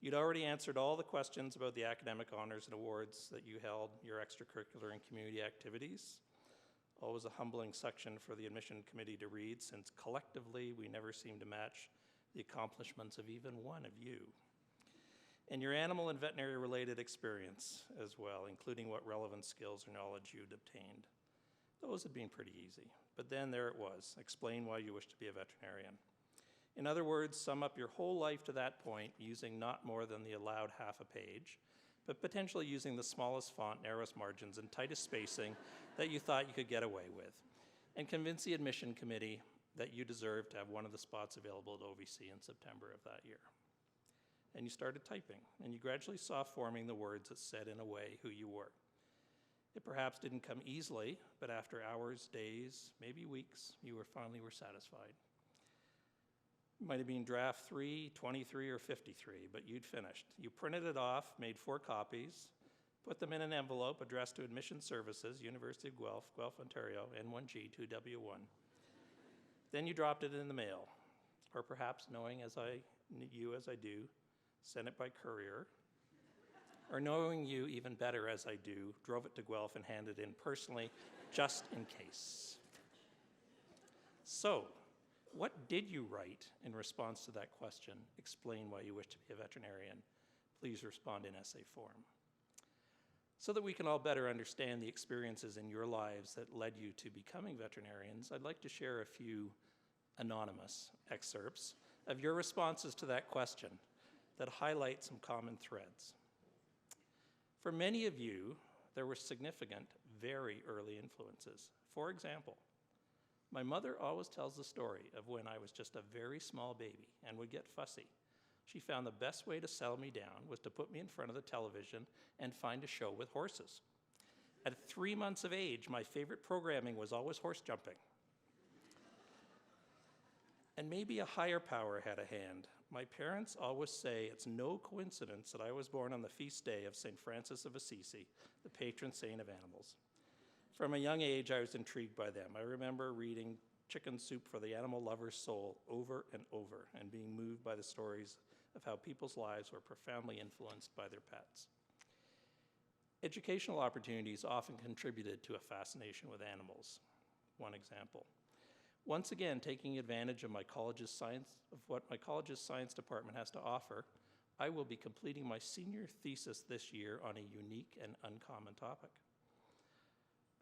You'd already answered all the questions about the academic honors and awards that you held, your extracurricular and community activities. Always a humbling section for the admission committee to read, since collectively we never seem to match the accomplishments of even one of you. And your animal and veterinary related experience as well, including what relevant skills or knowledge you'd obtained. Those had been pretty easy, but then there it was, explain why you wish to be a veterinarian. In other words, sum up your whole life to that point using not more than the allowed half a page, but potentially using the smallest font, narrowest margins, and tightest spacing that you thought you could get away with, and convince the admission committee that you deserved to have one of the spots available at OVC in September of that year. And you started typing, and you gradually saw forming the words that said in a way who you were. It perhaps didn't come easily, but after hours, days, maybe weeks, you finally were satisfied. It might have been draft 3, 23, or 53, but you'd finished. You printed it off, made 4 copies, put them in an envelope addressed to Admission Services, University of Guelph, Guelph, Ontario, N1G 2W1. Then you dropped it in the mail, or perhaps knowing you as I do, sent it by courier, or knowing you even better as I do, drove it to Guelph and handed it in personally, just in case. So, what did you write in response to that question? Explain why you wish to be a veterinarian. please respond in essay form. So that we can all better understand the experiences in your lives that led you to becoming veterinarians, I'd like to share a few anonymous excerpts of your responses to that question that highlight some common threads. For many of you, there were significant, very early influences. For example, my mother always tells the story of when I was just a very small baby and would get fussy. She found the best way to settle me down was to put me in front of the television and find a show with horses. At 3 months of age, my favorite programming was always horse jumping. And maybe a higher power had a hand. My parents always say it's no coincidence that I was born on the feast day of St. Francis of Assisi, the patron saint of animals. From a young age, I was intrigued by them. I remember reading Chicken Soup for the Animal Lover's Soul over and over and being moved by the stories of how people's lives were profoundly influenced by their pets. Educational opportunities often contributed to a fascination with animals. One example. Once again, taking advantage of what my college's science department has to offer, I will be completing my senior thesis this year on a unique and uncommon topic.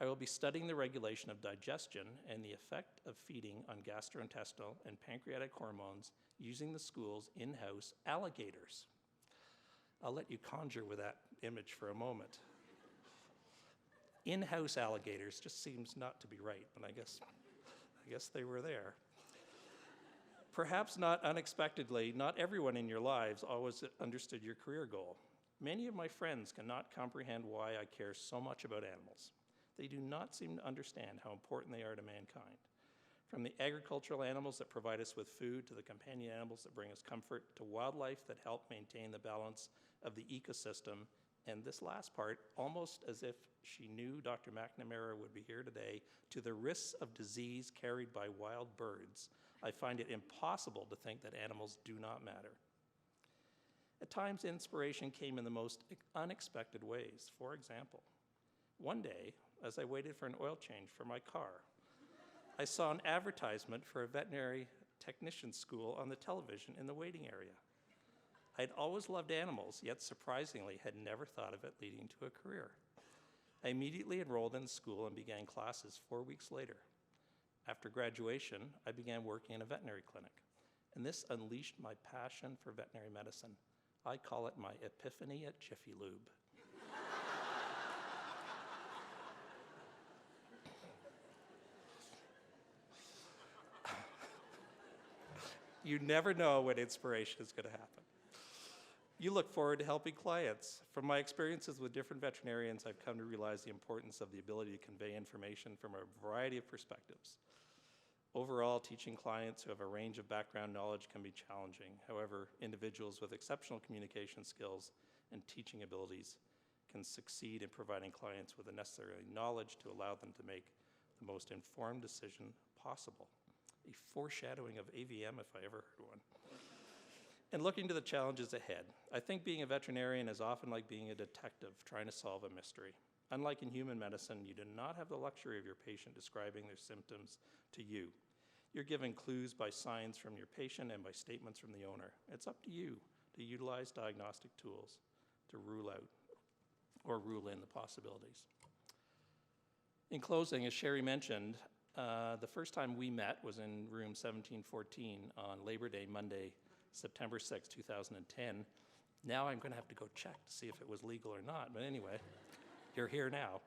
I will be studying the regulation of digestion and the effect of feeding on gastrointestinal and pancreatic hormones using the school's in-house alligators. I'll let you conjure with that image for a moment. In-house alligators just seems not to be right, but I guess they were there. Perhaps not unexpectedly, not everyone in your lives always understood your career goal. Many of my friends cannot comprehend why I care so much about animals. They do not seem to understand how important they are to mankind. From the agricultural animals that provide us with food, to the companion animals that bring us comfort, to wildlife that help maintain the balance of the ecosystem, and this last part, almost as if she knew Dr. McNamara would be here today, to the risks of disease carried by wild birds, I find it impossible to think that animals do not matter. At times, inspiration came in the most unexpected ways. For example, one day, as I waited for an oil change for my car, I saw an advertisement for a veterinary technician school on the television in the waiting area. I'd always loved animals, yet surprisingly had never thought of it leading to a career. I immediately enrolled in school and began classes 4 weeks later. After graduation, I began working in a veterinary clinic, and this unleashed my passion for veterinary medicine. I call it my epiphany at Jiffy Lube. You never know when inspiration is going to happen. You look forward to helping clients. From my experiences with different veterinarians, I've come to realize the importance of the ability to convey information from a variety of perspectives. Overall, teaching clients who have a range of background knowledge can be challenging. However, individuals with exceptional communication skills and teaching abilities can succeed in providing clients with the necessary knowledge to allow them to make the most informed decision possible. A foreshadowing of AVM if I ever heard one. And looking to the challenges ahead, I think being a veterinarian is often like being a detective trying to solve a mystery. Unlike in human medicine, you do not have the luxury of your patient describing their symptoms to you. You're given clues by signs from your patient and by statements from the owner. It's up to you to utilize diagnostic tools to rule out or rule in the possibilities. In closing, as Sherry mentioned, the first time we met was in room 1714 on Labor Day, Monday, September 6, 2010. Now I'm going to have to go check to see if it was legal or not, but anyway, you're here now.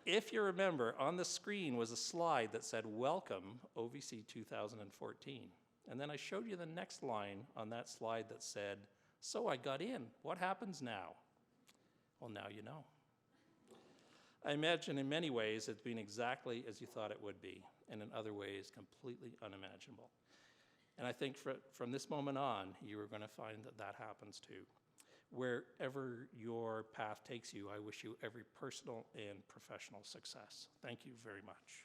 If you remember, on the screen was a slide that said, "Welcome, OVC 2014." And then I showed you the next line on that slide that said, "So I got in. What happens now?" Well, now you know. I imagine in many ways it's been exactly as you thought it would be, and in other ways completely unimaginable. And I think from this moment on, you are going to find that that happens too. Wherever your path takes you, I wish you every personal and professional success. Thank you very much.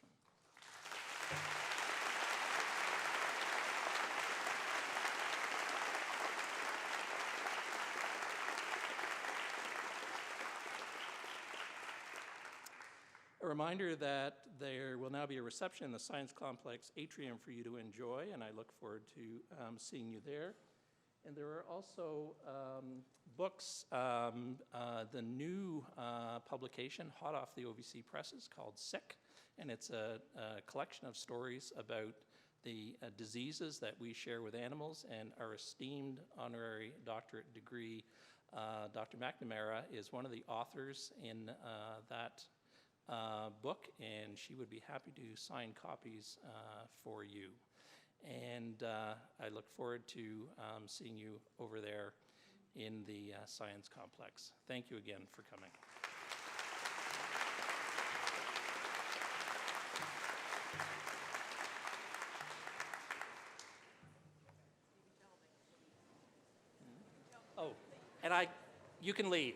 A reminder that there will now be a reception in the Science Complex atrium for you to enjoy, and I look forward to seeing you there. And there are also books, the new publication, hot off the OVC presses, called Sick, and it's a collection of stories about the diseases that we share with animals, and our esteemed honorary doctorate degree, Dr. McNamara, is one of the authors in that book, and she would be happy to sign copies for you. And I look forward to seeing you over there in the Science Complex. Thank you again for coming. Oh, and you can leave.